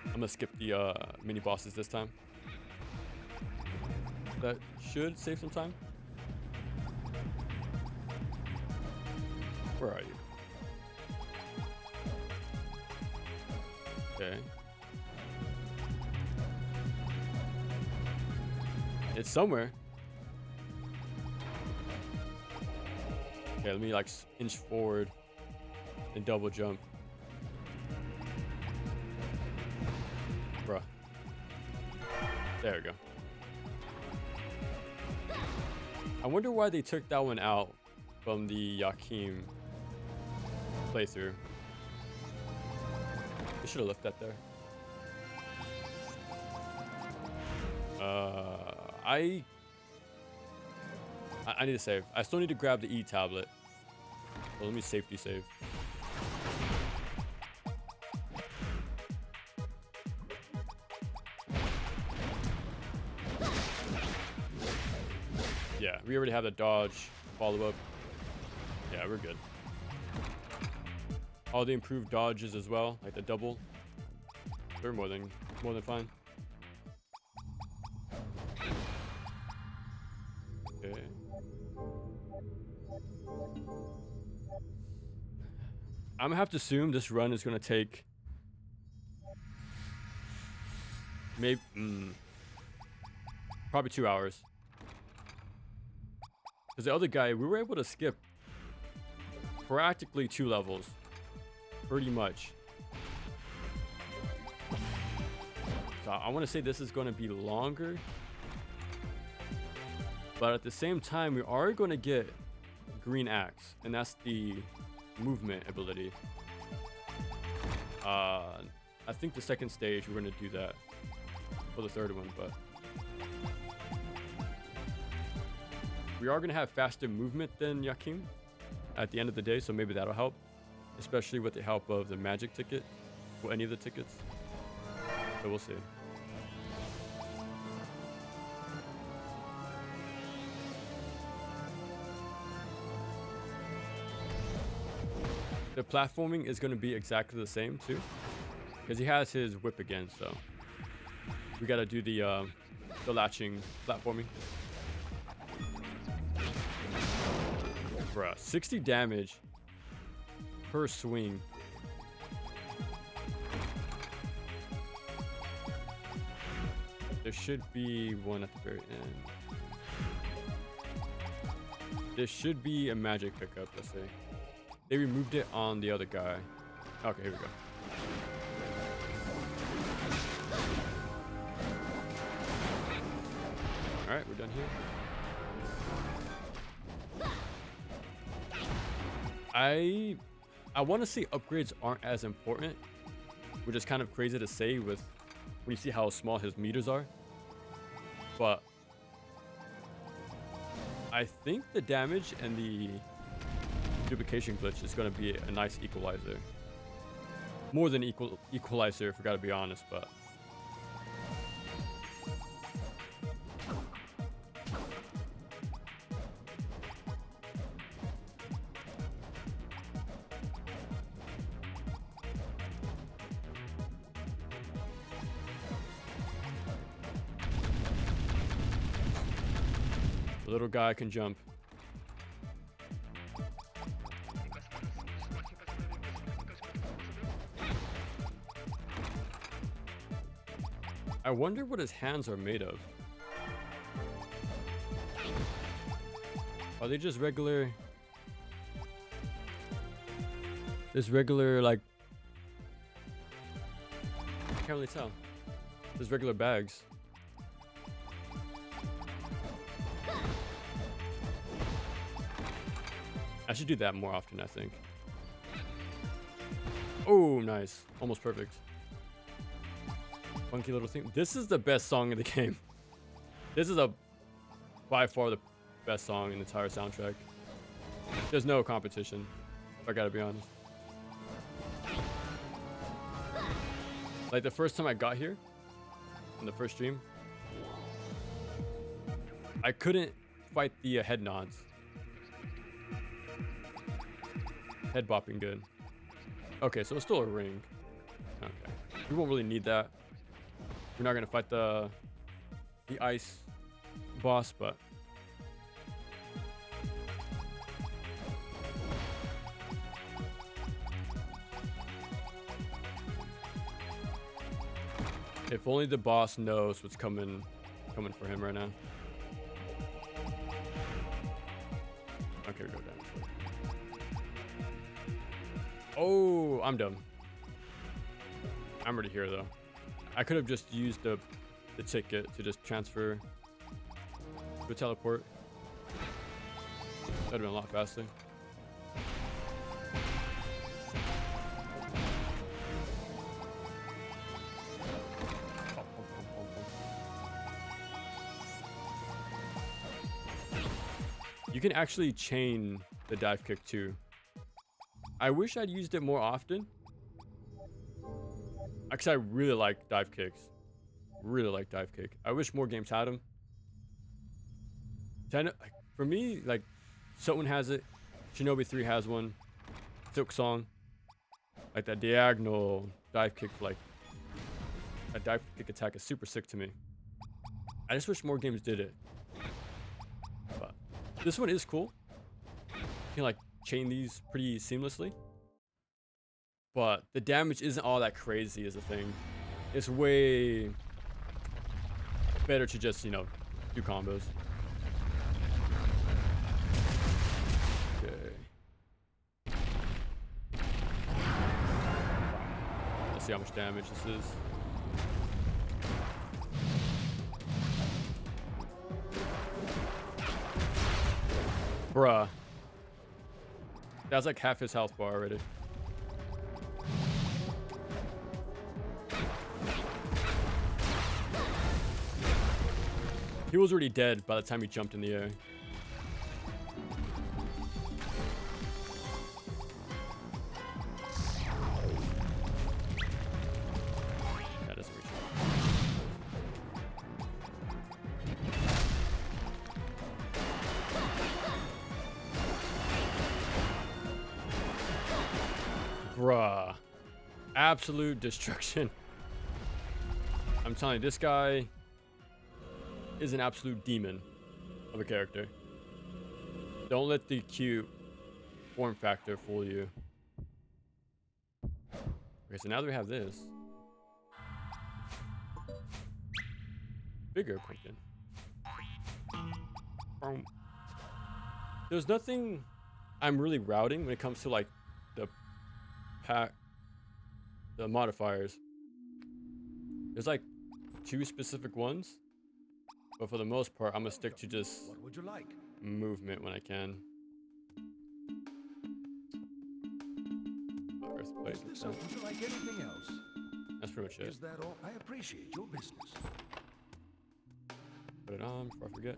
I'm gonna skip the mini bosses this time. That should save some time. Where are you? Okay. It's somewhere. Okay, let me like inch forward and double jump. Bruh. There we go. I wonder why they took that one out from the Jaochim playthrough. They should have left that there. I need to save. I still need to grab the E tablet. So let me safety save. Yeah, we already have the dodge follow up. Yeah, we're good. All the improved dodges as well, like the double. They're more than fine. Okay. I'm gonna have to assume this run is gonna take maybe probably 2 hours. Because the other guy, we were able to skip practically 2 levels. Pretty much. So I want to say this is going to be longer. But at the same time, we are going to get green axe. And that's the movement ability. I think the second stage, we're going to do that. For the third one, but... we are going to have faster movement than Jaochim at the end of the day, so maybe that'll help. Especially with the help of the magic ticket, or any of the tickets. So we'll see. The platforming is going to be exactly the same too, because he has his whip again, so we got to do the latching platforming. Bruh, 60 damage per swing. There should be one at the very end. There should be a magic pickup, let's see. They removed it on the other guy. Okay, here we go. Alright, we're done here. I want to say upgrades aren't as important, which is kind of crazy to say with when you see how small his meters are. But I think the damage and the duplication glitch is going to be a nice equalizer. More than equalizer, if we got to be honest, but. The little guy can jump. I wonder what his hands are made of. Are they just regular? Just regular, like... I can't really tell. Just regular bags. I should do that more often, I think. Oh, nice. Almost perfect. Funky little thing. This is the best song in the game. This is by far the best song in the entire soundtrack. There's no competition, if I gotta be honest. Like the first time I got here, in the first stream, I couldn't fight the head nods. Head bopping good. Okay, so it's still a ring. Okay. We won't really need that. We're not gonna fight the ice boss, but if only the boss knows what's coming for him right now. Okay, we go down. Oh, I'm dumb. I'm already here though. I could have just used the ticket to just transfer to a teleport. That'd have been a lot faster. You can actually chain the dive kick too. I wish I'd used it more often. Because I really like dive kicks. Really like dive kick. I wish more games had them. For me, like, Someone has it. Shinobi 3 has one. Silk Song. Like that diagonal dive kick, like that dive kick attack is super sick to me. I just wish more games did it. But this one is cool. You can like chain these pretty seamlessly. But the damage isn't all that crazy is a thing. It's way better to just, you know, do combos. Okay. Let's see how much damage this is. Bruh. That's like half his health bar already. He was already dead by the time he jumped in the air. That doesn't reach. Bruh. Absolute destruction. I'm telling you, this guy is an absolute demon of a character. Don't let the cute form factor fool you. Okay, so now that we have this. Bigger pumpkin. There's nothing I'm really routing when it comes to like the modifiers. There's like 2 specific ones. But for the most part, I'm gonna stick to just What would you like? movement when I can. Earthquake. Is this or would you like anything else? That's pretty much it. Is that all? I appreciate your business. Put it on before I forget.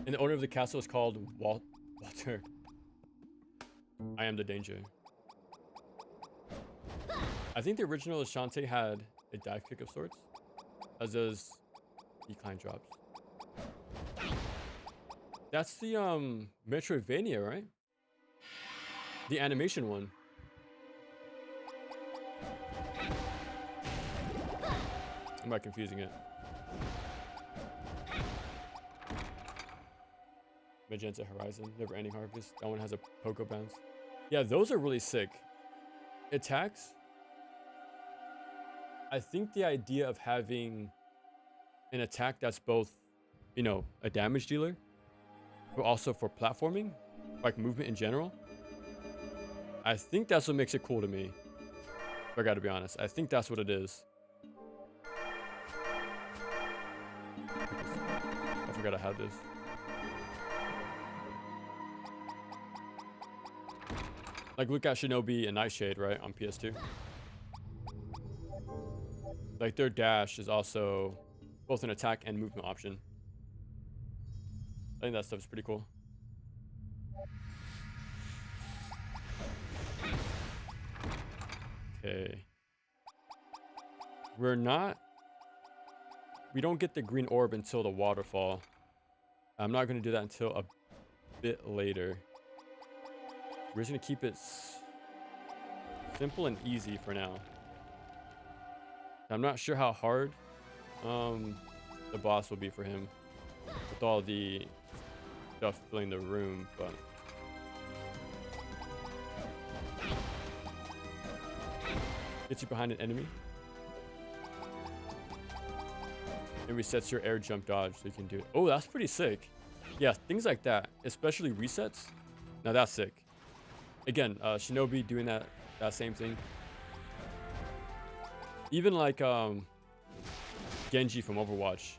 And the owner of the castle is called Walter. I am the danger. I think the original Ashante had a dive kick of sorts, as does decline drops. That's the Metroidvania, right? The animation one. Am I confusing it? Magenta Horizon, Never Ending Harvest. That one has a Poco bounce. Yeah, those are really sick. Attacks. I think the idea of having an attack that's both, you know, a damage dealer, but also for platforming, like movement in general, I think that's what makes it cool to me. If I gotta be honest, I think that's what it is. I forgot I had this. Like, look at Shinobi and Nightshade, right, on PS2. Like, their dash is also both an attack and movement option. I think that stuff's pretty cool. Okay. We don't get the green orb until the waterfall. I'm not going to do that until a bit later. We're just going to keep it simple and easy for now. I'm not sure how hard the boss will be for him with all the stuff filling the room, but gets you behind an enemy. It resets your air jump dodge so you can do it. Oh, that's pretty sick. Yeah, things like that, especially resets. Now that's sick. Again, Shinobi doing that same thing. Even like Genji from Overwatch,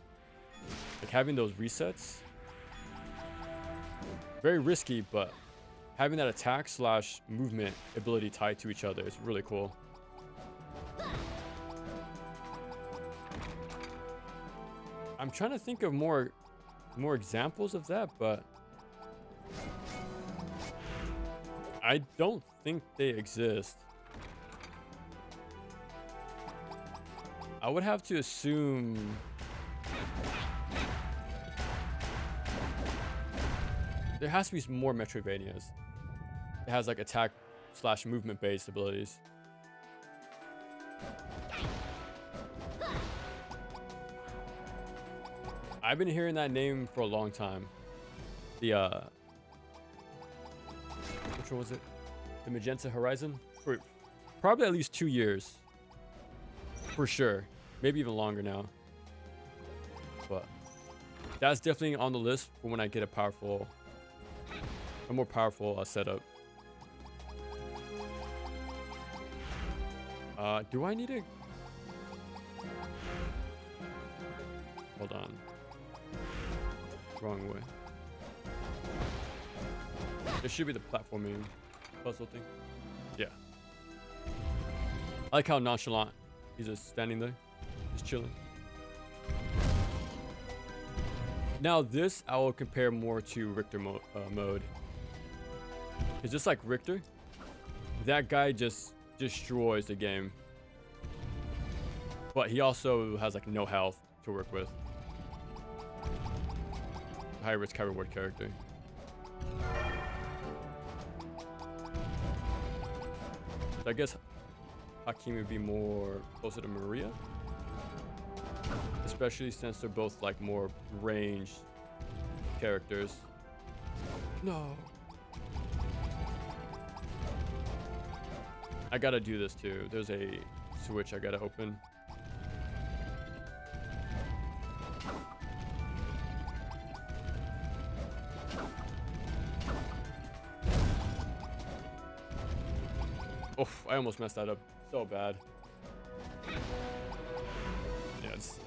like having those resets, very risky, but having that attack / movement ability tied to each other is really cool. I'm trying to think of more examples of that, but I don't think they exist. I would have to assume there has to be some more Metroidvanias. It has like attack / movement based abilities. I've been hearing that name for a long time. The which one was it? The Magenta Horizon? For probably at least 2 years. For sure. Maybe even longer now. But that's definitely on the list for when I get a more powerful setup. Do I need a... Hold on. Wrong way. There should be the platforming puzzle thing. Yeah. I like how nonchalant he's just standing there, just chilling. Now this I will compare more to Richter mode. Because just like Richter, that guy just destroys the game. But he also has like no health to work with. High risk, high reward character. So I guess Jaochim would be more closer to Maria, especially since they're both like more ranged characters. No. I gotta do this too. There's a switch I gotta open. Oh, I almost messed that up so bad. Yes.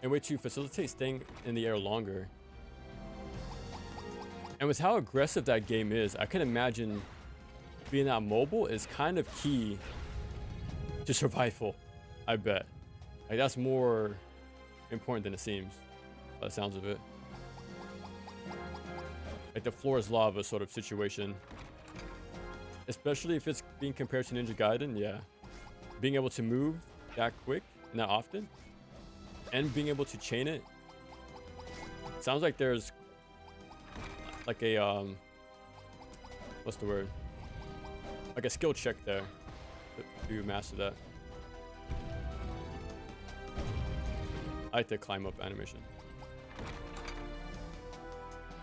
And way to facilitate staying in the air longer. And with how aggressive that game is, I can imagine being that mobile is kind of key to survival, I bet. Like that's more important than it seems, by the sounds of it. Like the floor is lava sort of situation. Especially if it's being compared to Ninja Gaiden, yeah. Being able to move that quick and that often, and being able to chain it. Sounds like there's like a what's the word? Like a skill check there to master that. I like the climb up animation.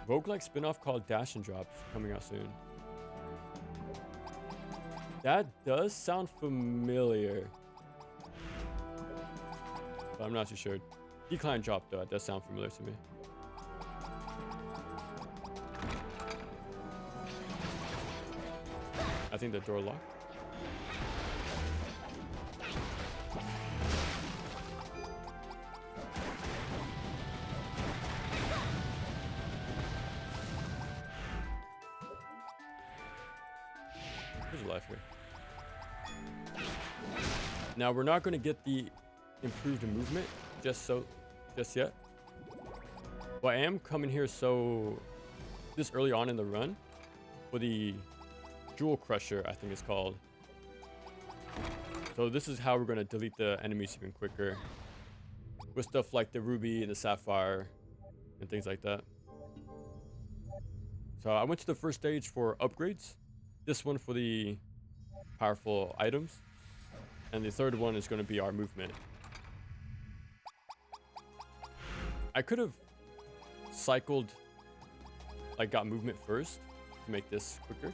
Roguelike spin-off called Dash and Drops coming out soon. That does sound familiar, but I'm not too sure. Decline Drop though, it does sound familiar to me. I think the door locked. There's a life here. Now we're not going to get the improved movement just yet. But I am coming here this early on in the run for the Jewel Crusher, I think it's called. So this is how we're going to delete the enemies even quicker with stuff like the Ruby and the Sapphire and things like that. So I went to the first stage for upgrades. This one for the powerful items. And the third one is going to be our movement. I could have cycled, like got movement first to make this quicker.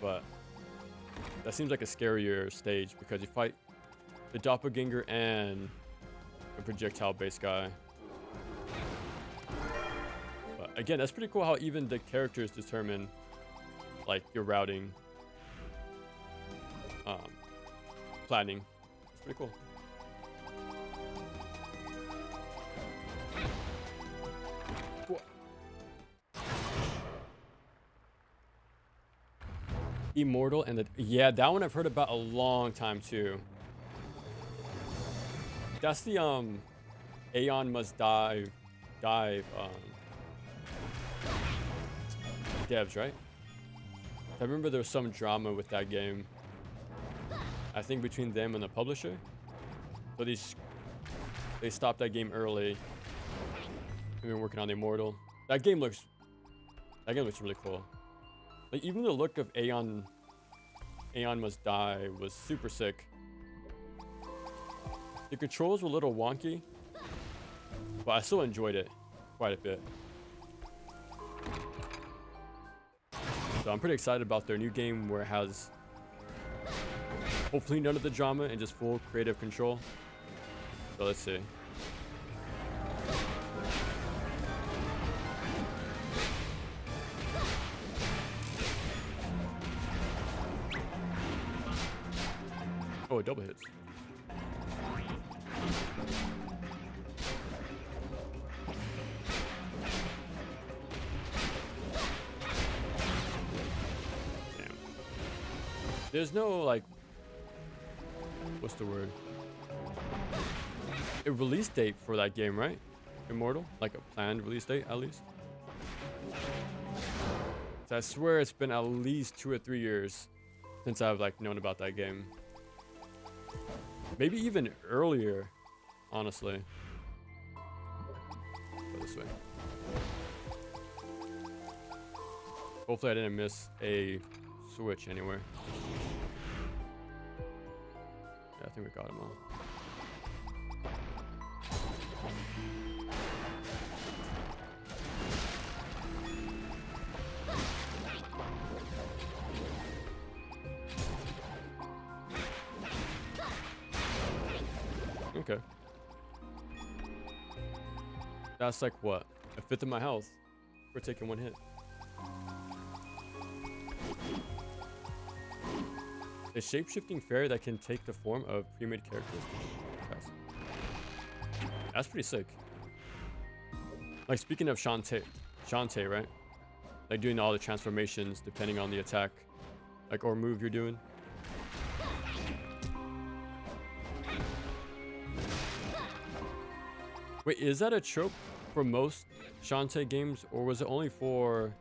But that seems like a scarier stage because you fight the doppelganger and a projectile based guy. But again, that's pretty cool how even the characters determine like your routing, planning. It's pretty cool. Immortal and yeah, that one I've heard about a long time too. That's the Aeon Must Dive devs, right? I remember there was some drama with that game. I think between them and the publisher. So they stopped that game early. They've been working on the Immortal. That game looks really cool. Like even the look of Aeon Must Die was super sick. The controls were a little wonky, but I still enjoyed it quite a bit. So I'm pretty excited about their new game where it has hopefully none of the drama and just full creative control. So let's see. Oh, it double hits. Damn. There's no, like, what's the word? A release date for that game, right? Immortal? Like a planned release date, at least? So I swear it's been at least 2 or 3 years since I've, like, known about that game. Maybe even earlier, honestly. Go this way. Hopefully I didn't miss a switch anywhere. Yeah, I think we got him all. Okay. That's like what? A fifth of my health. We're taking 1 hit. A shape-shifting fairy that can take the form of pre-made characters. That's pretty sick. Like speaking of Shantae, right? Like doing all the transformations depending on the attack, like or move you're doing. Wait, is that a trope for most Shantae games, or was it only for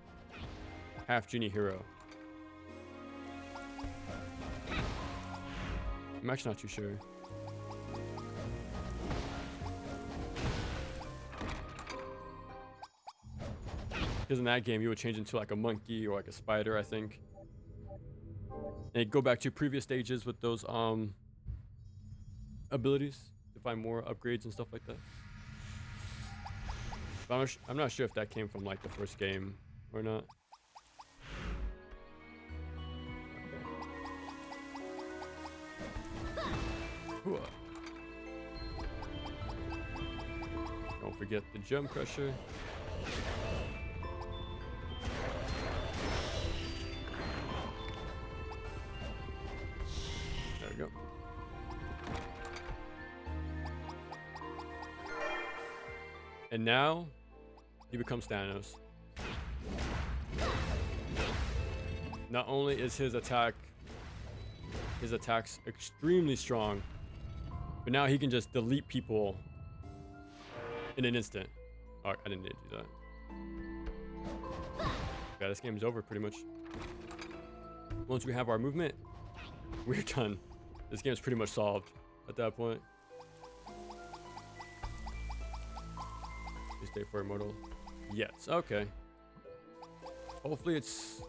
Half Genie Hero? I'm actually not too sure. Because in that game, you would change into like a monkey or like a spider, I think. And go back to previous stages with those abilities to find more upgrades and stuff like that. But I'm not sure if that came from like the first game or not. Okay. Don't forget the Gem Crusher. There we go. And now he becomes Thanos. Not only is his attacks extremely strong, but now he can just delete people in an instant. Oh, I didn't need to do that. Yeah, this game's over pretty much. Once we have our movement, we're done. This game's pretty much solved at that point. You stay for immortal. Yes, okay. Hopefully it's,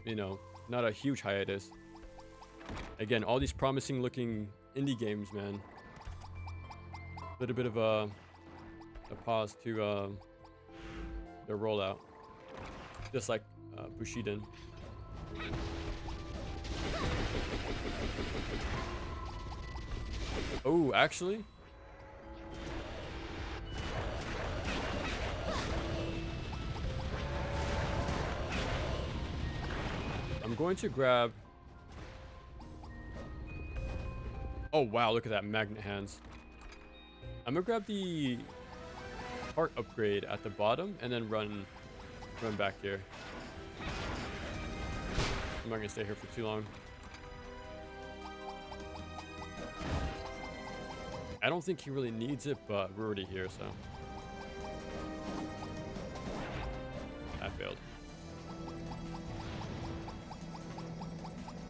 you know, not a huge hiatus. Again, all these promising looking indie games, man. A little bit of a pause to their rollout. Just like Bushiden. Oh, actually? I'm going to grab... Oh, wow, look at that magnet hands. I'm gonna grab the heart upgrade at the bottom and then run back here. I'm not gonna stay here for too long. I don't think he really needs it, but we're already here, so. I failed.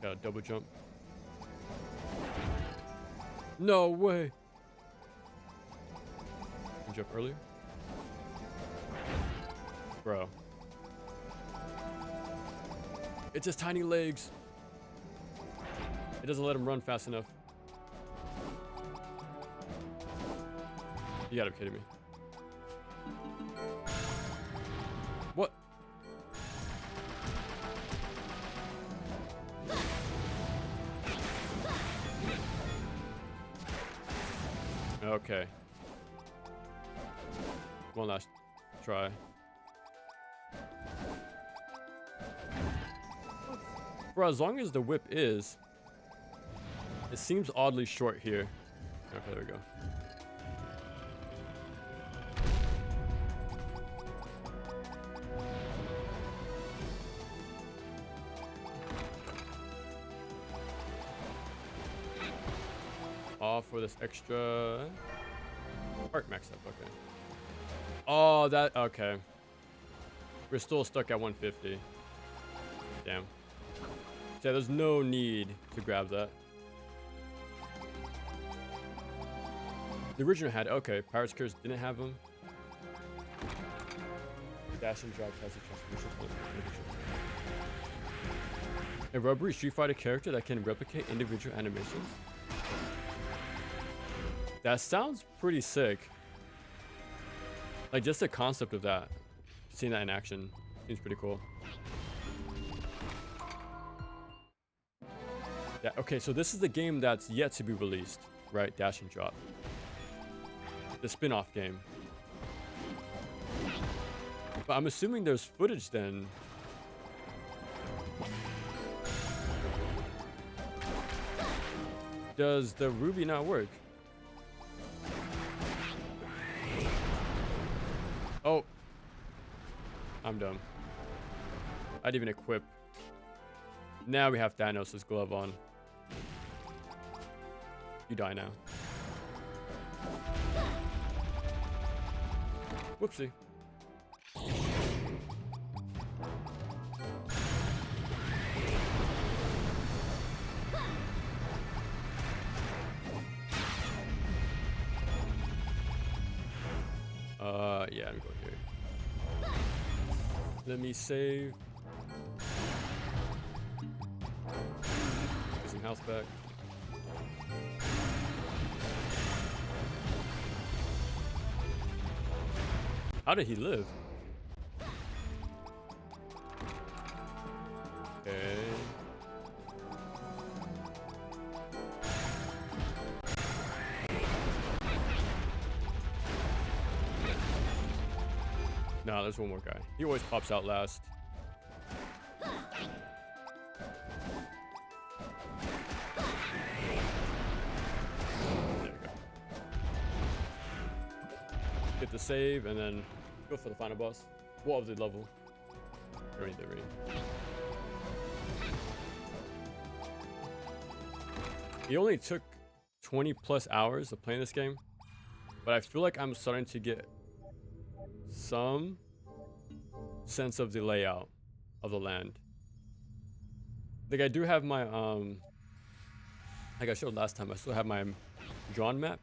Got a double jump. No way. Can jump earlier? Bro. It's his tiny legs. It doesn't let him run fast enough. You gotta be kidding me. What? Okay. One last try. For as long as the whip is, it seems oddly short here. Okay, there we go. All for this extra heart max up, okay. Oh, that, okay. We're still stuck at 150. Damn. Yeah, there's no need to grab that. The original had, okay, Pirate's Curse didn't have them. Dash and drop has a transformation. A rubbery Street Fighter character that can replicate individual animations? That sounds pretty sick. Like, just the concept of that. Seeing that in action seems pretty cool. Yeah, okay, so this is the game that's yet to be released, right? Dash and Drop. The spin-off game. But I'm assuming there's footage then. Does the Ruby not work? Oh. I'm dumb. I didn't even equip. Now we have Thanos' glove on. You die now. Whoopsie. Yeah, I'm going here. Let me save. Get some health back. How did he live? Okay. No, there's one more guy. He always pops out last. There we go. Get the save and then go for the final boss. What of the level? Already there, ready. It only took 20 plus hours of playing this game, but I feel like I'm starting to get some sense of the layout of the land. Like I do have my like I showed last time, I still have my drawn map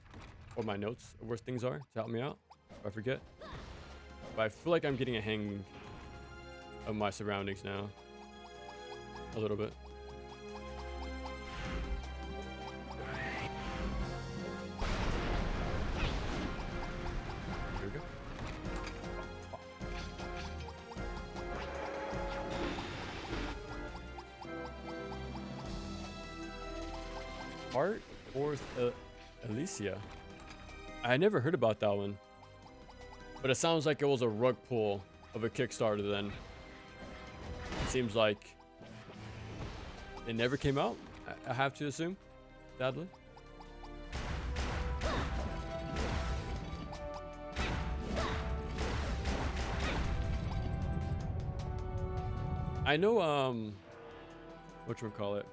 or my notes of where things are to help me out if I forget. But I feel like I'm getting a hang of my surroundings now. A little bit. Here we go. Art Fourth Elysia. I never heard about that one, but it sounds like it was a rug pull of a Kickstarter. Then it seems like it never came out. I have to assume, sadly. I know whatchamacallit,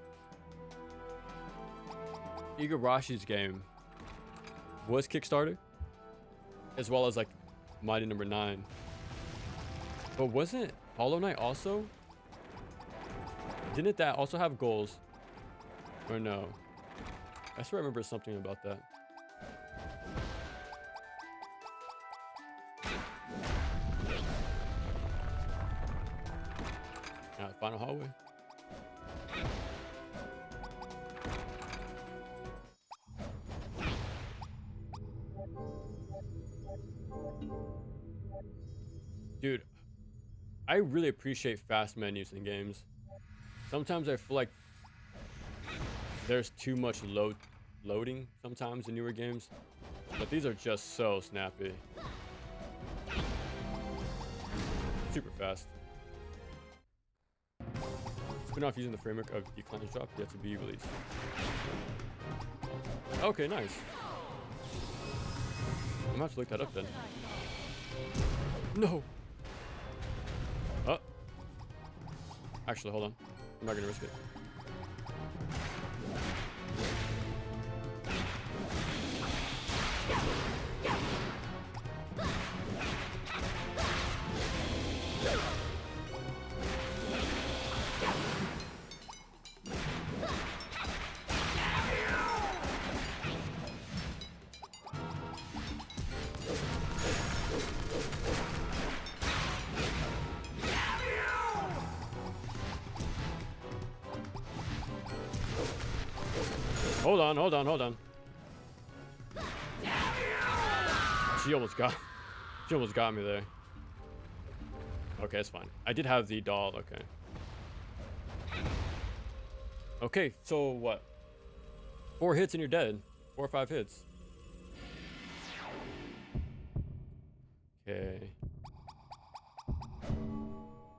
Igarashi's game was Kickstarter, as well as like Mighty Number 9. But wasn't Hollow Knight also? Didn't that also have goals? Or no? I swear I remember something about that. Final hallway. Dude, I really appreciate fast menus in games. Sometimes I feel like there's too much loading sometimes in newer games, but these are just so snappy. Super fast. Spin-off using the framework of Decline's Drop yet to be released. Okay, nice. I'm gonna have to look that up then. No. Oh. Actually, hold on. I'm not gonna risk it. Hold on. She almost got me there. Okay, it's fine. I did have the doll, okay. Okay, so what? 4 hits and you're dead. 4 or 5 hits. Okay.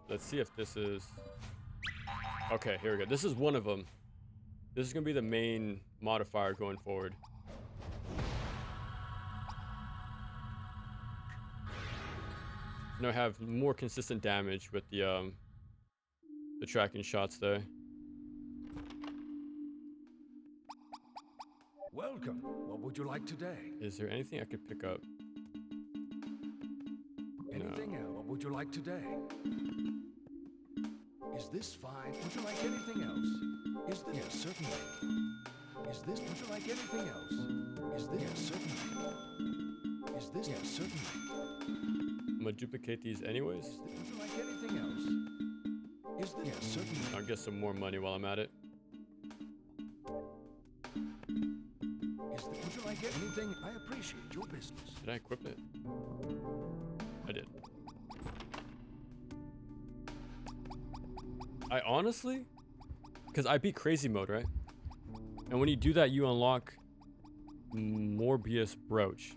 Let's see if this is... Okay, here we go. This is one of them. This is going to be the main modifier going forward. Now I have more consistent damage with the tracking shots there. Welcome. What would you like today? Is there anything I could pick up? Anything else? What would you like today? Is this fine? Would you like anything else? Is this? Yes, certainly. Is this? Would you like anything else? Is this? Yes, certainly. Is this? Yes, certainly. I'm gonna duplicate these anyways. Would you like anything else? Is this? Yes, certainly. I'll get some more money while I'm at it. Is this? Would you like anything? I appreciate your business. Did I equip it? I did. I honestly, because I beat crazy mode, right? And when you do that, you unlock Morbius Brooch.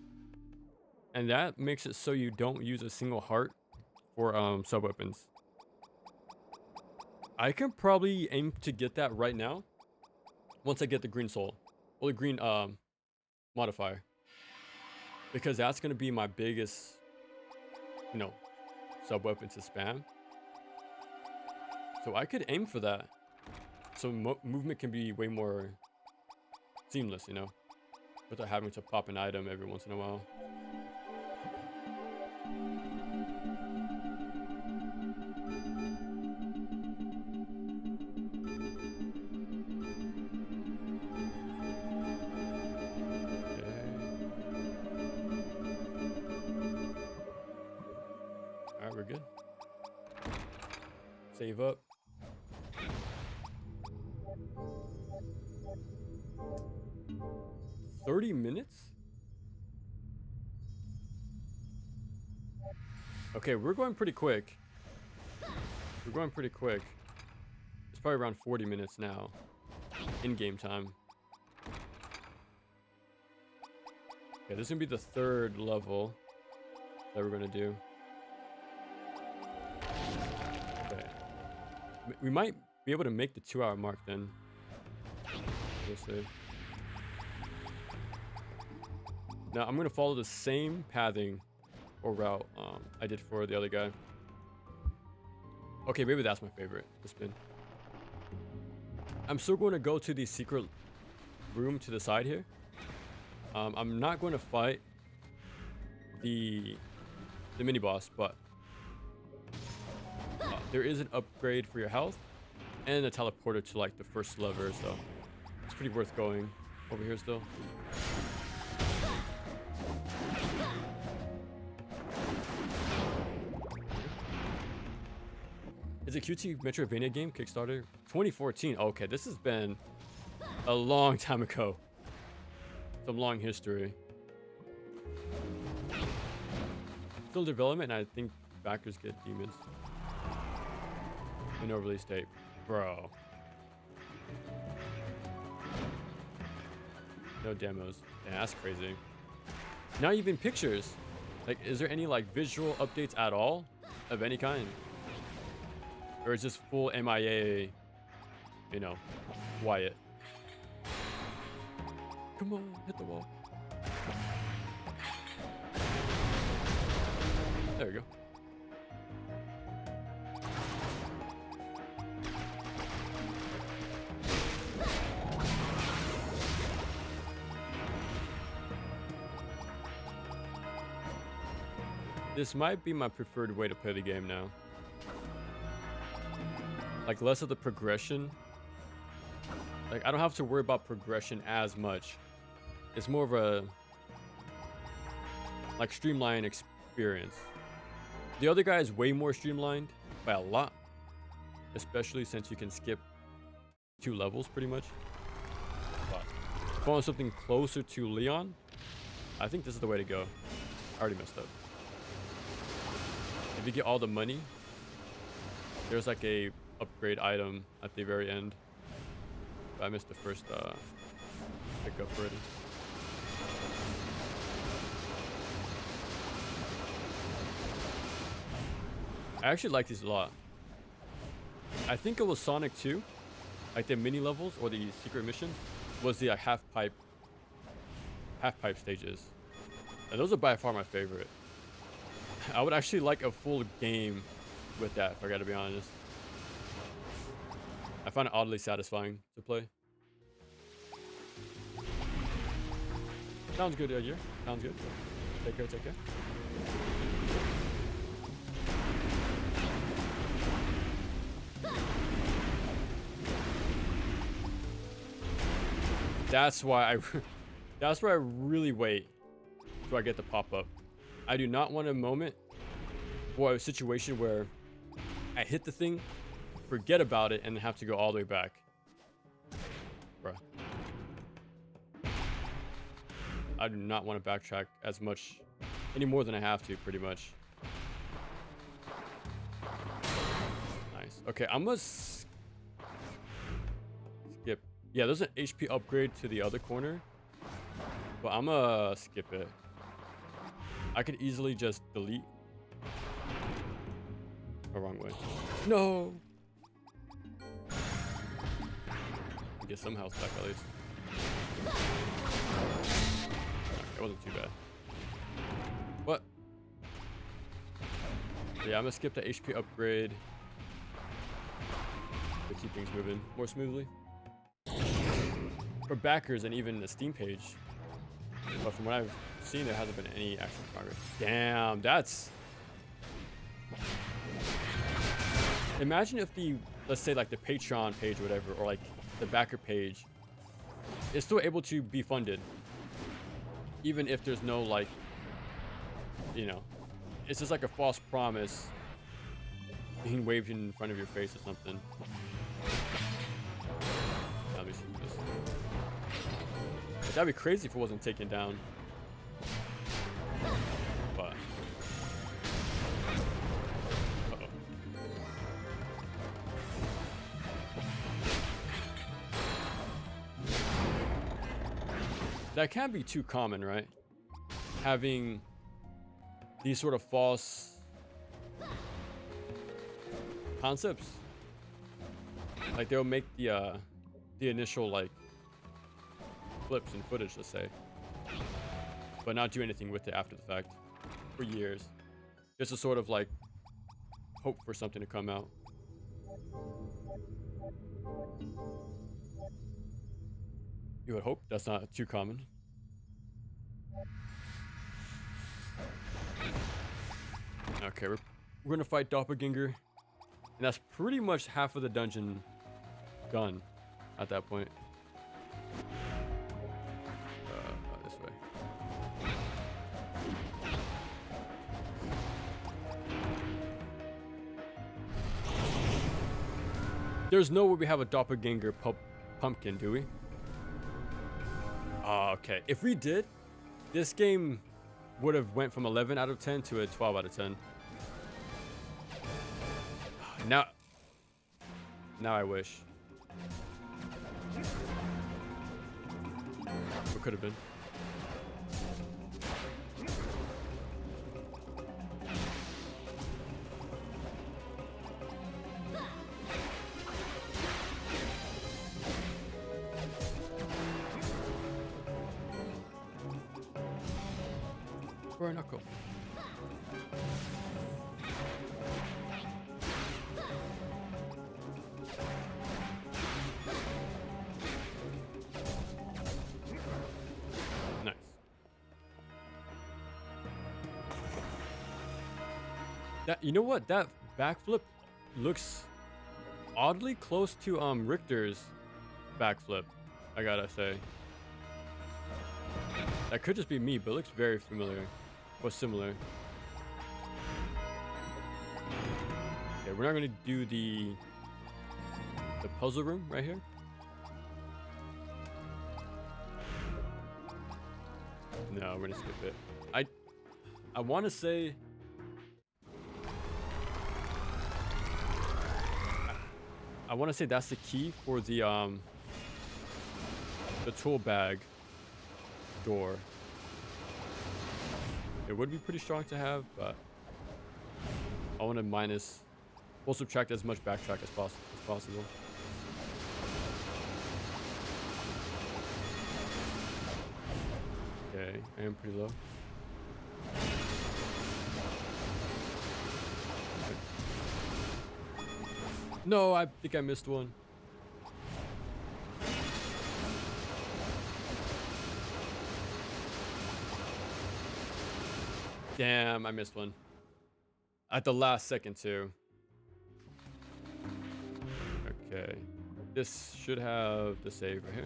And that makes it so you don't use a single heart for sub-weapons. I can probably aim to get that right now. Once I get the green soul. Or the green modifier. Because that's going to be my biggest, you know, sub-weapon to spam. So I could aim for that. So movement can be way more seamless, you know, without having to pop an item every once in a while. Alright, we're good. Save up. $30 minutes? Okay, we're going pretty quick. We're going pretty quick. It's probably around 40 minutes now. In-game time. Okay, this is gonna be the third level that we're gonna do. Okay. We might be able to make the 2-hour mark then. We'll see. Now I'm gonna follow the same pathing or route I did for the other guy. Okay, maybe that's my favorite, the spin. I'm still going to go to the secret room to the side here. I'm not going to fight the mini boss, but there is an upgrade for your health and a teleporter to like the first lever, so it's pretty worth going over here still. Is it QT Metroidvania game Kickstarter 2014? Okay, this has been a long time ago. Some long history. Still in development, and I think backers get demons. And no release date, bro. No demos. Yeah, that's crazy. Not even pictures. Like, is there any like visual updates at all of any kind? Or is this full MIA, you know, Wyatt? Come on, hit the wall. There we go. This might be my preferred way to play the game now. Like, less of the progression. Like, I don't have to worry about progression as much. It's more of a like streamlined experience. The other guy is way more streamlined by a lot, especially since you can skip 2 levels pretty much. But if I want something closer to Leon, I think this is the way to go. I already messed up. If you get all the money, there's like a upgrade item at the very end. But I missed the first pickup already. I actually like these a lot. I think it was Sonic 2, like the mini levels or the secret mission, was the half pipe stages, and those are by far my favorite. I would actually like a full game with that, if I gotta be honest. I find it oddly satisfying to play. Sounds good, Edgar. Sounds good. Take care, take care. That's why I really wait till I get the pop-up. I do not want a moment or a situation where I hit the thing, forget about it, and then have to go all the way back. Bruh. I do not want to backtrack as much, any more than I have to, pretty much. Nice. Okay, I'm gonna skip. Yeah, there's an HP upgrade to the other corner, but I'm gonna skip it. I could easily just delete. Oh, wrong way. No! Get some health back at least. That wasn't too bad. What? So yeah, I'm gonna skip the HP upgrade to keep things moving more smoothly. for backers and even the Steam page. But from what I've seen, there hasn't been any actual progress. Damn, that's... Imagine if the, let's say like the Patreon page or whatever, or like the backer page is still able to be funded. Even if there's no like, you know, it's just like a false promise being waved in front of your face or something. Let me see this. But that'd be crazy if it wasn't taken down. But uh-oh. That can't be too common, right? Having these sort of false concepts. Like they'll make the initial like flips and footage, let's say, but not do anything with it after the fact for years. Just to sort of like hope for something to come out. You would hope that's not too common. Okay, we're gonna fight Doppelganger, and that's pretty much half of the dungeon done at that point. This way. There's no way we have a Doppelganger pumpkin, do we? Okay, if we did, this game would have went from 11 out of 10 to a 12 out of 10. Now I wish. What could have been. Or a knuckle. Nice. That, you know what? That backflip looks oddly close to Richter's backflip, I gotta say. That could just be me, but it looks very familiar. Or similar. Okay, we're not gonna do the puzzle room right here. No, we're gonna skip it. I want to say I want to say that's the key for the tool bag door. It would be pretty strong to have, but I want to we'll subtract as much backtrack as possible. Okay, I am pretty low. No, I think I missed one. Damn, I missed one. At the last second, too. Okay. This should have the save right here.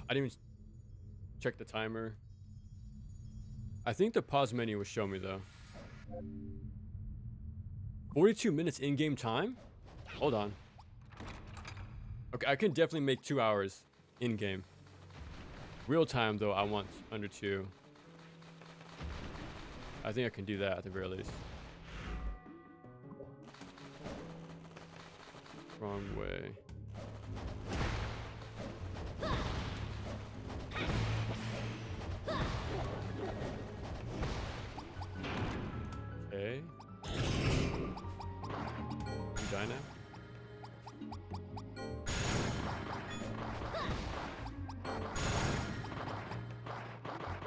I didn't even check the timer. I think the pause menu will show me, though. 42 minutes in-game time? Hold on. Okay, I can definitely make 2 hours in-game. Real time, though, I want under 2. I think I can do that at the very least. Wrong way. Okay. Die now?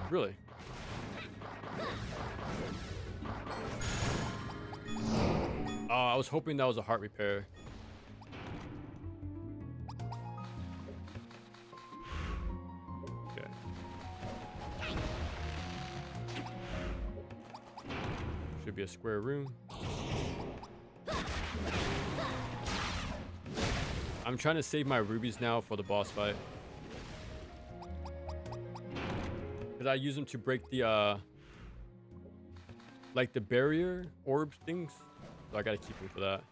Really? Oh, I was hoping that was a heart repair. Okay. Should be a square room. I'm trying to save my rubies now for the boss fight. Because I use them to break the, like the barrier orb things. So I gotta keep them for that.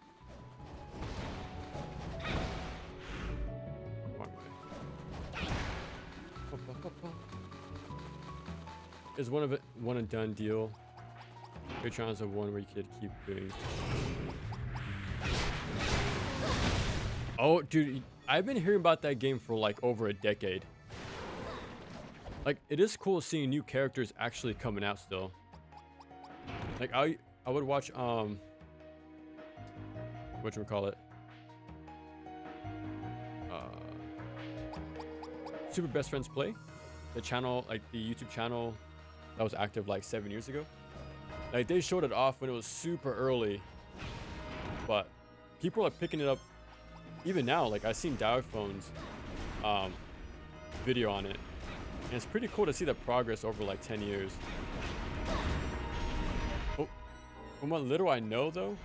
Wrong way. Is one of it one and done deal? Patreon's the one where you could keep doing. Oh, dude, I've been hearing about that game for like over a decade. Like, it is cool seeing new characters actually coming out still. Like, I would watch, whatchamacallit? Super Best Friends Play. The channel, like the YouTube channel that was active like 7 years ago. Like, they showed it off when it was super early. But people are picking it up even now. Like, I've seen Jaochim's video on it. And it's pretty cool to see the progress over like 10 years. Oh, from what little I know though,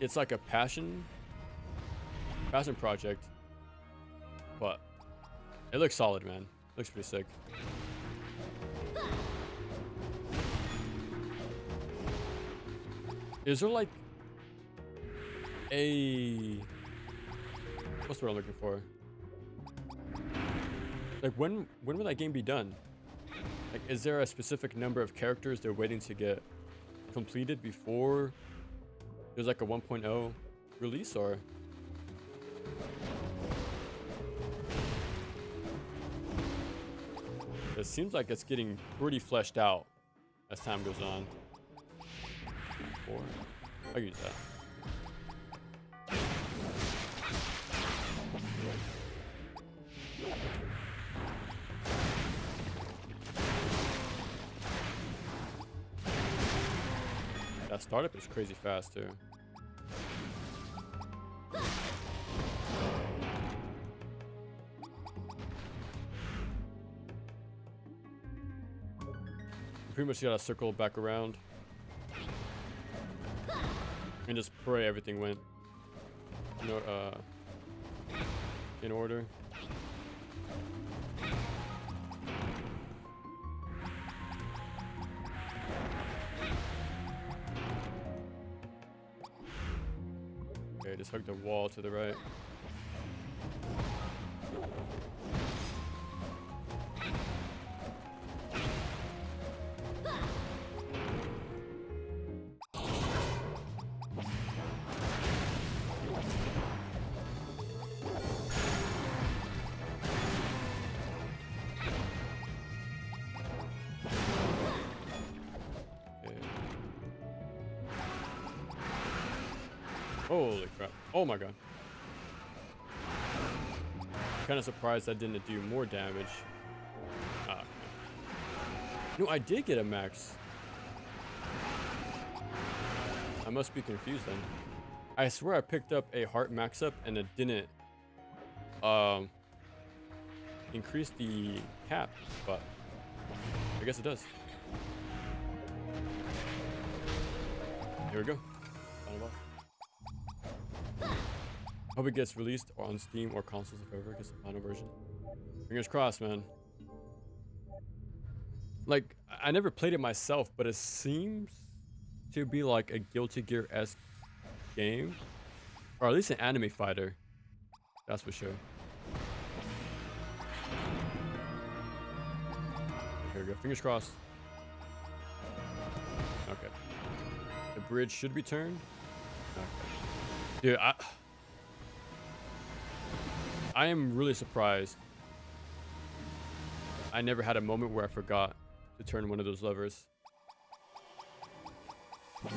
it's like a passion project. But it looks solid, man. It looks pretty sick. Is there like a... What's the word I'm looking for? Like, when will that game be done? Like, is there a specific number of characters they're waiting to get completed before there's like a 1.0 release, or? It seems like it's getting pretty fleshed out as time goes on. I'll use that. That startup is crazy fast too. Pretty much gotta circle back around and just pray everything went in order. Okay, just hug the wall to the right. Holy crap. Oh my god. Kind of surprised that didn't do more damage. Ah, okay. No, I did get a max. I must be confused then. I swear I picked up a heart max up and it didn't increase the cap, but I guess it does. Here we go. Final boss. Hope it gets released on Steam or consoles if ever gets the final version. Fingers crossed, man. Like, I never played it myself, but it seems to be like a Guilty Gear-esque game. Or at least an anime fighter. That's for sure. Here we go. Fingers crossed. Okay. The bridge should be turned. Okay. Dude, I am really surprised. I never had a moment where I forgot to turn one of those levers. Oh.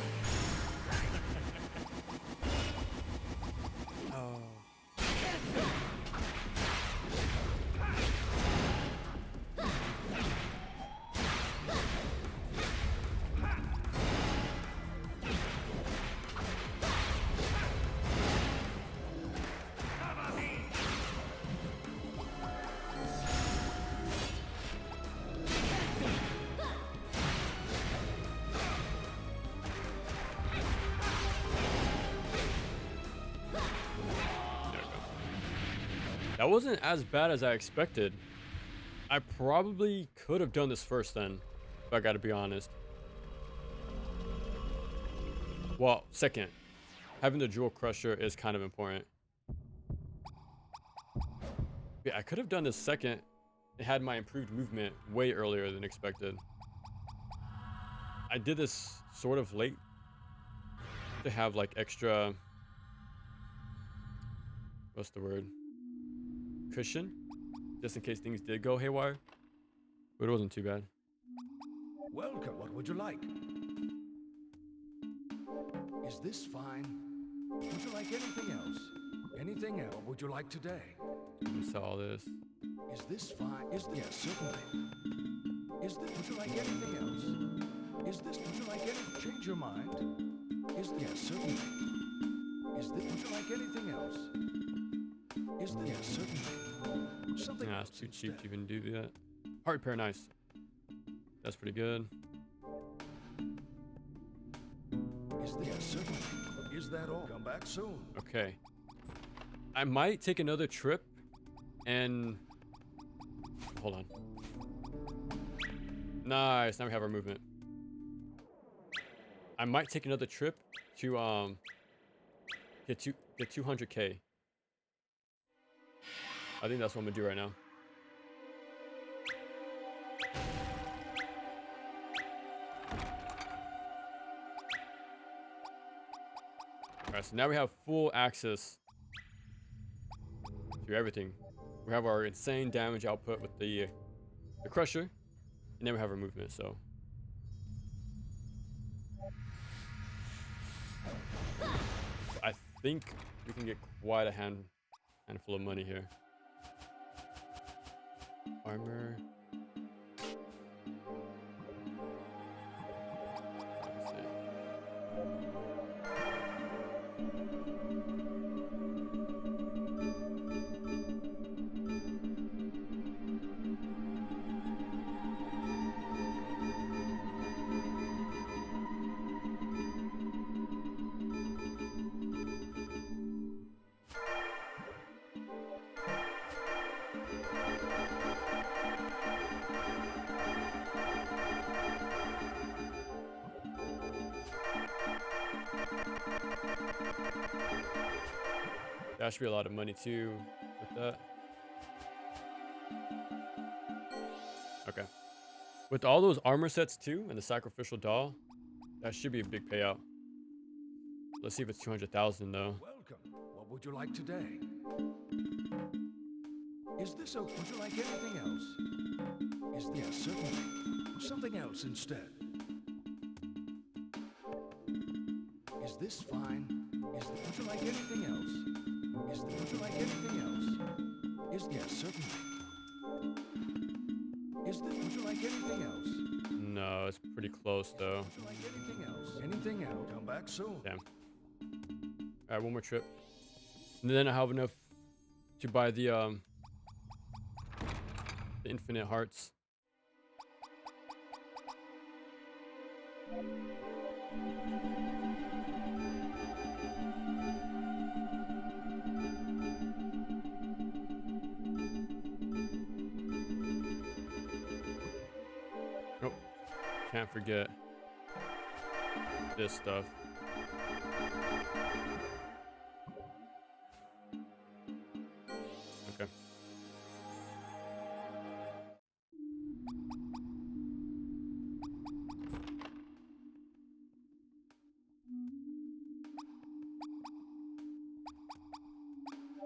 That wasn't as bad as I expected. I probably could have done this first then, if I gotta be honest. Well, second. Having the jewel crusher is kind of important. Yeah, I could have done this second. It had my improved movement way earlier than expected. I did this sort of late to have like extra, what's the word? Cushion, just in case things did go haywire. But it wasn't too bad. Welcome. What would you like? Is this fine? Would you like anything else? Anything else? What would you like today? Let me sell all this. Is this fine? Yes, certainly. Is this? Would you like anything else? Is this? Would you like any? Change your mind. Yes, certainly. Is this? Would you like anything else? Yes, certainly. Something Nah, else it's too cheap instead. to even do that. Heart repair, nice. That's pretty good. Yes, certainly. Is that all? Come back soon. Okay. I might take another trip and hold on. Nice. Now we have our movement. I might take another trip to get 200k. I think that's what I'm gonna do right now. Alright, so now we have full access to everything. We have our insane damage output with the crusher, and then we have our movement, so. I think we can get quite a handful of money here. Armor. Let's see. That should be a lot of money too with that. Okay. With all those armor sets too and the sacrificial doll, that should be a big payout. Let's see if it's 200,000 though. Welcome. What would you like today? Is this okay? Would you like anything else? Yes, certainly. Something else instead. Is this fine? Would you like anything else? Would you like anything else? Yes, certainly. Would you like anything else? No, it's pretty close though. Would you like anything else? Anything else? Come back soon. Damn. Alright, one more trip. And then I have enough to buy the infinite hearts. Nope. Can't forget this stuff. Okay.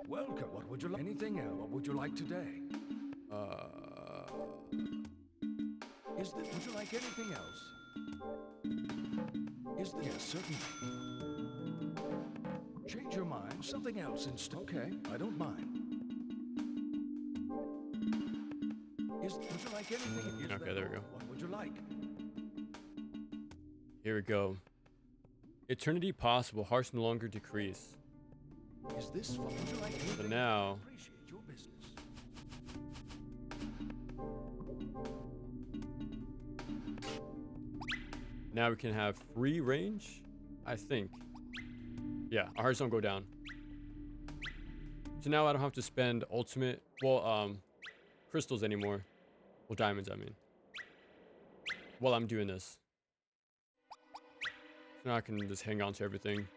Welcome. What would you like? Anything else? What would you like today? Would you like anything else? Yes, certainly. Change your mind. Something else instead. Okay, I don't mind. Would you like anything? Okay, there we go. What would you like? Here we go. Eternity possible. Hearts no longer decrease. Is this fun? Would you like anything? So now, Appreciate your business. now we can have free range, I think. Yeah, our hearts don't go down. So now I don't have to spend ultimate, well, crystals anymore. Well, diamonds, I mean. While I'm doing this. So now I can just hang on to everything.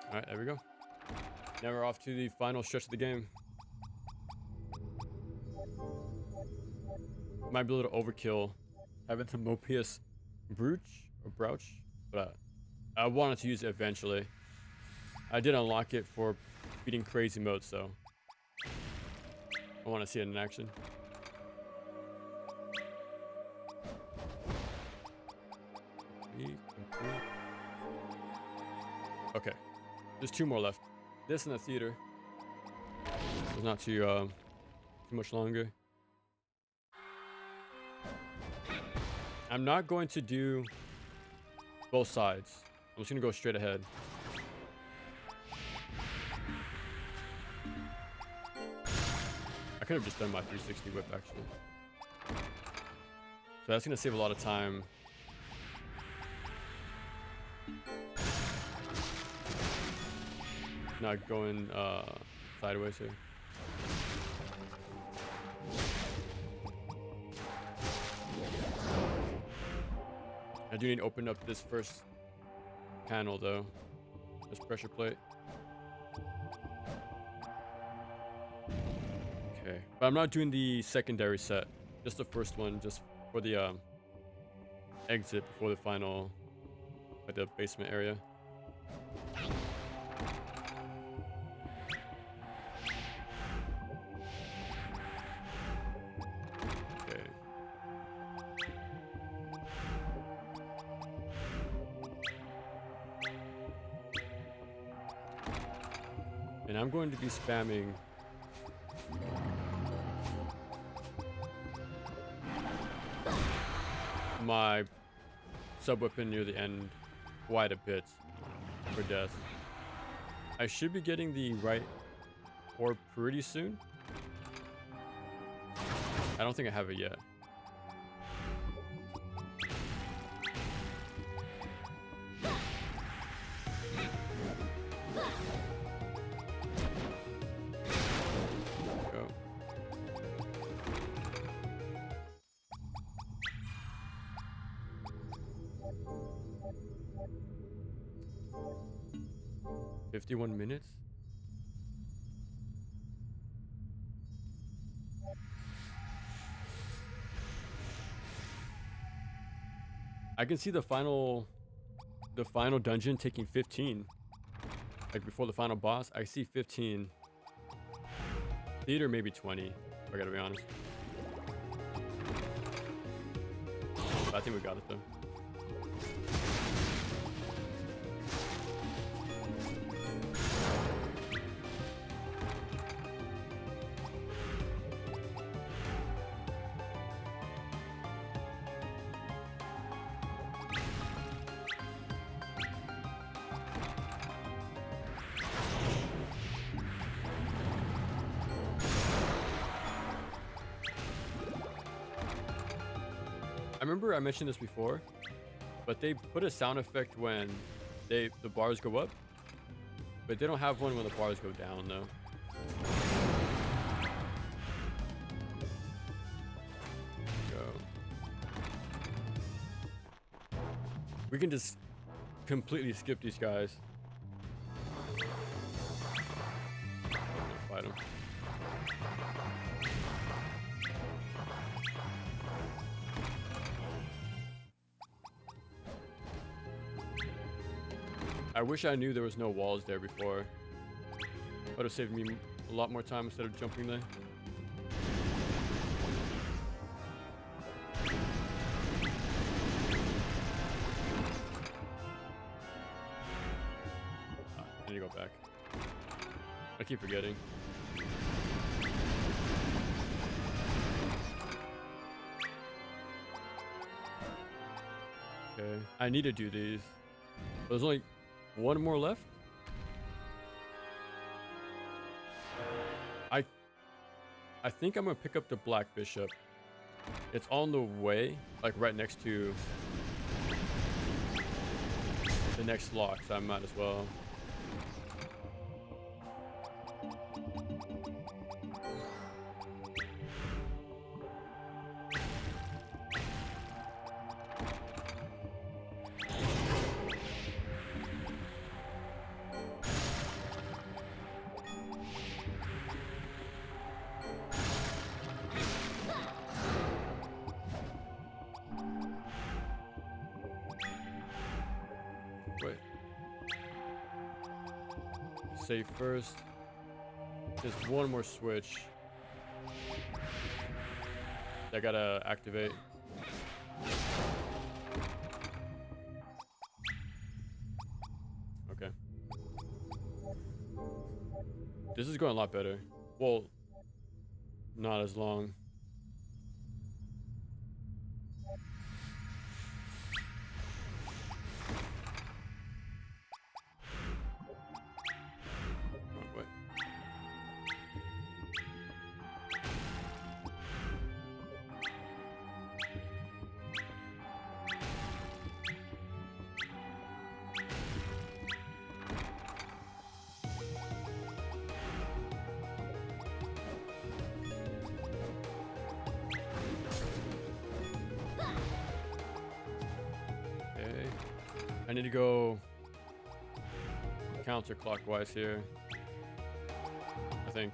Alright, there we go. Now we're off to the final stretch of the game. Might be a little overkill having the Mobius Brooch, but I wanted to use it eventually. I did unlock it for beating crazy mode, so I want to see it in action. Okay, there's 2 more left. This in the theater. It's not too much longer. I'm not going to do both sides. I'm just gonna go straight ahead. I could have just done my 360 whip actually. So that's gonna save a lot of time. Not going sideways here. I do need to open up this first panel though. This pressure plate. Okay, but I'm not doing the secondary set. Just the first one, just for the exit before the final, like the basement area. And I'm going to be spamming my sub-weapon near the end quite a bit for death. I should be getting the right orb pretty soon. I don't think I have it yet. Go. "51 minutes? I can see the final dungeon taking 15. Like before the final boss, I see 15. Theater maybe 20, I gotta be honest. But I think we got it though. I remember I mentioned this before, but they put a sound effect when the bars go up, but they don't have one when the bars go down though. Go. We can just completely skip these guys. Fight them. I wish I knew there was no walls there before. Would have saved me a lot more time instead of jumping there. I need to go back. I keep forgetting. Okay, I need to do these. There's only one more left. I think I'm gonna pick up the Black Bishop. It's on the way, like right next to the next lock, so I might as well. Wait. Save first. There's one more switch that I gotta activate. Okay. This is going a lot better. Well, not as long. Oh, wait. Okay. I need to go counterclockwise here, I think.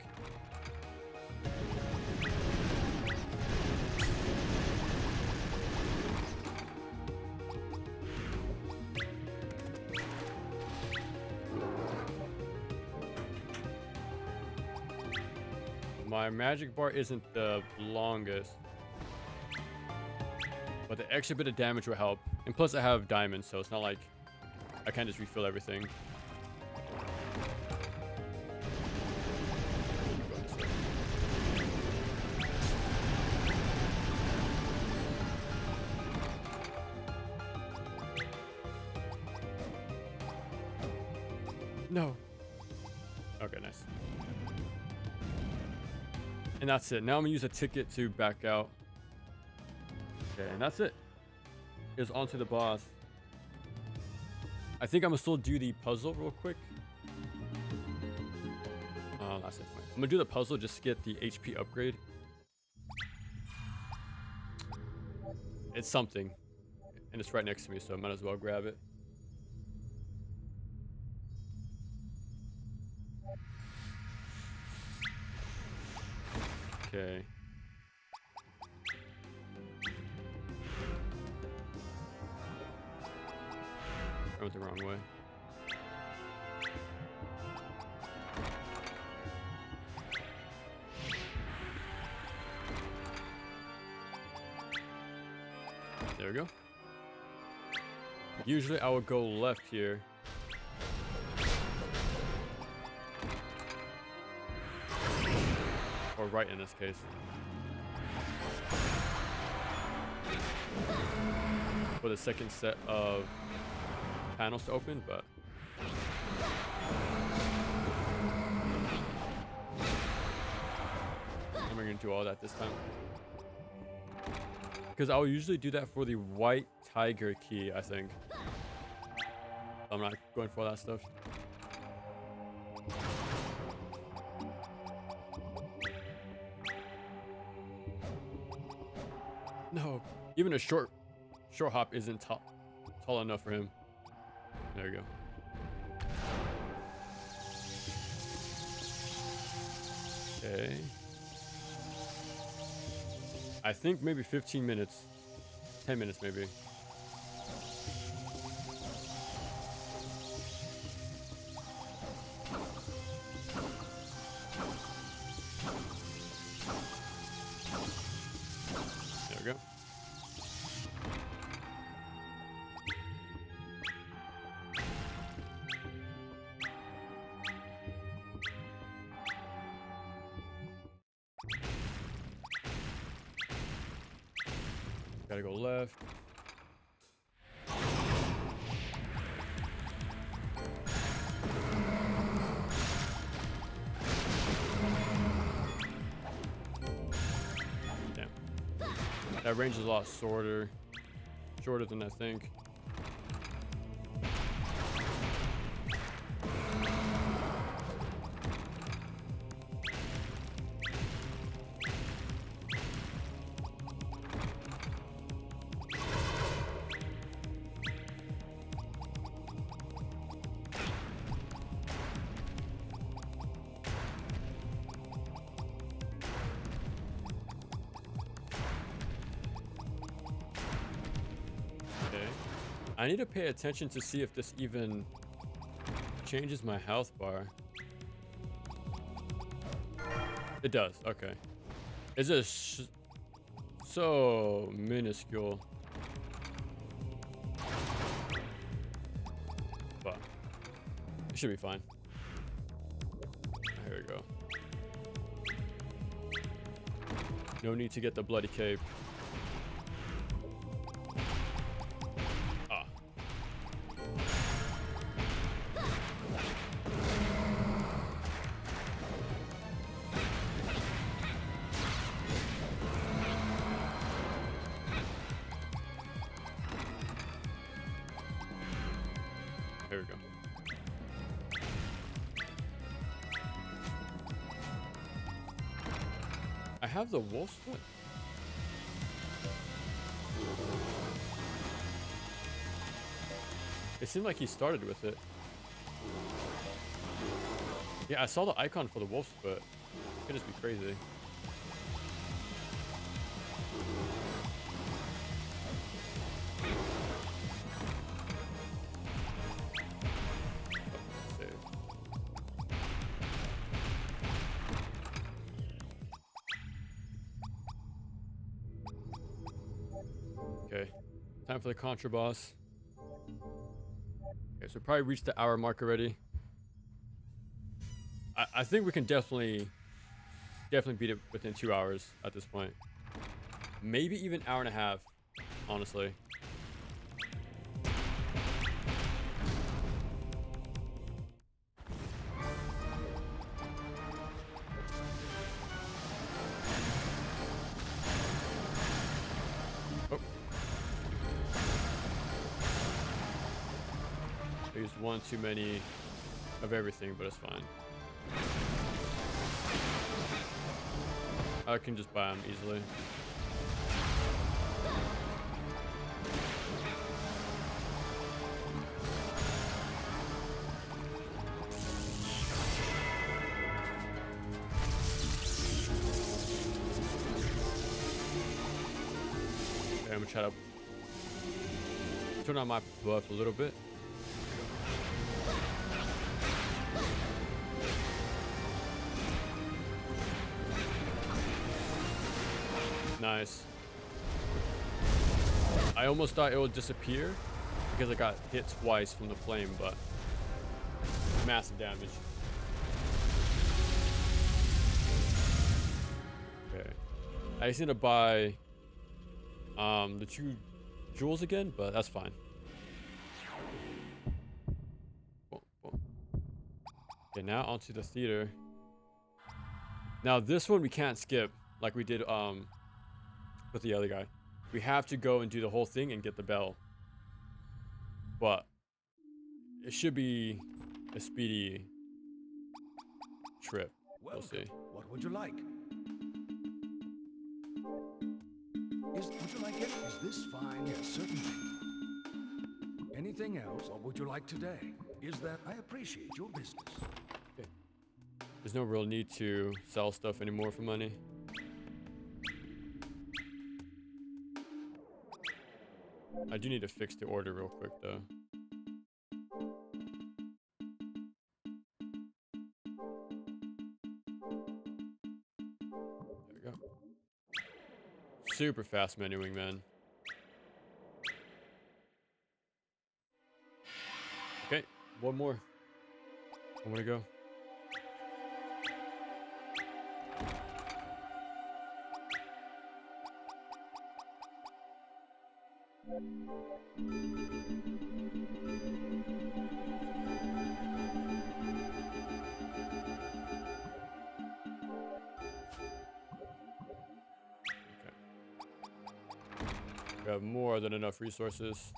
My magic bar isn't the longest, but the extra bit of damage will help. And plus I have diamonds, so it's not like I can't just refill everything. No. Okay, nice. And that's it. Now I'm gonna use a ticket to back out. Okay, and that's it. Is onto the boss. I think I'm gonna still do the puzzle real quick. Last time. I'm gonna do the puzzle just to get the HP upgrade. It's something, and it's right next to me, so I might as well grab it. Okay. I went the wrong way. There we go. Usually I would go left here. Or right in this case. For the second set of panels to open, but I'm gonna do all that this time. Because I will usually do that for the white tiger key, I think. I'm not going for all that stuff. No, even a short hop isn't tall enough for him. There we go. Okay. I think maybe 15 minutes. 10 minutes maybe. There we go. Gotta go left. That range is a lot shorter than I think. I need to pay attention to see if this even changes my health bar. It does, okay. It's just so minuscule. But it should be fine. Here we go. No need to get the bloody cape. There we go. I have the wolf's foot. It seemed like he started with it. Yeah, I saw the icon for the wolf's foot. It could just be crazy. Okay, time for the Contra boss. Okay, so probably reached the hour mark already. I think we can definitely beat it within 2 hours at this point. Maybe even hour and a half, honestly. Oh. I used one too many of everything, but it's fine. I can just buy them easily. Okay, I'm gonna try to turn on my buff a little bit. Nice. I almost thought it would disappear because I got hit twice from the flame, but massive damage. Okay. I just need to buy the 2 jewels again, but that's fine. Boom, boom. Okay, now onto the theater. Now this one we can't skip like we did with the other guy. We have to go and do the whole thing and get the bell. But it should be a speedy trip. We'll see. What would you like? Would you like it? Is this fine? Yes, certainly. Anything else? What would you like today? Is that I appreciate your business. Okay. There's no real need to sell stuff anymore for money. I do need to fix the order real quick though. There we go. Super fast menuing, man. Okay, one more. I want to go. We have more than enough resources.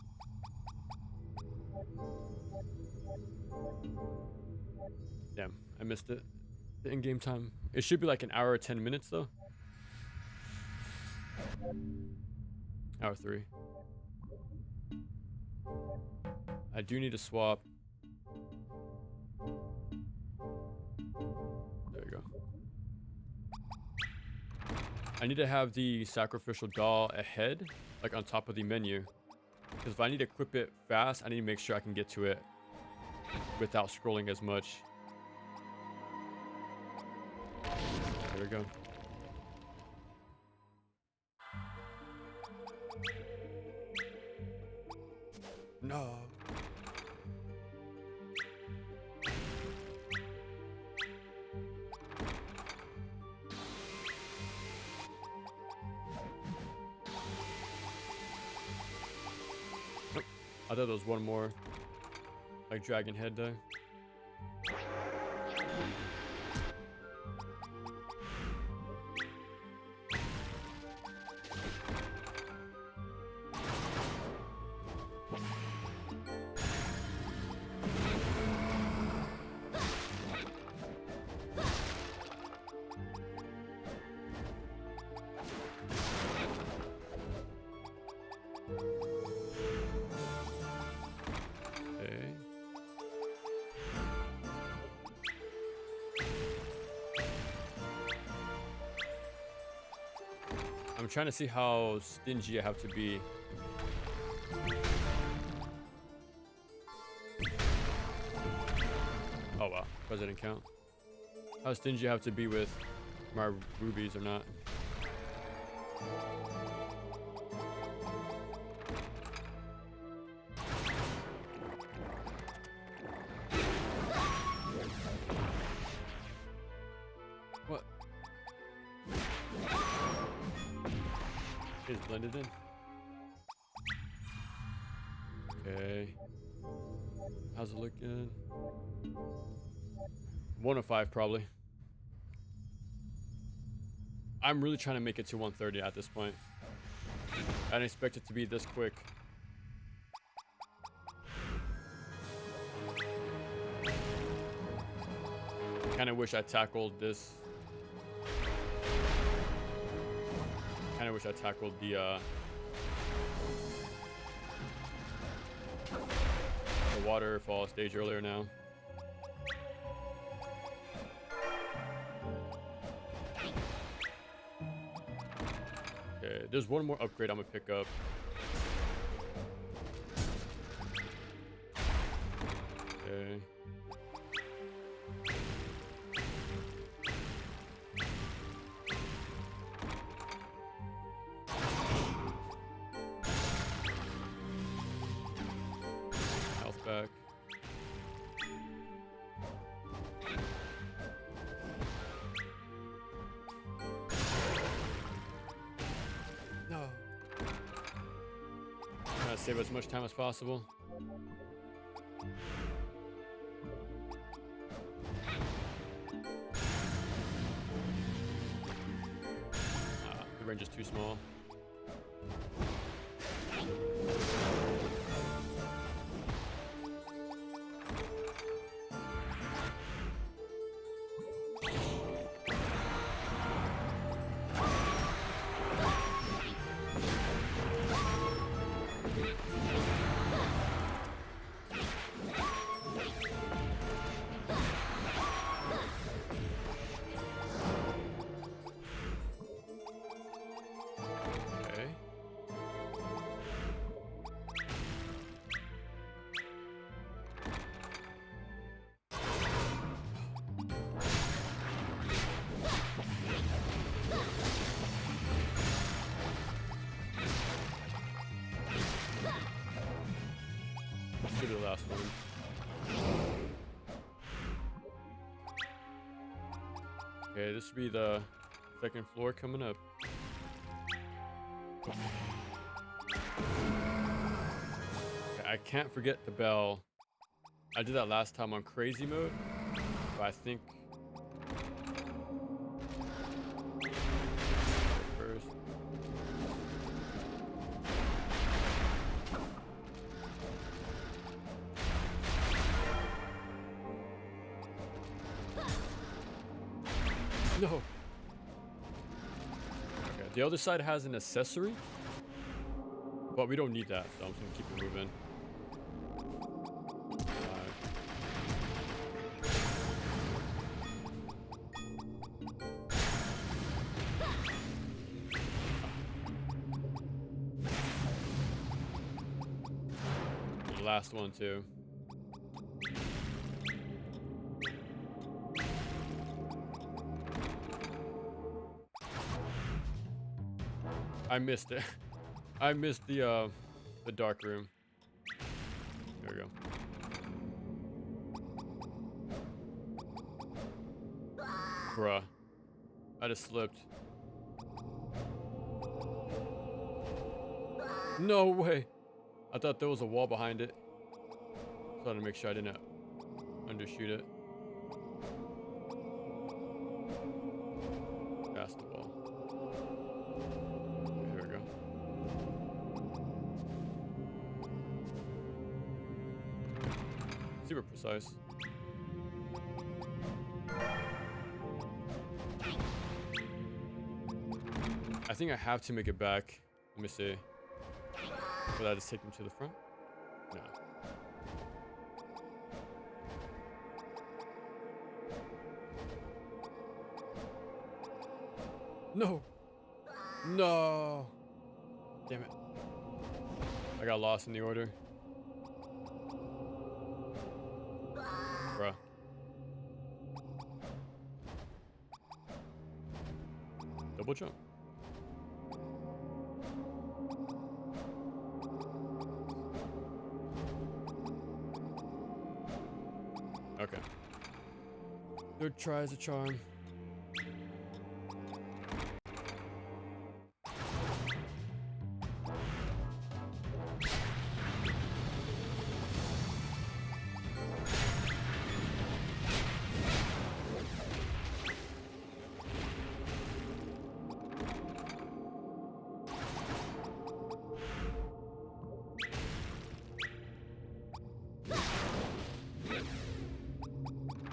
Damn, I missed it. The in-game time. It should be like an hour or 10 minutes though. Hour 3. I do need to swap. There we go. I need to have the sacrificial doll ahead, like on top of the menu. Because if I need to equip it fast, I need to make sure I can get to it without scrolling as much. There we go. No. Nope. I thought there was one more, like dragon head there. Okay. I'm trying to see how stingy I have to be. Oh wow, president count. How stingy I have to be with my rubies or not. What? It's blended in. Okay. How's it looking? 105 probably. I'm really trying to make it to 130 at this point. I didn't expect it to be this quick. Kind of wish I tackled this. Kind of wish I tackled the waterfall stage earlier now. Okay, there's one more upgrade I'm gonna pick up. Okay. Health back. No. Trying to save as much time as possible. The range is too small. Okay. Should be the last one. Okay, this will be the second floor coming up. Okay, I can't forget the bell. I did that last time on crazy mode, but I think first. No. Okay, the other side has an accessory, but we don't need that, so I'm just gonna keep it moving. The last one too. I missed it. I missed the dark room. There we go. Bruh. I just slipped. No way. I thought there was a wall behind it. So I had to make sure I didn't undershoot it. Past the wall. Okay, here we go. Super precise. I think I have to make it back. Let me see. Will I just take them to the front? No. No. No. Damn it. I got lost in the order. Bruh. Double jump. Okay. Third try is a charm.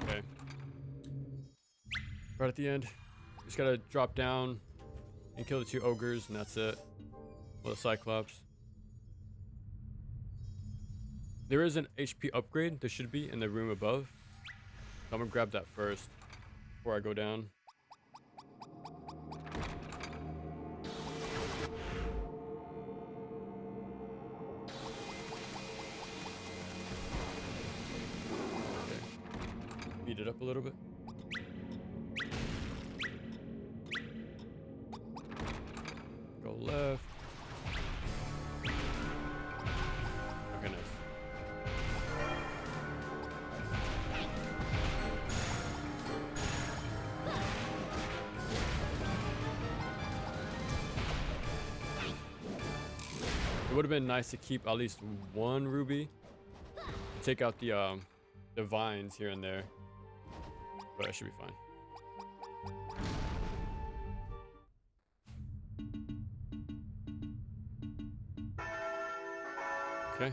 Okay. Right at the end, just gotta drop down and kill the 2 ogres, and that's it. Well, the Cyclops. There is an HP upgrade. There should be in the room above. So I'm gonna grab that first before I go down. Okay. Beat it up a little bit. Go left. Okay, nice. It would have been nice to keep at least 1 ruby. Take out the vines here and there. But it should be fine. Okay.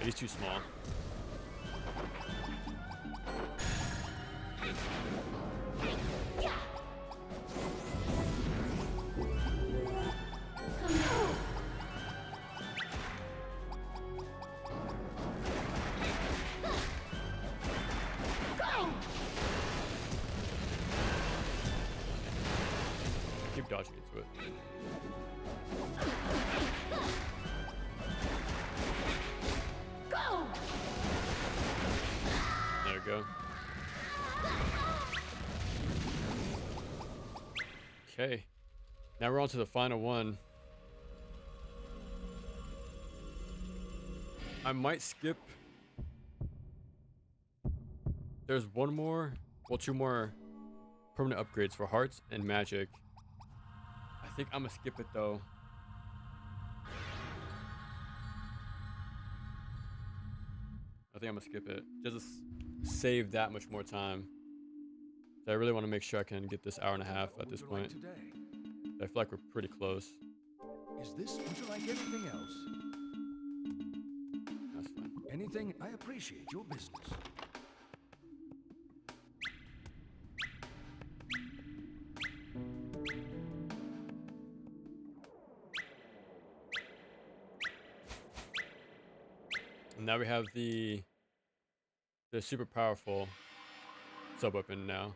He's too small. Keep dodging into it. There we go. Okay. Now we're on to the final one. I might skip. There's 1 more, well, 2 more permanent upgrades for hearts and magic. I think I'm gonna skip it though. I think I'm gonna skip it. Just to save that much more time. So I really want to make sure I can get this hour and a half at What this would you like point. today? I feel like we're pretty close. Is this? Would you like anything else? That's fine. Anything? I appreciate your business. And now we have the super powerful sub weapon now.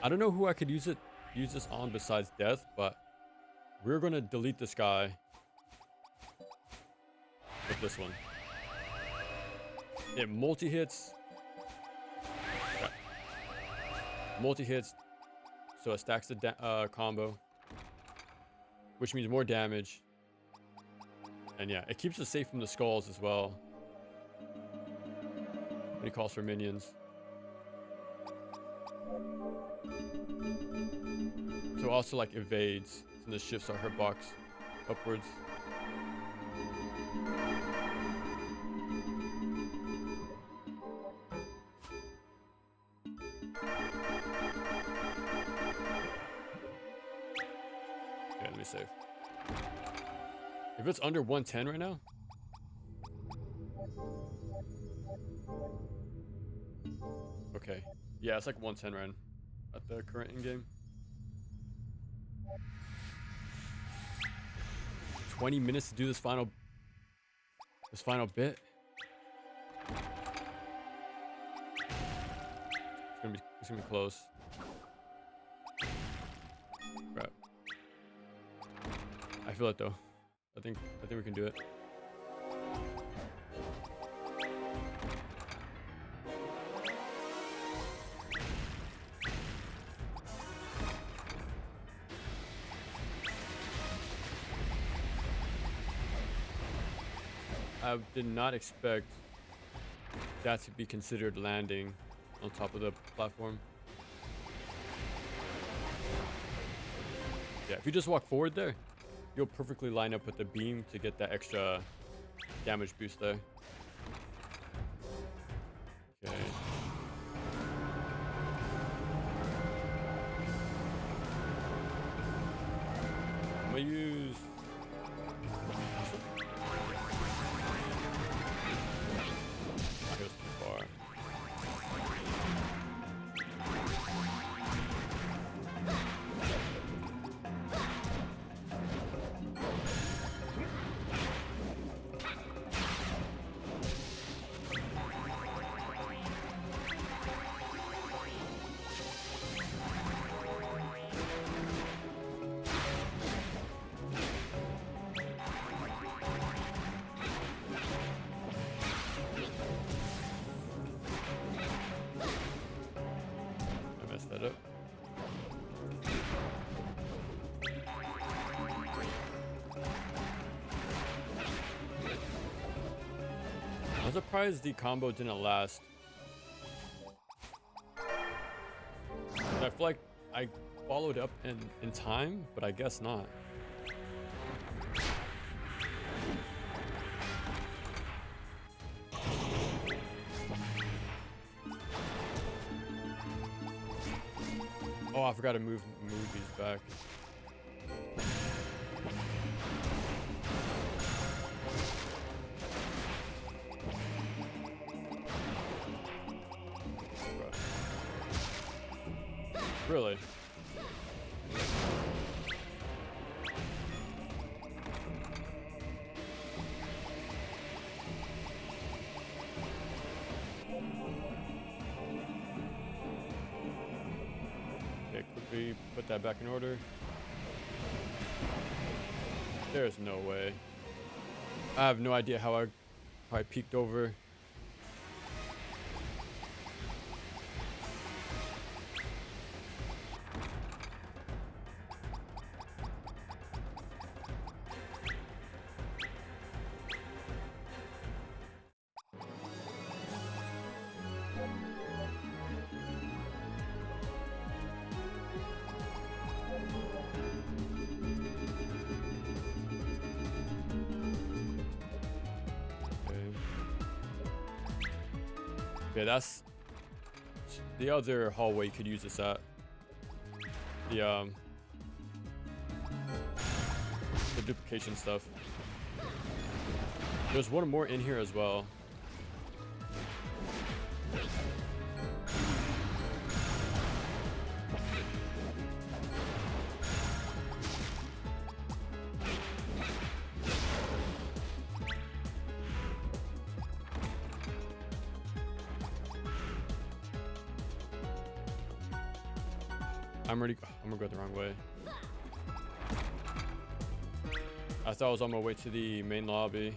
I don't know who I could use this on besides Death, but we're gonna delete this guy with this one. It multi-hits. Multi-hits, so it stacks the combo, which means more damage. And yeah, it keeps us safe from the skulls as well. When he calls for minions. So also like evades, and this shifts our hitbox upwards. Okay, let me save. If it's under 110 right now. Okay. Yeah, it's like 110 right at the current in-game. 20 minutes to do this final bit. It's gonna be close. Crap. I feel it though. I think we can do it. I did not expect that to be considered landing on top of the platform. Yeah, if you just walk forward there, you'll perfectly line up with the beam to get that extra damage boost there. Okay. I'm gonna use... Oh, he was too far. I messed that up. I'm surprised the combo didn't last. I feel like I followed up in time, but I guess not. Oh, I forgot to move these back. Really? Okay, quickly put that back in order. There's no way. I have no idea how I peeked over. Okay, the other hallway you could use this at. The duplication stuff. There's one more in here as well. I'm gonna go the wrong way. I thought I was on my way to the main lobby.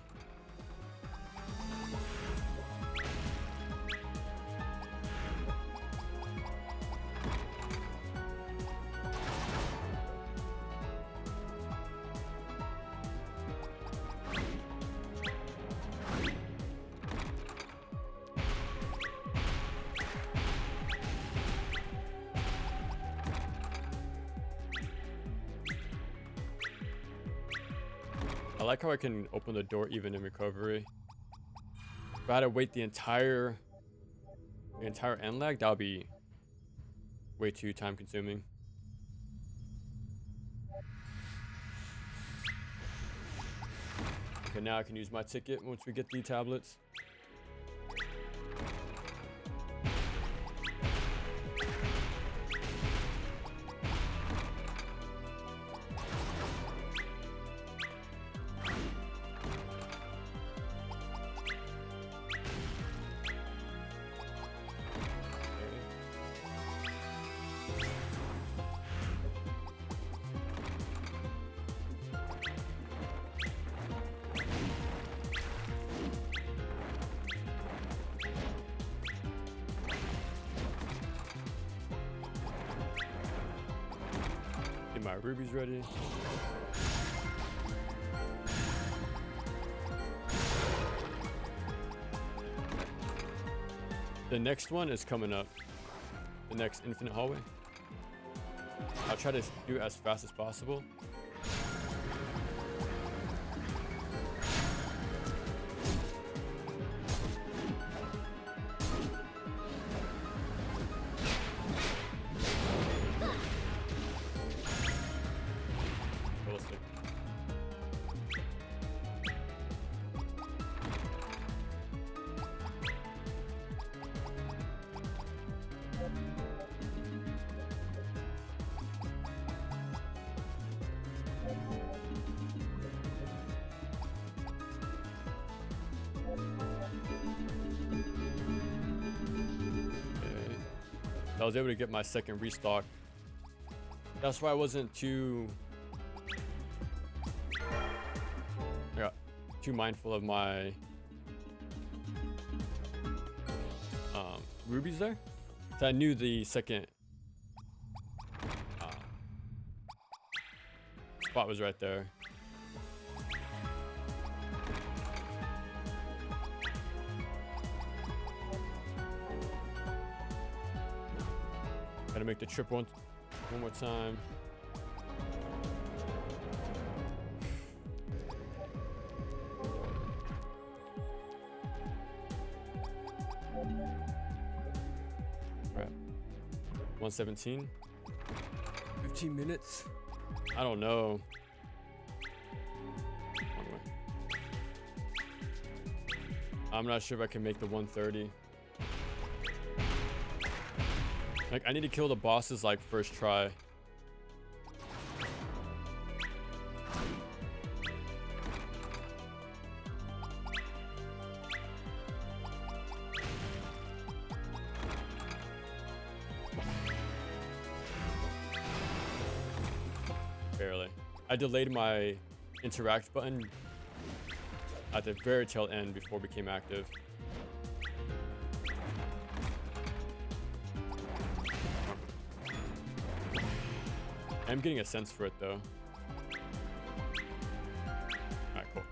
I like how I can open the door even in recovery. If I had to wait the entire end lag, that would be way too time consuming. Okay, now I can use my ticket once we get the tablets. Get my rubies ready. The next one is coming up. The next infinite hallway. I'll try to do it as fast as possible. We'll see. I was able to get my second restock. That's why I wasn't too mindful of my rubies there. So I knew the second spot was right there. Gotta make the trip one more time. Crap. 117. 15 minutes. I don't know. I'm not sure if I can make the 130. Like, I need to kill the bosses like first try. Barely. I delayed my interact button at the very tail end before it became active. I'm getting a sense for it though. Alright, cool.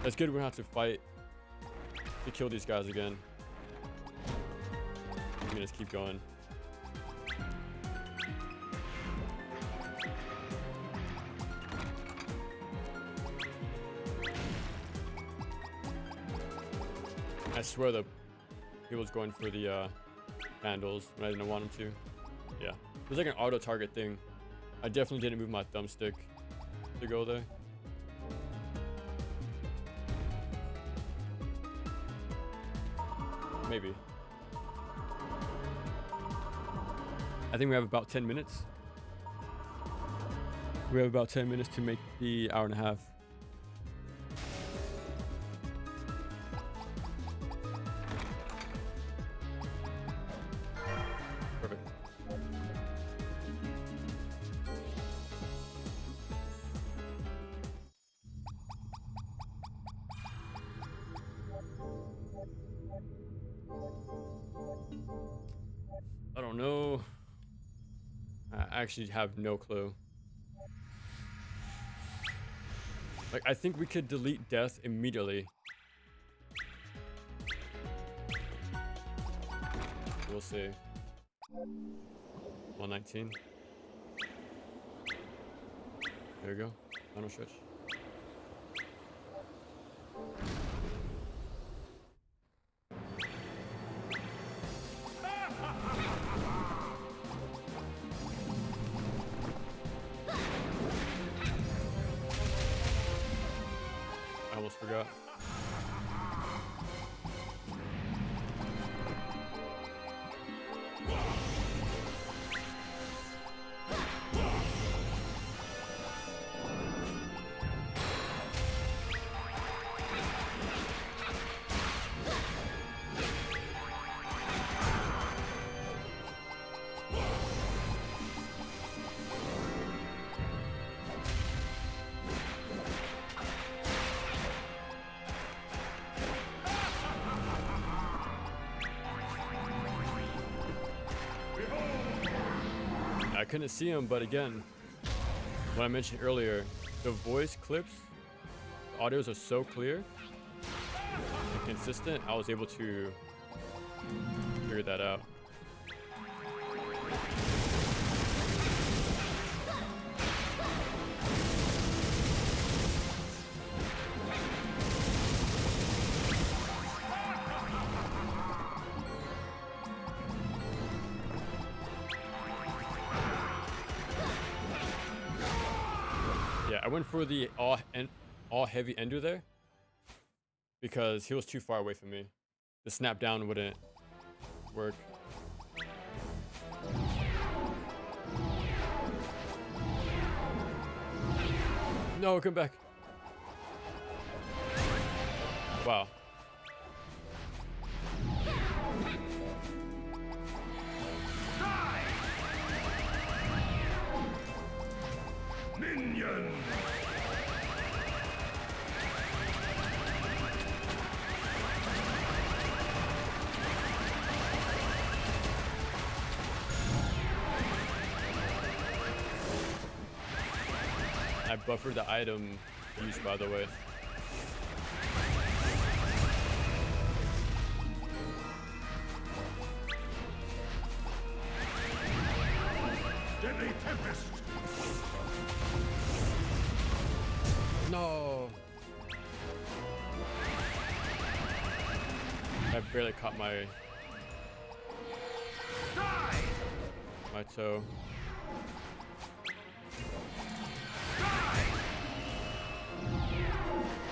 That's good, we don't have to fight to kill these guys again. I'm gonna just keep going. I swear he was going for the handles when I didn't want them to. Yeah, it was like an auto target thing. I definitely didn't move my thumbstick to go there. Maybe. I think we have about 10 minutes. We have about 10 minutes to make the hour and a half. Perfect. I don't know. I actually have no clue. Like, I think we could delete death immediately. We'll see. 119. There we go. Final stretch. I almost forgot. I couldn't see him, but again, what I mentioned earlier, the voice clips, the audios are so clear and consistent, I was able to figure that out. Yeah, I went for the all heavy ender there because he was too far away from me. The snap down wouldn't work. No, come back. Wow. Minion! I buffered the item use, by the way. Deadly Tempest! No. I barely caught my toe.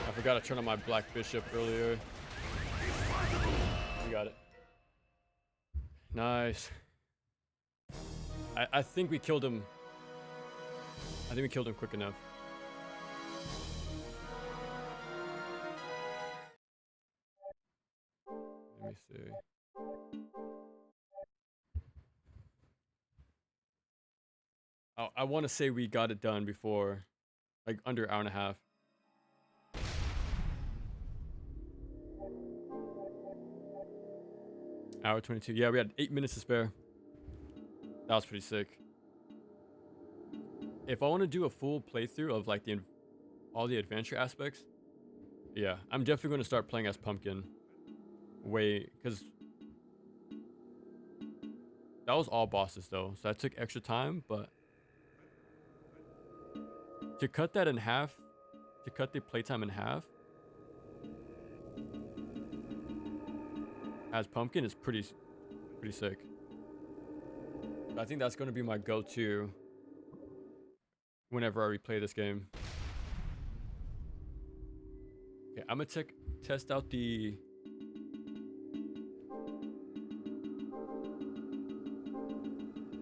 I forgot to turn on my Black Bishop earlier. We got it. Nice. I think we killed him. I think we killed him quick enough. Let me see. I want to say we got it done before, like under an hour and a half. Hour 22. Yeah, we had 8 minutes to spare. That was pretty sick. If I want to do a full playthrough of like all the adventure aspects, yeah, I'm definitely going to start playing as Pumpkin. Because that was all bosses though, so that took extra time, but to cut that in half, to cut the playtime in half as Pumpkin is pretty sick. I think that's going to be my go-to whenever I replay this game. Okay, I'm gonna test out the.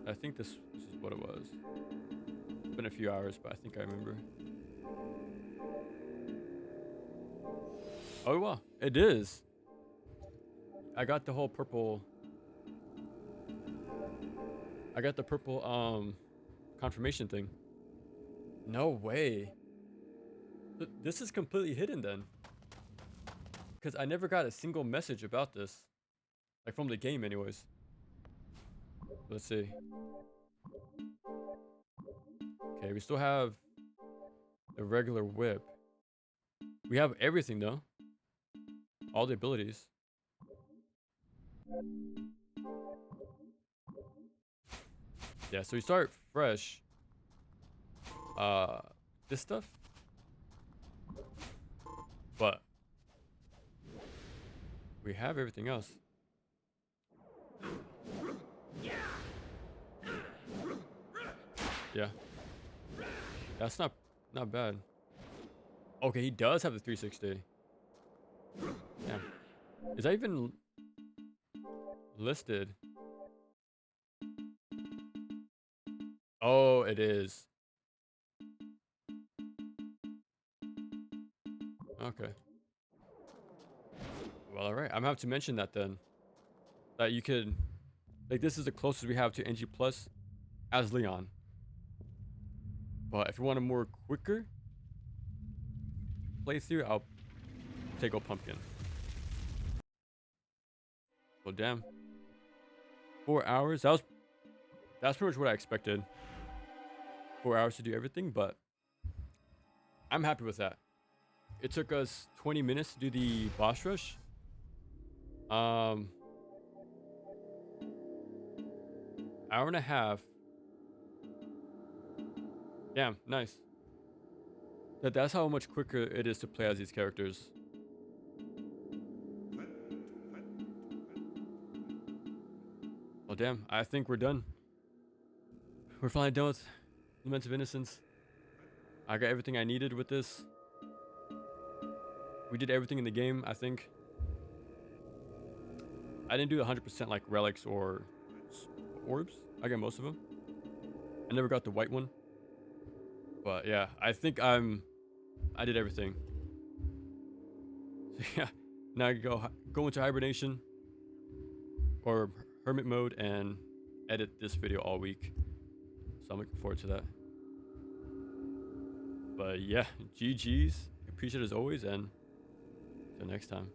I think this is what it was. It's been a few hours, but I think I remember. Oh wow, it is. I got the whole purple. I got the purple confirmation thing. No way. This is completely hidden then. Because I never got a single message about this. Like from the game anyways. Let's see. Okay, we still have the regular whip. We have everything though. All the abilities. Yeah, so we start fresh. This stuff. But we have everything else. Yeah. That's not bad. Okay, he does have the 360. Yeah. Is that even listed? Oh, it is. Okay. Well, all right. I'm gonna have to mention that then. That you could, like, this is the closest we have to NG Plus as Leon. But if you want a more quicker playthrough, I'll take a pumpkin. Well, damn. 4 hours. That's pretty much what I expected. 4 hours to do everything, but I'm happy with that. It took us 20 minutes to do the boss rush. Hour and a half. Damn, nice. That's how much quicker it is to play as these characters. Well, damn, I think we're done. We're finally done with Lament of Innocence. I got everything I needed with this. We did everything in the game, I think. I didn't do 100% like relics or orbs. I got most of them. I never got the white one. But yeah, I think I did everything. So yeah, now I can go into hibernation or hermit mode and edit this video all week. So I'm looking forward to that. But yeah, GG's. Appreciate it as always, and until next time.